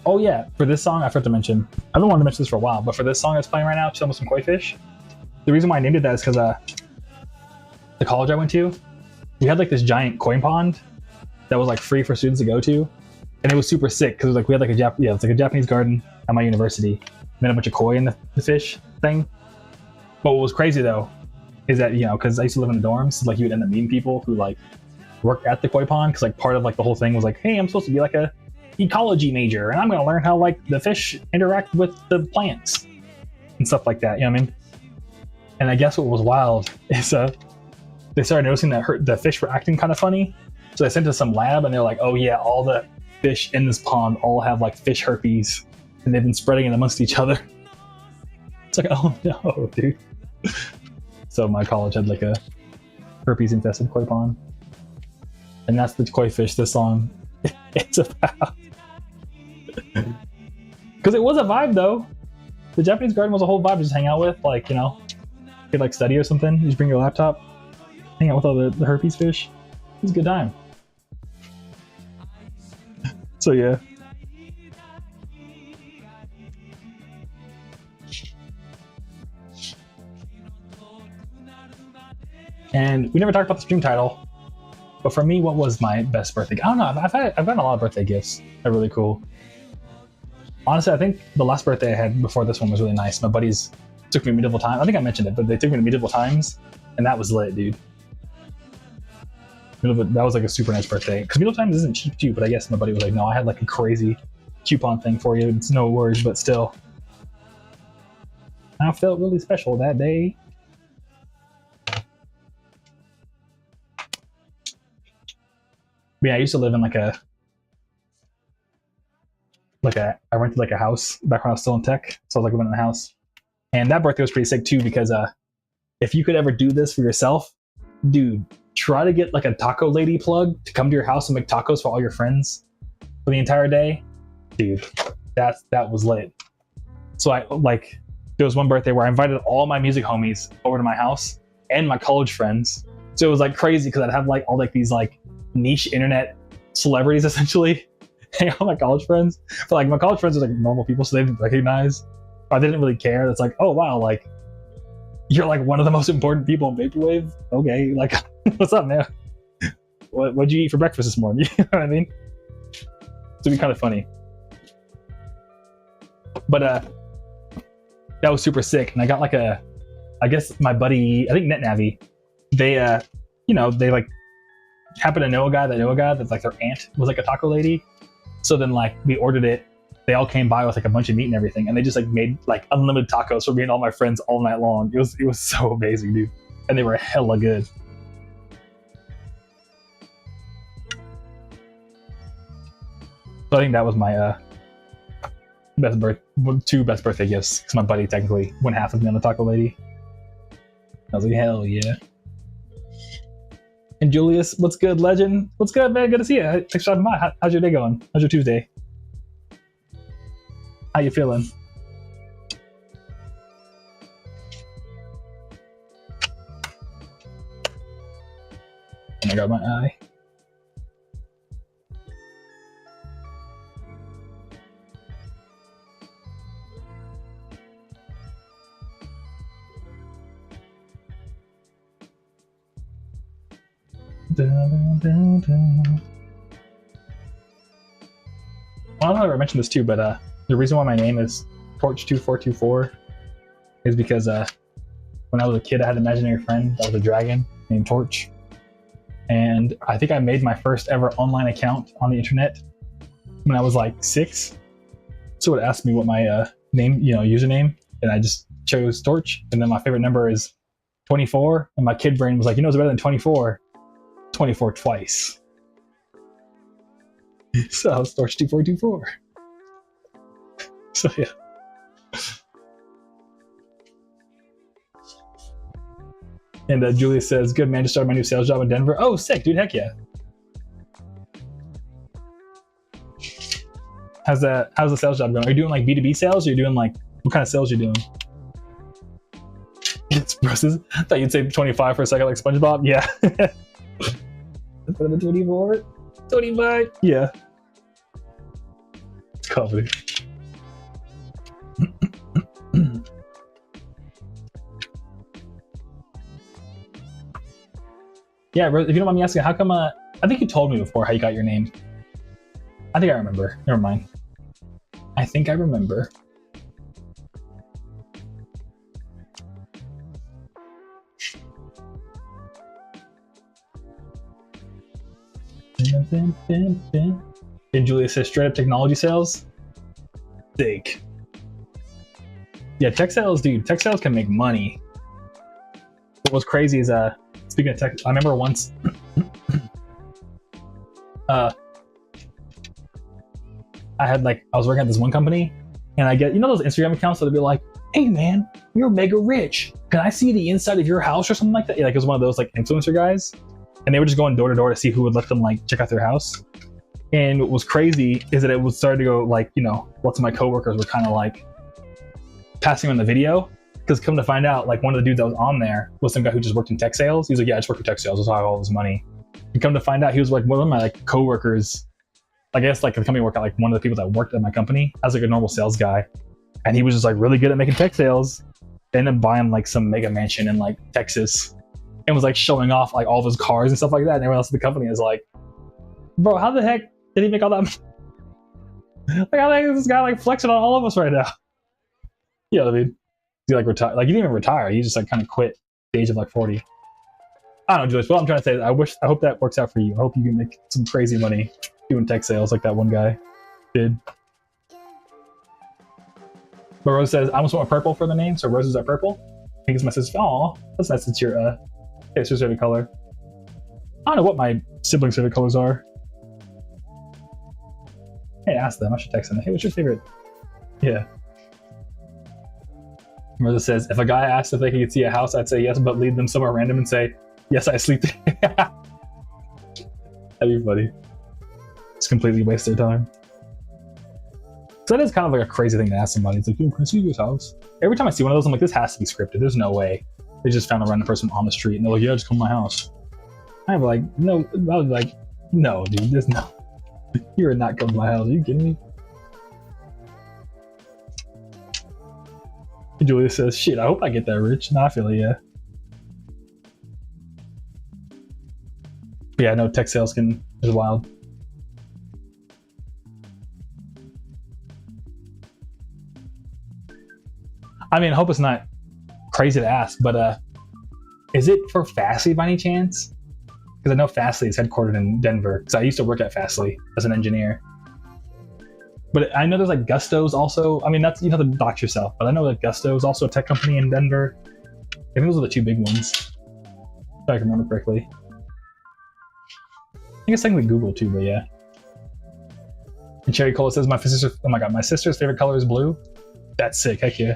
oh yeah, for this song I forgot to mention. I've been wanting to mention this for a while, but for this song that's playing right now, Chilling with Some Koi Fish, the reason why I named it that is because the college I went to, we had like this giant koi pond that was like free for students to go to, and it was super sick because like we had like it's like a Japanese garden at my university, and then a bunch of koi in the fish thing. But what was crazy though is that, you know, because I used to live in the dorms, so, like you would end up meeting people who like work at the koi pond, because like part of like the whole thing was like, hey, I'm supposed to be like a ecology major, and I'm going to learn how like the fish interact with the plants and stuff like that. You know what I mean? And I guess what was wild is they started noticing that the fish were acting kind of funny, so they sent to some lab, and they're like, oh yeah, all the fish in this pond all have like fish herpes, and they've been spreading it amongst each other. It's like, oh no, dude. So my college had like a herpes infested koi pond, and that's the koi fish this song it's about. Because it was a vibe though. The Japanese garden was a whole vibe to just hang out with, like, you know, you could like study or something. You just bring your laptop, hang out with all the herpes fish. It was a good time. So yeah. And we never talked about the stream title, but for me, what was my best birthday? I don't know. I've gotten a lot of birthday gifts. They're really cool. Honestly, I think the last birthday I had before this one was really nice. My buddies took me to Medieval Times. I think I mentioned it, but they took me to Medieval Times, and that was lit, dude. That was like a super nice birthday. Because Medieval Times isn't cheap too, but I guess my buddy was like, no, I had like a crazy coupon thing for you. It's no worries, but still. I felt really special that day. But yeah, I used to live in I rented like a house back when I was still in tech. So I was like living in a house. And that birthday was pretty sick too, because if you could ever do this for yourself, dude, try to get like a taco lady plug to come to your house and make tacos for all your friends for the entire day. Dude, that was lit. So there was one birthday where I invited all my music homies over to my house and my college friends. So it was like crazy because I'd have like all like these like niche internet celebrities essentially hang out with my college friends. But like my college friends are like normal people, so they didn't recognize, or they didn't really care. It's like, oh wow, like you're like one of the most important people in Vaporwave. Okay, like what's up, man? What'd you eat for breakfast this morning? You know what I mean? It'd be kind of funny. But that was super sick, and I got like I guess my buddy, I think NetNavi, they they like happen to know a guy that's like their aunt was like a taco lady. So then like we ordered it, they all came by with like a bunch of meat and everything, and they just like made like unlimited tacos for me and all my friends all night long. It was so amazing, dude, and they were hella good. So I think that was my two best birthday gifts, because my buddy technically went half with me on the taco lady. I was like, hell yeah. And Julius, what's good, legend? What's good, man? Good to see you. Thanks for stopping by. How's your day going? How's your Tuesday? How you feeling? I got my eye. Dun, dun, dun. I don't know if I mentioned this too, but the reason why my name is Torch2424 is because when I was a kid, I had an imaginary friend that was a dragon named Torch. And I think I made my first ever online account on the internet when I was like 6. So it asked me what my name, username, and I just chose Torch. And then my favorite number is 24. And my kid brain was like, it's better than 24. 24 twice. So I was Torch2424. So yeah. And Julia says, good man, just started my new sales job in Denver. Oh, sick, dude, heck yeah. How's the sales job going? Are you doing like B2B sales, or are you doing like, what kind of sales are you doing? It's Bruce's. I thought you'd say 25 for a second, like SpongeBob. Yeah. 24? 25? Yeah. It's comedy. Yeah, if you don't mind me asking, how come, I think you told me before how you got your name. I think I remember. Never mind. I think I remember. And Julia says, straight up technology sales? Sick. Yeah, tech sales, dude. Tech sales can make money. What's crazy is, speaking of tech, I remember once I was working at this one company, and I get, those Instagram accounts that'll be like, hey man, you're mega rich. Can I see the inside of your house or something like that? Yeah, like it was one of those like influencer guys, and they were just going door to door to see who would let them like check out their house. And what was crazy is that it was starting to go like, lots of my coworkers were kind of like passing on the video. Because come to find out, like one of the dudes that was on there was some guy who just worked in tech sales. He was like, yeah, I just work in tech sales. That's how I have all this money. And come to find out, he was like one of my like coworkers. I guess like the company worked at like one of the people that worked at my company as like a normal sales guy. And he was just like really good at making tech sales. Ended up buying like some mega mansion in like Texas and was like showing off like all of his cars and stuff like that. And everyone else in the company is like, bro, how the heck did he make all that? Like, how the heck is this guy like flexing on all of us right now? Yeah, I mean. He like retired, like he didn't even retire. He just like kind of quit at the age of like 40. I don't know, Joyce. What I'm trying to say is I hope that works out for you. I hope you can make some crazy money doing tech sales like that one guy did. But Rose says, I almost want purple for the name, so roses are purple. I think it's my sister. Aw, that's nice. It's your sister's favorite color. I don't know what my siblings' favorite colors are. Hey, ask them. I should text them. Hey, what's your favorite? Yeah. Rosa says, if a guy asked if they could see a house, I'd say yes, but lead them somewhere random and say, yes, I sleep there. That'd be funny. Just completely waste their time. So that is kind of like a crazy thing to ask somebody. It's like, can I see your house? Every time I see one of those, I'm like, this has to be scripted. There's no way. They just found a random person on the street and they're like, yeah, just come to my house. I'm like, no, I was like, no, dude, there's no. You're not coming to my house. Are you kidding me? Julia says, shit, I hope I get that rich. Nah, I feel it, yeah. But yeah, no, tech sales is wild. I mean, I hope it's not crazy to ask, but is it for Fastly by any chance? Because I know Fastly is headquartered in Denver, because I used to work at Fastly as an engineer. But I know there's like Gusto's also. I mean, that's, you have to dox yourself, but I know that Gusto is also a tech company in Denver. I think those are the two big ones, if I can remember correctly. I think it's technically Google too, but yeah. And Cherry Cola says, oh my god, my sister's favorite color is blue. That's sick, heck yeah.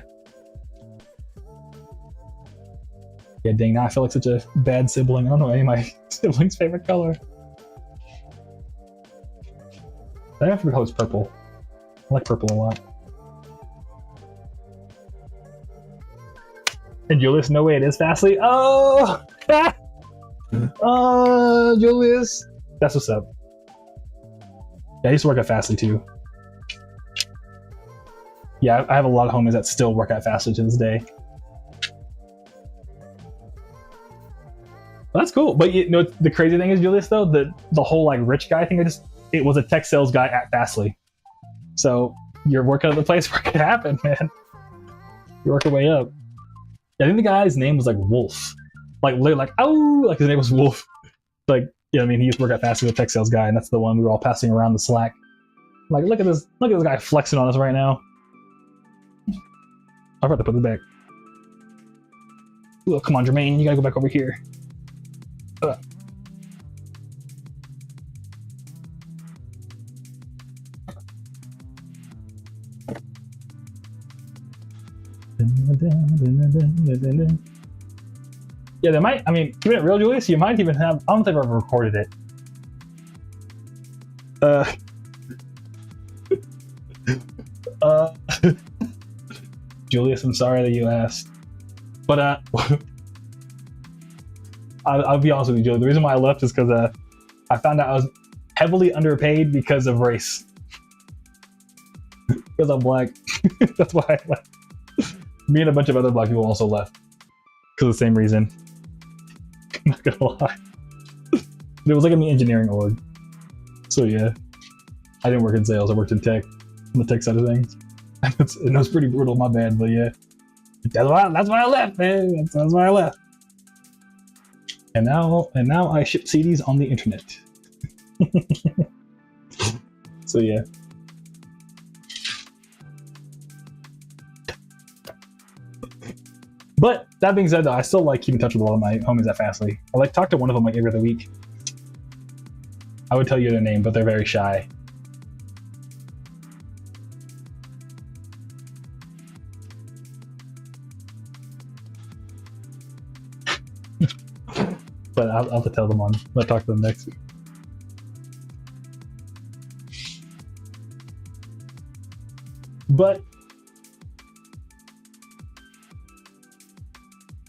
Yeah, dang, now I feel like such a bad sibling. I don't know any of my siblings' favorite color. I have to color is purple. I like purple a lot. And Julius, no way, it is Fastly. Oh! Oh, Julius. That's what's up. Yeah, I used to work at Fastly too. Yeah, I have a lot of homies that still work at Fastly to this day. Well, that's cool. But you know, the crazy thing is, Julius, though, the whole like rich guy thing, it was a tech sales guy at Fastly. So you're working at the place where it could happen, man. You work your way up. Yeah, I think the guy's name was like Wolf. Like literally like, oh, like his name was Wolf. Like, yeah, I mean, he used to work at Fastly, the tech sales guy, and that's the one we were all passing around the Slack. Like, look at this guy flexing on us right now. I've got to put it back. Oh, come on, Jermaine, you gotta go back over here. Yeah, they might. I mean, keeping it real, Julius, you might even have. I don't think I've ever recorded it. Julius, I'm sorry that you asked, but I'll be honest with you, Julius. The reason why I left is because I found out I was heavily underpaid because of race. Because I'm black. That's why I left. Me and a bunch of other black people also left because of the same reason. I'm not gonna lie. It was like in the engineering org. So yeah, I didn't work in sales. I worked in tech, on the tech side of things. And it was pretty brutal. My bad, but yeah, that's why I left, man. That's why I left. And now I ship CDs on the internet. So yeah. But that being said, though, I still like keeping in touch with a lot of my homies at Fastly. I like talk to one of them like every other week. I would tell you their name, but they're very shy. But I'll have to tell them I'll talk to them next week. But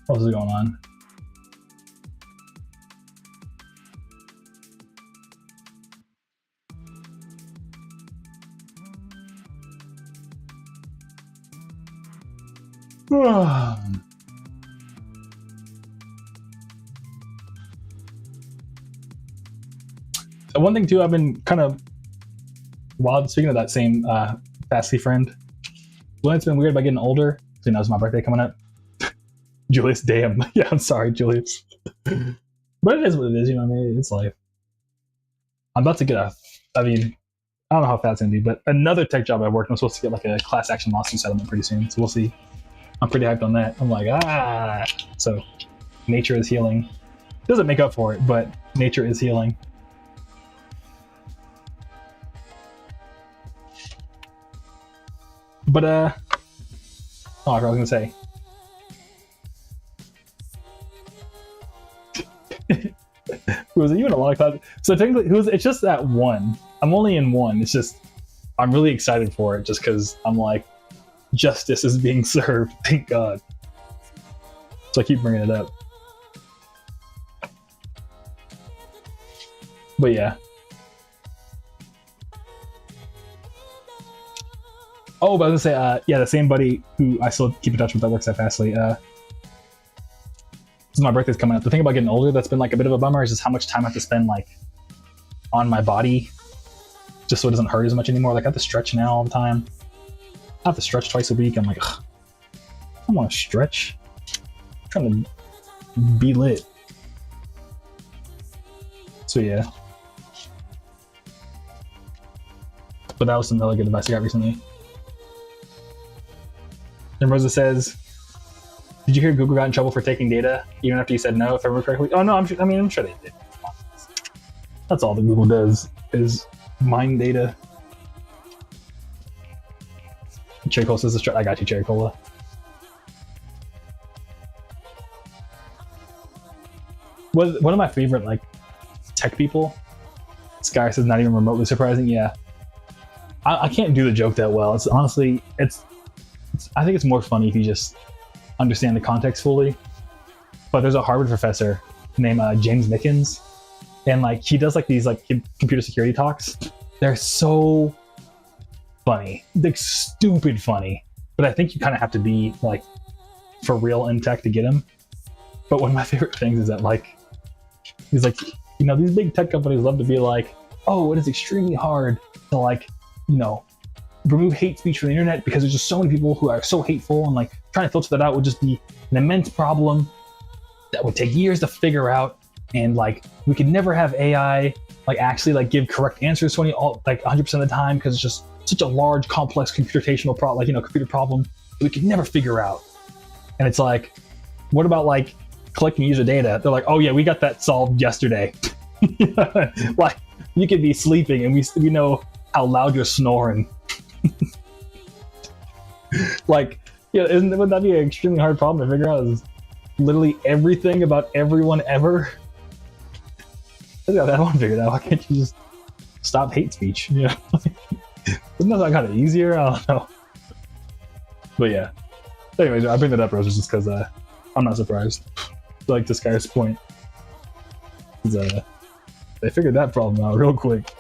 what was going on? One thing too, I've been kind of wild. Speaking of that same Fastly friend, well, it's been weird by getting older. So, you know, it's my birthday coming up. Julius, damn. Yeah, I'm sorry, Julius. But it is what it is, you know what I mean? It's life. I'm about to get I mean, I don't know how fast it's going to be, but another tech job I worked, I'm supposed to get like a class action lawsuit settlement pretty soon, so we'll see. I'm pretty hyped on that. I'm like, So, nature is healing. Doesn't make up for it, but nature is healing. But, I was going to say. Was it you in a lot of classes? So technically, it's just that one. I'm only in one. It's just, I'm really excited for it just because I'm like, justice is being served. Thank God. So I keep bringing it up. But yeah. Oh, but I was gonna say, yeah, the same buddy who I still keep in touch with that works at Fastly. Since my birthday's coming up, the thing about getting older that's been like a bit of a bummer is just how much time I have to spend like on my body, just so it doesn't hurt as much anymore. Like I have to stretch now all the time. I have to stretch twice a week. I'm like, ugh, I don't want to stretch. I'm trying to be lit. So yeah. But that was some really good advice I got recently. And Rosa says, did you hear Google got in trouble for taking data even after you said no, if I remember correctly? Oh no, I'm sure they did. That's all that Google does is mine data. Cherry Cola says, I got you, Cherry Cola. one of my favorite like tech people. Sky says not even remotely surprising. Yeah, I can't do the joke that well. It's honestly, I think it's more funny if you just understand the context fully. But there's a Harvard professor named James Mickens, and like he does like these like computer security talks. They're so funny, like stupid funny. But I think you kind of have to be like for real in tech to get him. But one of my favorite things is that like he's like, you know, these big tech companies love to be like, oh, it is extremely hard to like, you know, remove hate speech from the internet because there's just so many people who are so hateful, and like trying to filter that out would just be an immense problem that would take years to figure out, and like we could never have AI like actually like give correct answers to like 100% of the time because it's just such a large, complex computational problem, like, you know, computer problem that we could never figure out. And it's like, what about like collecting user data? They're like, oh yeah, we got that solved yesterday. Like you could be sleeping and we know how loud you're snoring. Like, yeah, wouldn't that be an extremely hard problem to figure out? Is literally everything about everyone ever. I got that one figured out. Why can't you just stop hate speech? You know, isn't that kind of easier? I don't know. But yeah. Anyways, I bring that up, Rose, just because I'm not surprised. Like this guy's point, they figured that problem out real quick.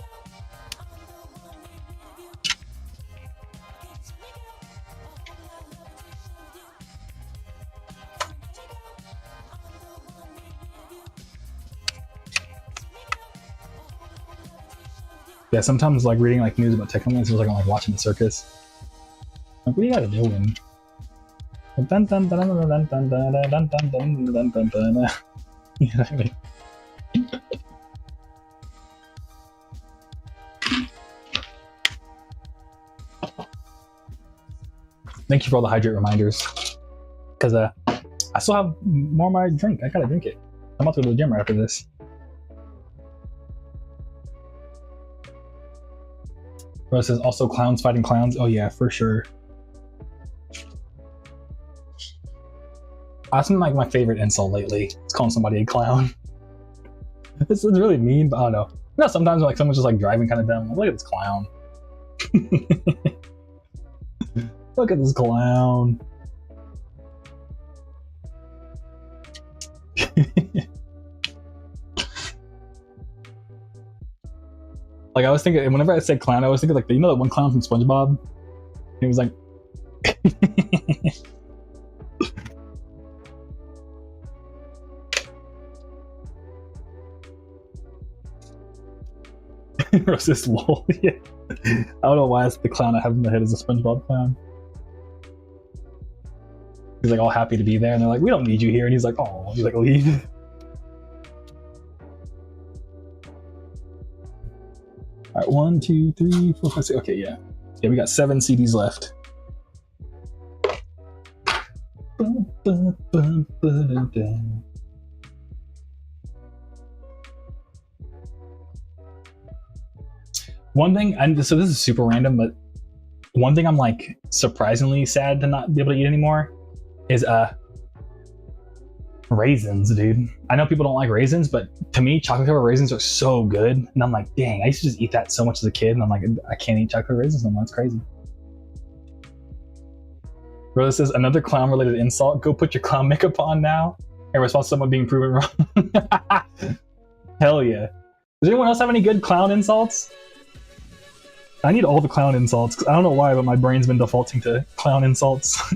Yeah, sometimes like reading like news about tech companies feels like I'm like watching the circus. Like, what are you guys doing? You know what I mean? Thank you for all the hydrate reminders. Because I still have more of my drink. I gotta drink it. I'm about to go to the gym right after this. Rose says also clowns fighting clowns. Oh yeah, for sure. That's been like my favorite insult lately. It's calling somebody a clown. It's really mean, but I don't know. You know, sometimes like someone's just like driving kind of dumb. Like, look at this clown. Look at this clown. Like I was thinking, whenever I said clown, I was thinking like, you know that one clown from SpongeBob? He was like, Rosas lol. Yeah. I don't know why it's the clown I have in my head as a SpongeBob clown. He's like all happy to be there, and they're like, we don't need you here, and he's like, oh, he's like, leave. All right, 1, 2, 3, 4, 5, 6. Okay, yeah, we got 7 CDs left. One thing, and so this is super random, but one thing I'm like surprisingly sad to not be able to eat anymore is raisins, dude. I know people don't like raisins, but to me, chocolate covered raisins are so good. And I'm like, dang, I used to just eat that so much as a kid, and I'm like, I can't eat chocolate raisins no more. It's crazy. Rose says, another clown related insult. Go put your clown makeup on now. In response to someone being proven wrong. Hell yeah. Does anyone else have any good clown insults? I need all the clown insults. I don't know why, but my brain's been defaulting to clown insults.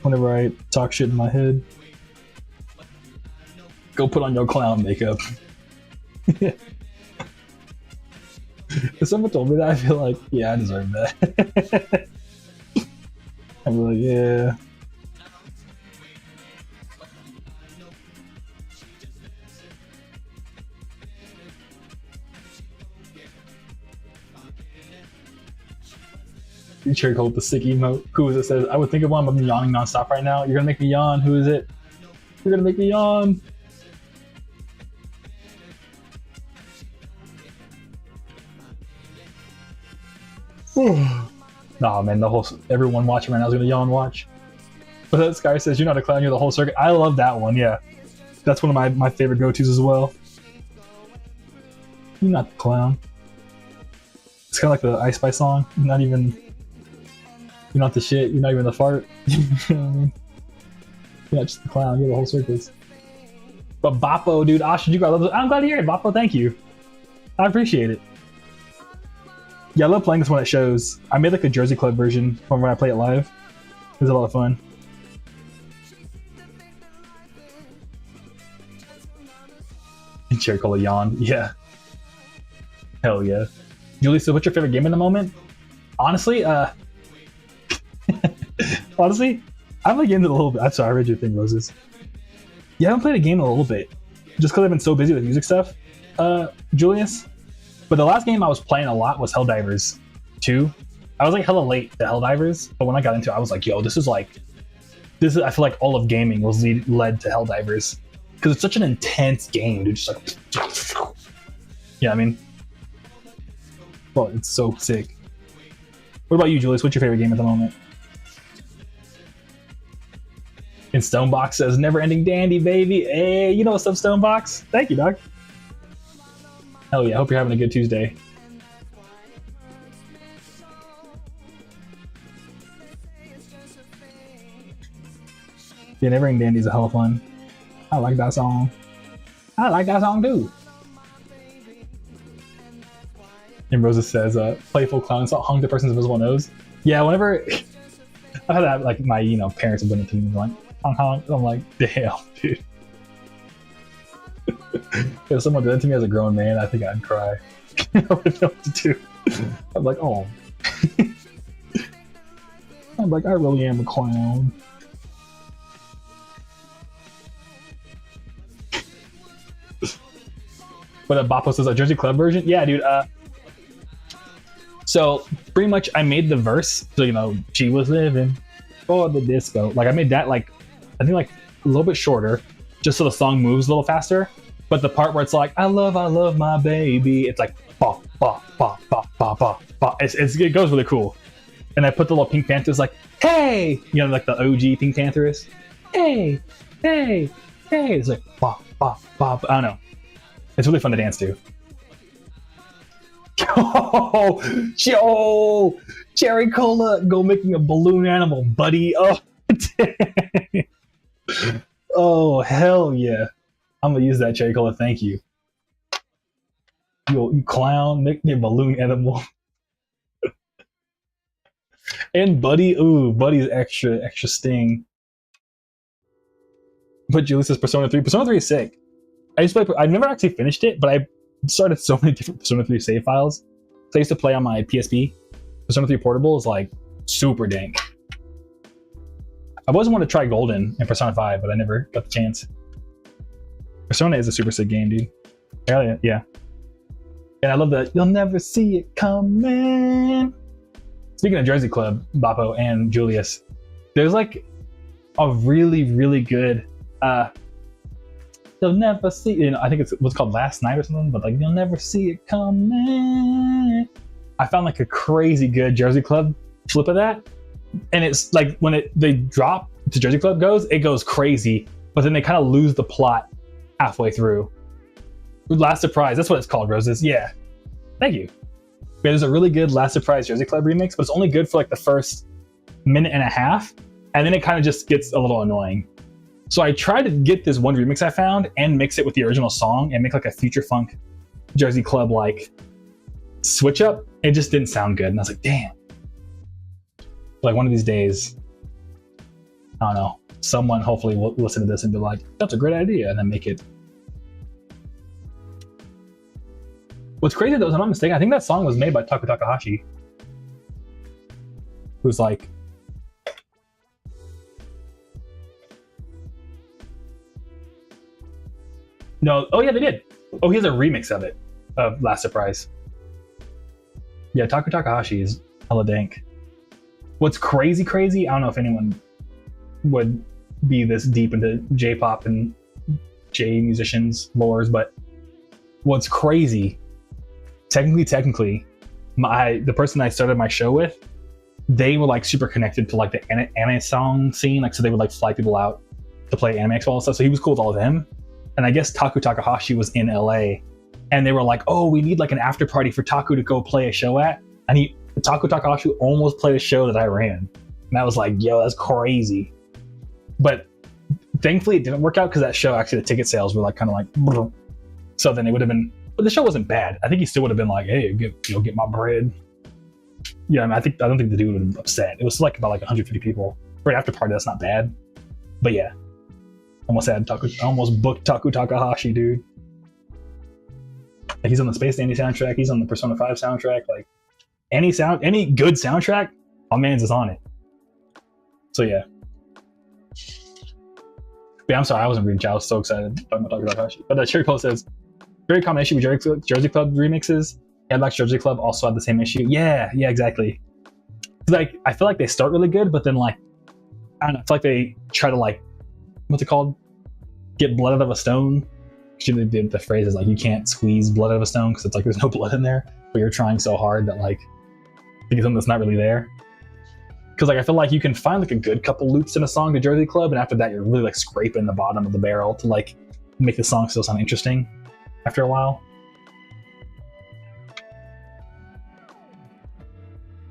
Whenever I talk shit in my head. Go put on your clown makeup. If someone told me that, I feel like, yeah, I deserve that. I'd be like, yeah. Cherry Cold with the sick emote. Who is it? Says, I would think of one, but I'm yawning nonstop right now. You're gonna make me yawn. Who is it? You're gonna make me yawn. Nah, man, everyone watching right now is gonna yawn watch. But this guy says, you're not a clown, you're the whole circuit. I love that one, yeah. That's one of my favorite go-tos as well. You're not the clown. It's kind of like the Ice Spice song. You're not the shit. You're not even the fart. You know what I mean? You're not just the clown. You're the whole circus. But Boppo, dude, Asha, I'm glad to hear it. Boppo, thank you. I appreciate it. Yeah, I love playing this one at shows. I made like a Jersey Club version from when I play it live. It was a lot of fun. Cherry Cola yawn. Yeah. Hell yeah. Julie, so what's your favorite game in the moment? Honestly, honestly, I've played games in a little bit. I'm sorry, I read your thing, Roses. Yeah, I haven't played a game in a little bit. Just because I've been so busy with music stuff, Julius. But the last game I was playing a lot was Helldivers 2. I was like hella late to Helldivers, but when I got into it, I was like, yo, this is I feel like all of gaming was led to Helldivers. Because it's such an intense game, dude. Just like, yeah, I mean, well, it's so sick. What about you, Julius? What's your favorite game at the moment? And Stonebox says, never ending dandy, baby. Hey, you know what's up, Stonebox? Thank you, dog. Hell yeah, I hope you're having a good Tuesday. Yeah, never ending dandy is a hell of fun. I like that song. I like that song too. And Rosa says, playful clown song, hung the person's invisible nose. Yeah, whenever I had that, like my parents have done it to me, like hung hung. I'm like, damn, dude. If someone did that to me as a grown man, I think I'd cry. I wouldn't know what to do. I'm like, oh. I'm like, I really am a clown. But Boppo says a Jersey Club version. Yeah, dude. So pretty much, I made the verse. So she was living for the disco. Like I made that I think a little bit shorter, just so the song moves a little faster. But the part where it's like I love my baby, it's like ba ba ba ba ba ba ba. It goes really cool. And I put the little Pink Panthers like, hey, like the OG Pink Panther is. Hey, hey, hey. It's like ba ba ba. I don't know. It's really fun to dance to. Oh, Cherry Cola, go making a balloon animal, buddy. Oh, dang. Oh, hell yeah. I'm going to use that, Cherry Cola. Thank you. You clown, make me a balloon animal. And Buddy, ooh, Buddy's extra sting. But Julie says Persona 3. Persona 3 is sick. I've never actually finished it, but I started so many different Persona 3 save files. So I used to play on my PSP. Persona 3 Portable is like super dank. I always wanted to try Golden in Persona 5, but I never got the chance. Persona is a super sick game, dude. Yeah. And I love that you'll never see it coming. Speaking of Jersey Club, Boppo and Julius, there's like a really, really good you'll never see I think it's what's called Last Night or something, but like you'll never see it coming. I found like a crazy good Jersey Club flip of that. And it's like when they drop to Jersey Club it goes crazy, but then they kind of lose the plot halfway through. Last Surprise, that's what it's called, Roses. Yeah. Thank you. Yeah, there's a really good Last Surprise Jersey Club remix, but it's only good for like the first minute and a half, and then it kind of just gets a little annoying. So I tried to get this one remix I found and mix it with the original song and make like a future funk Jersey Club like switch up. It just didn't sound good, and I was like, damn. Like one of these days, I don't know, someone hopefully will listen to this and be like, that's a great idea, and then make it. What's crazy though, if I'm not mistaken, I think that song was made by Taku Takahashi, who's like, no, oh yeah, they did. Oh, he has a remix of it, of Last Surprise. Yeah, Taku Takahashi is hella dank. What's crazy, I don't know if anyone would be this deep into J-pop and J musicians lores, but what's crazy, technically, the person I started my show with, they were like super connected to like the anime song scene, like so they would like fly people out to play anime expo and stuff. So he was cool with all of them. and I guess Taku Takahashi was in LA, and they were like, oh, we need like an after party for Taku to go play a show at, and Taku Takahashi almost played a show that I ran, and I was like, yo, that's crazy. But thankfully it didn't work out, because that show, actually the ticket sales were like kind of like brr. So then it would have been, but the show wasn't bad. I think he still would have been like, hey, get my bread. Yeah, I mean, I don't think the dude would have been upset. It was like about like 150 people for an after party. That's not bad. But yeah, almost booked Taku Takahashi, dude. Like, he's on the Space Dandy soundtrack. He's on the Persona 5 soundtrack. Like any good soundtrack, my man's is on it. So yeah. But yeah, I'm sorry, I wasn't reading chat. I was so excited talking about Taku Takahashi. But Cherry Post says, very common issue with Jersey Club remixes. Headlock's Jersey Club also had the same issue. Yeah, exactly. Like, I feel like they start really good, but then like, I don't know, I feel like they try to like, what's it called? Get blood out of a stone. Actually, the phrase is like, you can't squeeze blood out of a stone, because it's like there's no blood in there, but you're trying so hard that like, to get something that's not really there. Because like, I feel like you can find like a good couple loops in a song to Jersey Club, and after that you're really like scraping the bottom of the barrel to like make the song still sound interesting after a while.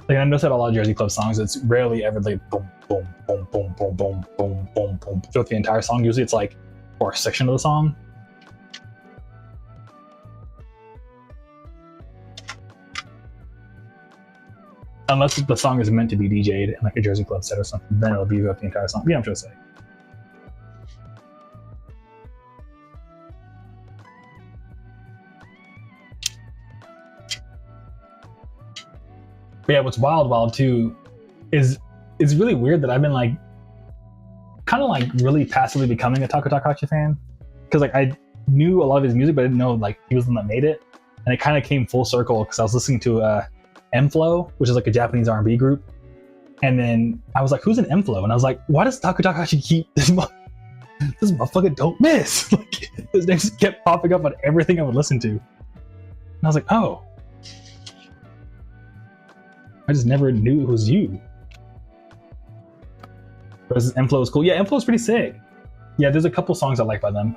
Like, I noticed that a lot of Jersey Club songs, it's rarely ever like boom, boom, boom, boom, boom, boom, boom, boom, boom throughout the entire song. Usually it's like for a section of the song. Unless the song is meant to be DJ'd in like a Jersey Club set or something, then it'll be throughout the entire song. Yeah, I'm trying to say. But yeah, what's wild too is it's really weird that I've been like kind of like really passively becoming a Taku Takahashi fan, because like I knew a lot of his music, but I didn't know like he was the one that made it, and it kind of came full circle because I was listening to M-Flow, which is like a Japanese R&B group, and then I was like, who's in M-Flow? And I was like, why does Taku Takahashi keep this motherfucker don't miss? Like, his name just kept popping up on everything I would listen to, and I was like, oh, I just never knew it was you. Versus M-Flow is cool. Yeah, M-Flow is pretty sick. Yeah, there's a couple songs I like by them.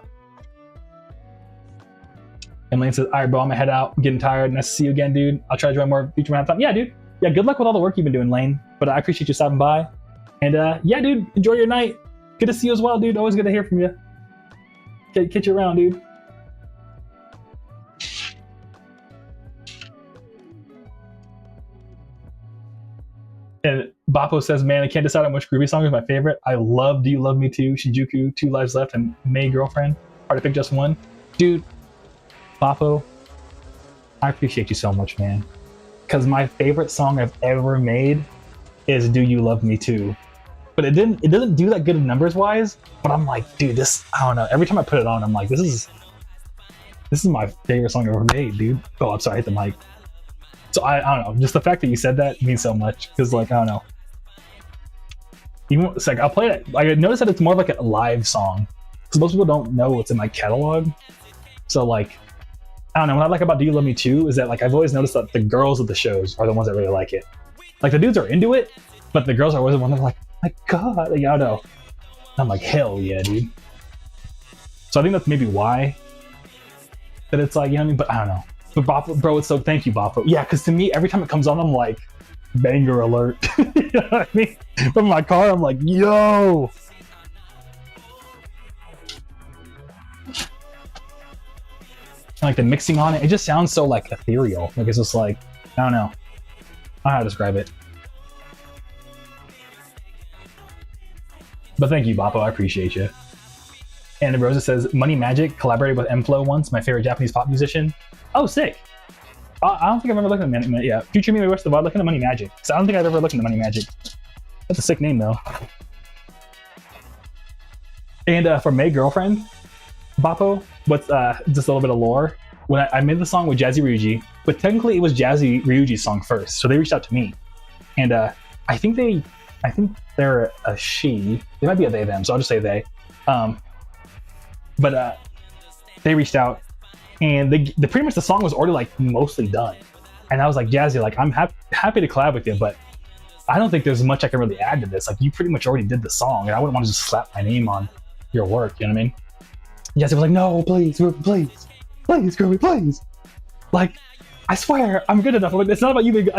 And Lane says, all right, bro, I'm gonna head out. I'm getting tired. Nice to see you again, dude. I'll try to join more future round time. Yeah, dude. Yeah, good luck with all the work you've been doing, Lane. But I appreciate you stopping by. And yeah, dude, enjoy your night. Good to see you as well, dude. Always good to hear from you. Catch you around, dude. And Bappo says, man, I can't decide on which Groovy song is my favorite. I love Do You Love Me Too, Shinjuku, 2 Lives Left, and May Girlfriend. Hard to pick just one. Dude, Bappo, I appreciate you so much, man. Because my favorite song I've ever made is Do You Love Me Too. But it doesn't do that good numbers-wise, but I'm like, dude, this, I don't know. Every time I put it on, I'm like, this is my favorite song I've ever made, dude. Oh, I'm sorry, I hit the mic. So I don't know, just the fact that you said that means so much, because like, I don't know. Even it's like, I'll play it. Like, I noticed that it's more like a live song, because most people don't know what's in my catalog. So like, I don't know, what I like about Do You Love Me Too is that like, I've always noticed that the girls of the shows are the ones that really like it. Like, the dudes are into it, but the girls are always the ones that are like, my God, like, I don't know. I'm like, hell yeah, dude. So I think that's maybe why that it's like, you know what I mean? But I don't know. But Bappo, bro, it's so, thank you, Bappo. Yeah, because to me, every time it comes on, I'm like, banger alert. You know what I mean? From my car, I'm like, yo. And like the mixing on it, it just sounds so like ethereal. Like, it's just like, I don't know. I don't know how to describe it. But thank you, Bappo. I appreciate you. And Rosa says, Money Magic collaborated with M-Flow once, my favorite Japanese pop musician. Oh, sick. I don't think I've ever looked at yeah. Future me may wish the VOD, look into Money Magic. Because I don't think I've ever looked into Money Magic. That's a sick name, though. And for May Girlfriend, Bappo, what's just a little bit of lore. When I made the song with Jazzy Ryuji, but technically it was Jazzy Ryuji's song first, so they reached out to me. And I think they're a she. They might be a they, them, so I'll just say they. But they reached out. And the pretty much the song was already like mostly done, and I was like, Jazzy, like, I'm happy to collab with you, but I don't think there's much I can really add to this. Like, you pretty much already did the song, and I wouldn't want to just slap my name on your work. You know what I mean? Jazzy was like, no, please, please, please, Groovy, please. Like, I swear, I'm good enough. Like, it's not about you.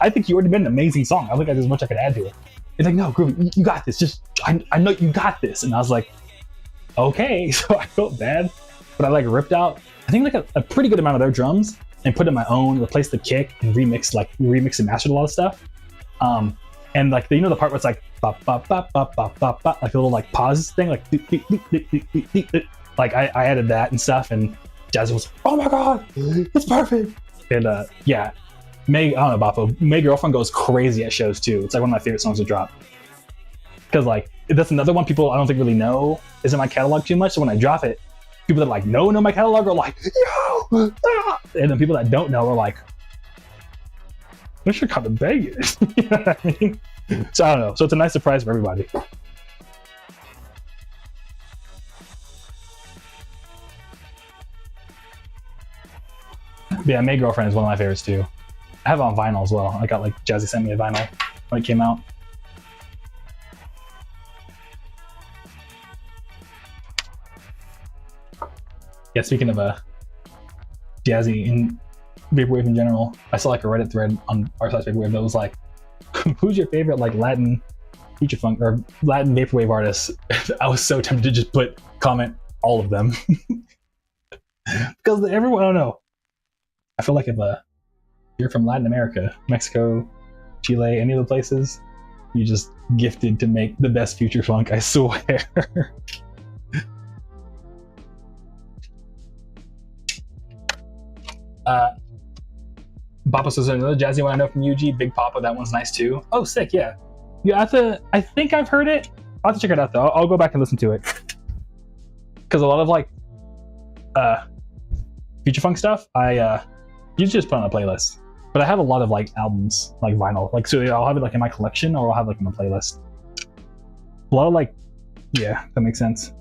I think you already made an amazing song. I think there's much I could add to it. It's like, no, Groovy, you got this. Just, I know you got this. And I was like, okay. So I felt bad, but I like ripped out, I think like a pretty good amount of their drums and put in my own, replaced the kick and remixed and mastered a lot of stuff. And like, you know, the part where it's like, bop, bop, bop, bop, bop, bop, bop, like a little like pause thing, like, like I added that and stuff. And Jazzy was like, oh my God, it's perfect. And yeah, I don't know, Boppo, May Girlfriend goes crazy at shows too. It's like one of my favorite songs to drop. Because like, that's another one people I don't think really know is in my catalog too much. So when I drop it, people that like know my catalog are like, yo, ah! And then people that don't know are like, this should kind of bangers. You know what I mean? So I don't know. So it's a nice surprise for everybody. But yeah, May Girlfriend is one of my favorites too. I have it on vinyl as well. I got like Jazzy sent me a vinyl when it came out. Yeah, speaking of Jazzy in Vaporwave in general, I saw like a Reddit thread on our side Vaporwave that was like, who's your favorite like Latin future funk or Latin Vaporwave artist? I was so tempted to just comment all of them. Because everyone, I don't know. I feel like if you're from Latin America, Mexico, Chile, any of the places, you're just gifted to make the best future funk, I swear. Papa says another Jazzy one I know from UG, Big Papa, that one's nice too. Oh, sick, yeah. You have to, I think I've heard it. I'll have to check it out though. I'll go back and listen to it. Because a lot of like future funk stuff, I usually just put on a playlist. But I have a lot of like albums, like vinyl. Like, so I'll have it like in my collection or I'll have like in a playlist. A lot of like, yeah, that makes sense.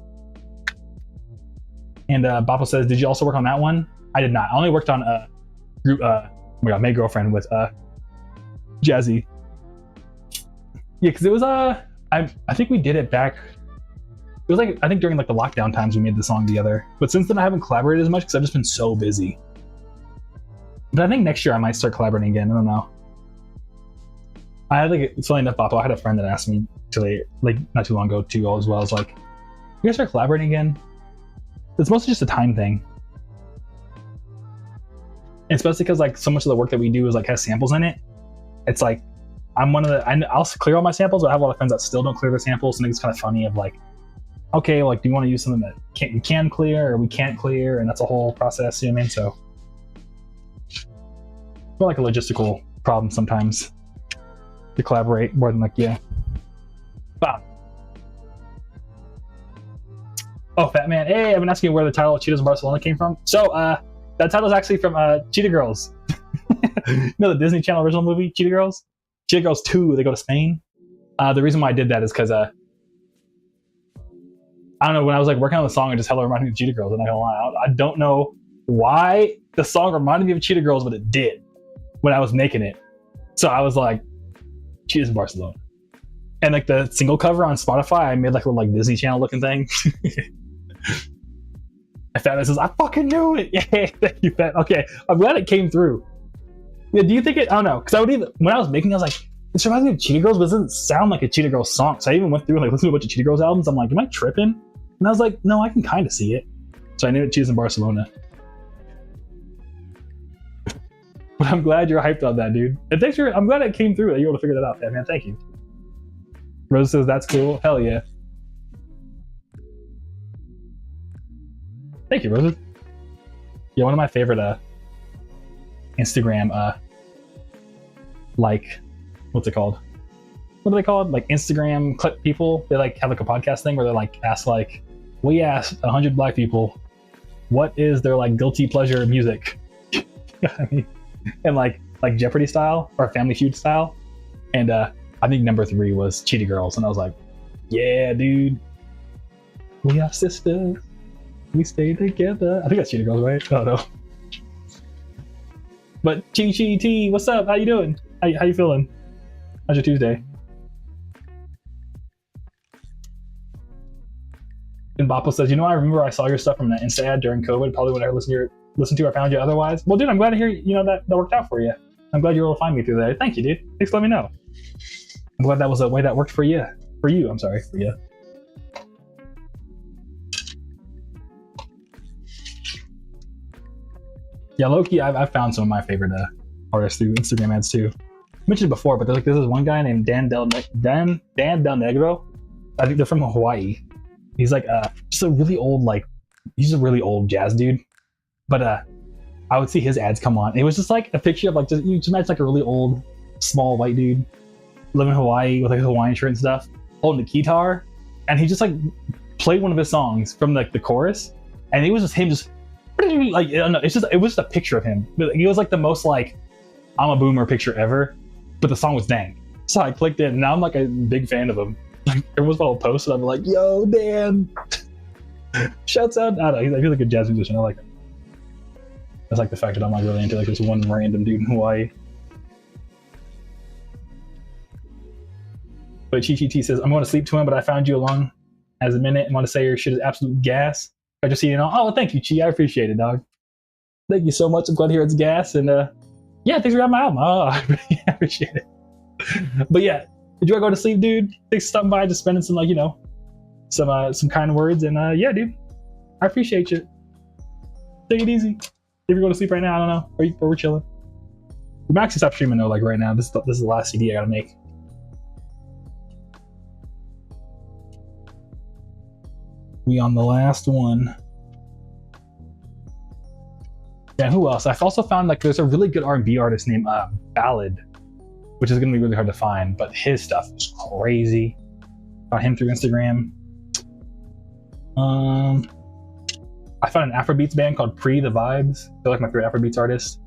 And Bappo says, did you also work on that one? I did not. I only worked on group oh my God, May Girlfriend with Jazzy. Yeah, because it was I think we did it back. It was like, I think during like the lockdown times we made the song together. But since then I haven't collaborated as much because I've just been so busy. But I think next year I might start collaborating again. I don't know. I had like, it's funny enough, Bappo, I had a friend that asked me to like not too long ago too as well. I was like, you guys start collaborating again? It's mostly just a time thing. And especially because like so much of the work that we do is like has samples in it. It's like I'm one of the I'll clear all my samples, but I have a lot of friends that still don't clear their samples. And it's kind of funny of like, okay, like do you want to use something that we can clear or we can't clear, and that's a whole process. You know what I mean? So more like a logistical problem sometimes to collaborate more than like Wow. Oh, Fat Man. Hey, I've been asking you where the title of Cheetahs in Barcelona came from. So that title is actually from Cheetah Girls. You know the Disney Channel original movie, Cheetah Girls? Cheetah Girls 2, they go to Spain. The reason why I did that is because I don't know, when I was like working on the song, it just hella reminded me of Cheetah Girls. I'm not gonna lie. I don't know why the song reminded me of Cheetah Girls, but it did when I was making it. So I was like, Cheetahs in Barcelona. And like the single cover on Spotify, I made like a little like Disney Channel looking thing. And Fat Man says, I fucking knew it. Yeah, thank you, Fat. Okay, I'm glad it came through. Yeah, do you think it? I don't know, because when I was making it, I was like, this reminds me of Cheetah Girls, but it doesn't sound like a Cheetah Girls song. So I even went through and like listened to a bunch of Cheetah Girls albums. I'm like, am I tripping? And I was like, no, I can kind of see it. So I knew it. Cheetahs in Barcelona. But I'm glad you're hyped on that, dude. And thanks I'm glad it came through that you were able to figure that out, Fat Man. Thank you. Rose says that's cool. Hell yeah. Thank you, Rose. Yeah, one of my favorite Instagram like what's it called? What are they called? Like Instagram clip people. They like have like a podcast thing where they like ask like, we asked 100 black people what is their like guilty pleasure music. I mean, and like Jeopardy style or Family Feud style. And I think number 3 was Cheetah Girls, and I was like, yeah, dude, we are sisters, we stay together. I think that's Cheetah Girls, right? I don't know. But Chi T, what's up? How you doing? How you feeling? How's your Tuesday? And Bappo says, I remember I saw your stuff from that Insta ad during COVID. Probably would I listened to or found you otherwise. Well, dude, I'm glad to hear that worked out for you. I'm glad you were able to find me through that. Thank you, dude. Thanks for letting me know. I'm glad that was a way that worked for you. For you. Yeah, low-key, I've found some of my favorite artists through Instagram ads too. I mentioned it before, but there's this one guy named Dan Del Negro. I think they're from Hawaii. He's like just a really old he's a really old jazz dude. But I would see his ads come on. It was just like a picture of you just imagine like a really old, small white dude living in Hawaii with like a Hawaiian shirt and stuff, holding the guitar, and he just like played one of his songs from like the chorus, and it was just him just like I don't know, it was just a picture of him. It was like the most like I'm a boomer picture ever, but the song was dang. So I clicked it, and now I'm like a big fan of him. Like everyone's all post, and I'm like, yo, Dan. Shouts out. I don't know, he's like a good jazz musician. I like him. That's like the fact that I'm not really into like this one random dude in Hawaii. But Chi says, I'm going to sleep to him, but I found you along as a minute and want to say your shit is absolute gas. I just see oh, thank you, Chi. I appreciate it, dog. Thank you so much. I'm glad to hear it's gas. And yeah, thanks for having my album. Oh, I appreciate it. But yeah, did you want to go to sleep, dude? Thanks for stopping by, just spending some some kind words. And yeah, dude, I appreciate you. Take it easy. If you're going to sleep right now, I don't know. Or we're chilling. I'm actually stop streaming though, like right now. This is the last CD I gotta make. We on the last one. Yeah, who else? I've also found like there's a really good R&B artist named Ballad, which is gonna be really hard to find, but his stuff is crazy. Found him through Instagram. I found an Afrobeats band called Pre the Vibes. They're like my favorite Afrobeats artist.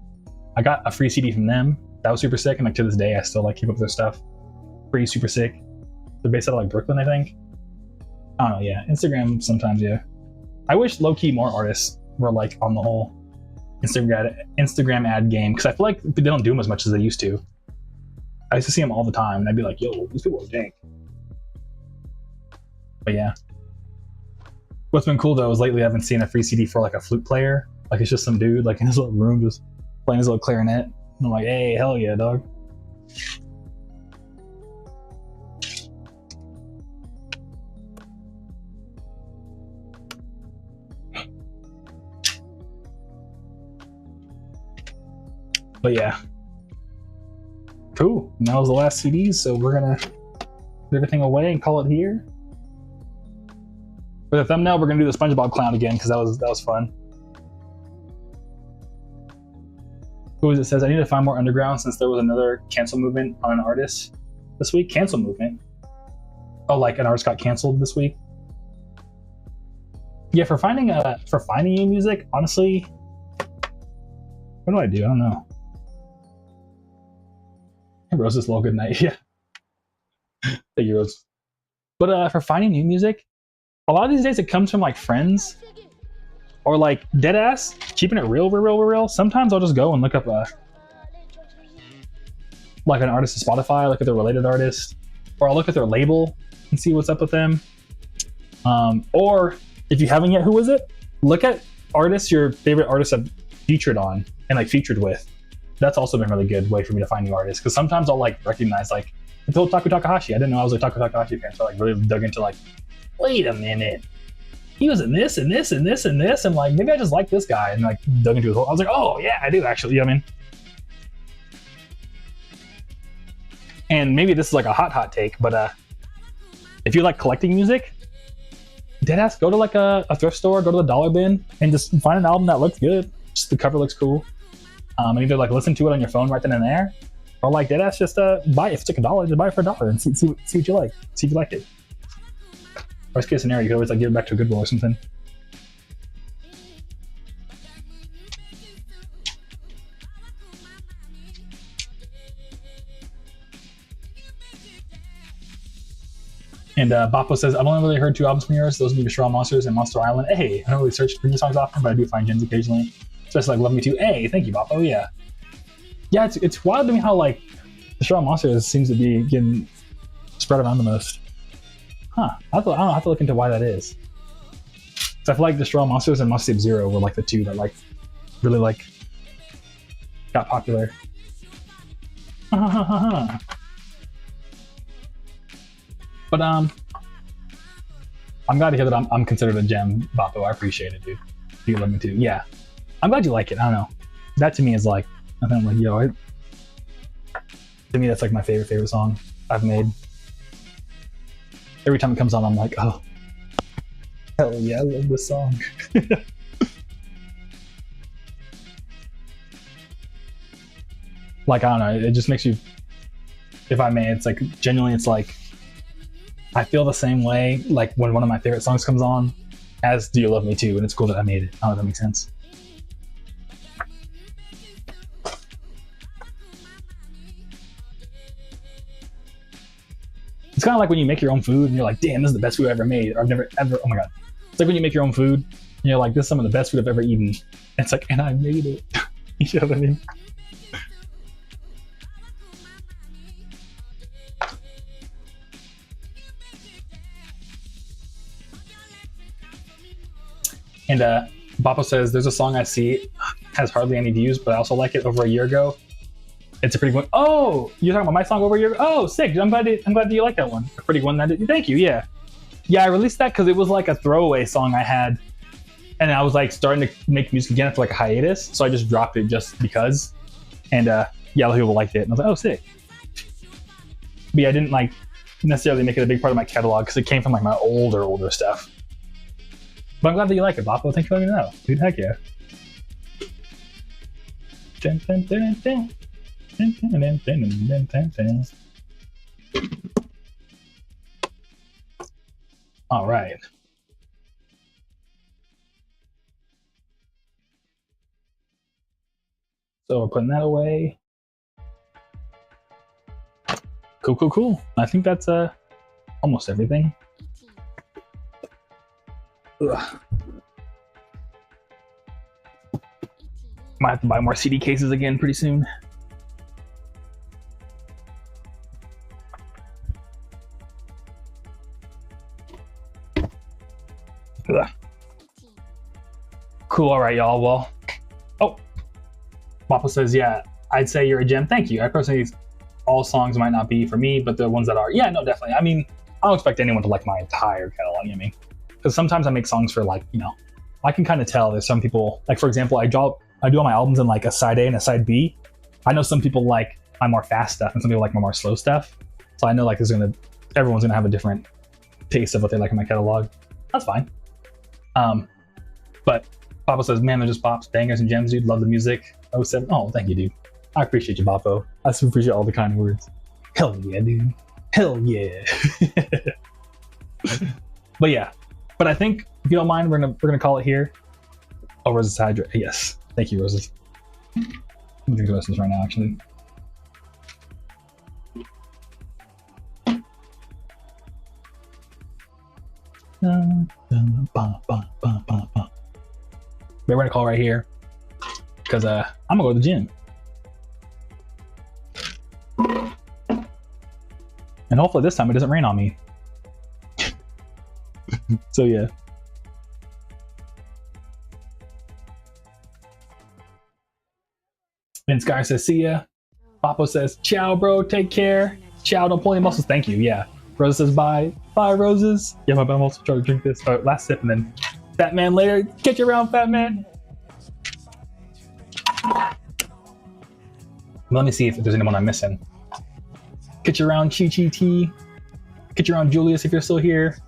I got a free CD from them. That was super sick, and like to this day I still like keep up with their stuff. Pretty super sick. They're based out of like Brooklyn, I think. I don't know, yeah. Instagram sometimes, yeah. I wish low-key more artists were like on the whole Instagram ad game, because I feel like they don't do them as much as they used to. I used to see them all the time, and I'd be like, yo, these people are dank. But yeah. What's been cool though is lately I haven't seen a free CD for like a flute player. Like it's just some dude like in his little room just playing his little clarinet. And I'm like, hey, hell yeah, dog. But yeah. Cool. And that was the last CD, so we're gonna put everything away and call it here. For the thumbnail, we're gonna do the SpongeBob clown again because that was fun. Who is it? Says I need to find more underground since there was another cancel movement on an artist this week. Cancel movement. Oh, like an artist got canceled this week. Yeah, for finding new music, honestly, what do? I don't know. Hey, Rose, this little good night. Yeah. Thank you, Rose. But for finding new music, a lot of these days it comes from like friends or like dead ass, keeping it real. Sometimes I'll just go and look up like an artist on Spotify, look at their related artist, or I'll look at their label and see what's up with them. Or if you haven't yet, who is it? Look at artists your favorite artists have featured on and like featured with. That's also been a really good way for me to find new artists, because sometimes I'll like recognize like I told Taku Takahashi. I didn't know I was a Taku Takahashi fan, so I like really dug into like, wait a minute, he was in this and this and this and this, and like maybe I just like this guy, and like dug into his whole. I was like, oh yeah, I do actually. You know what I mean? And maybe this is like a hot take, but if you like collecting music, deadass, go to like a thrift store, go to the dollar bin, and just find an album that looks good. Just the cover looks cool. And either like listen to it on your phone right then and there, or like deadass just buy it. If it's like $1, just buy it for $1 and see what you like. See if you like it. Worst case scenario, you could always like give it back to a Goodwill or something. And Bappo says, I've only really heard 2 albums from yours. Those would be Aviscerall Monsters and Monster Island. Hey, I don't really search for new songs often, but I do find gems occasionally. Especially like Love Me Too. Hey, thank you, Bappo. Yeah. Yeah, it's wild to me how like Aviscerall Monsters seems to be getting spread around the most. Huh. I don't know, I'll have to look into why that is. So I feel like Destroy All Monsters and Must Save Zero were like the two that like really like got popular. But I'm glad to hear that I'm considered a gem, Bapo. I appreciate it, dude. You love me too. Yeah, I'm glad you like it. I don't know. That to me is like, I think I'm like, yo, to me that's like my favorite song I've made. Every time it comes on, I'm like, oh, hell yeah, I love this song. Like, I don't know, it just makes you, if I may, it's like, genuinely, it's like, I feel the same way, like, when one of my favorite songs comes on, as Do You Love Me Too, and it's cool that I made it. I don't know if that makes sense. It's kind of like when you make your own food, and you're like, damn, this is the best food I've ever made, or I've never, ever, oh my god. It's like when you make your own food, and you're like, this is some of the best food I've ever eaten. And it's like, and I made it. You know what I mean? And Bappo says, there's a song I see has hardly any views, but I also like it over a year ago. It's a pretty good one. Oh, you're talking about my song over a year ago? Oh, sick. I'm glad that you like that one. A pretty good one. Thank you. Yeah. Yeah, I released that because it was like a throwaway song I had. And I was like starting to make music again after like a hiatus. So I just dropped it just because. And yeah, a lot of people liked it. And I was like, oh, sick. But yeah, I didn't like necessarily make it a big part of my catalog because it came from like my older stuff. But I'm glad that you like it, Bappo. Thanks for letting me know. Dude, heck yeah. Dun, dun, dun, dun. Dun, dun, dun, dun, dun, dun, dun. All right. So we're putting that away. Cool. I think that's almost everything. Ugh. Might have to buy more CD cases again pretty soon. Ugh. Cool, all right, y'all. Well, oh, Papa says, yeah, I'd say you're a gem. Thank you. I personally, all songs might not be for me, but the ones that are, yeah, no, definitely. I mean, I don't expect anyone to like my entire catalog, you know what I mean? Because sometimes I make songs for like, you know, I can kind of tell there's some people, like for example, I do all my albums in like a side A and a side B. I know some people like my more fast stuff and some people like my more slow stuff. So I know like everyone's gonna have a different taste of what they like in my catalog. That's fine. But Papa says, man, they're just pops, bangers, and gems, dude. Love the music. 07. Oh, thank you, dude. I appreciate you, Bappo. I super appreciate all the kind words. Hell yeah, dude. Hell yeah. But yeah. But I think if you don't mind, we're gonna call it here. Oh, Roses Hydra. Yes. Thank you, Roses. I'm gonna drink the rest of this right now, actually. But we're gonna call right here because I'm gonna go to the gym. And hopefully this time it doesn't rain on me. So yeah. Vince Guy says, see ya. Papa says, ciao, bro. Take care. Ciao, don't pull any muscles. Thank you. Yeah. Roses says, bye. Bye, Roses. Yeah, my bum also tried to drink this. All right, last sip and then Fat Man later. Catch you around, Fat Man. Let me see if there's anyone I'm missing. Catch you around, Chi T. Catch you around, Julius, if you're still here.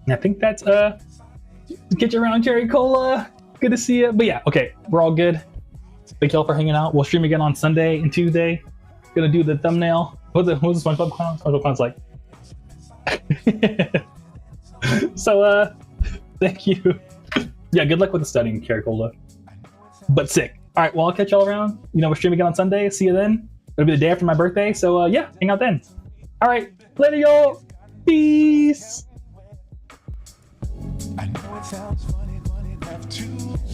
And I think that's, catch you around, Cherry Cola. Good to see you. But yeah, okay, we're all good. Thank y'all for hanging out. We'll stream again on Sunday and Tuesday. Gonna do the thumbnail. What's the SpongeBob clown? SpongeBob clown's like. So, thank you. Yeah, good luck with the studying, Caricola. But sick. All right, well, I'll catch y'all around. You know, we're streaming again on Sunday. See you then. It'll be the day after my birthday. So, yeah, hang out then. All right, later, y'all. Peace. I know it sounds funny, but it have to say.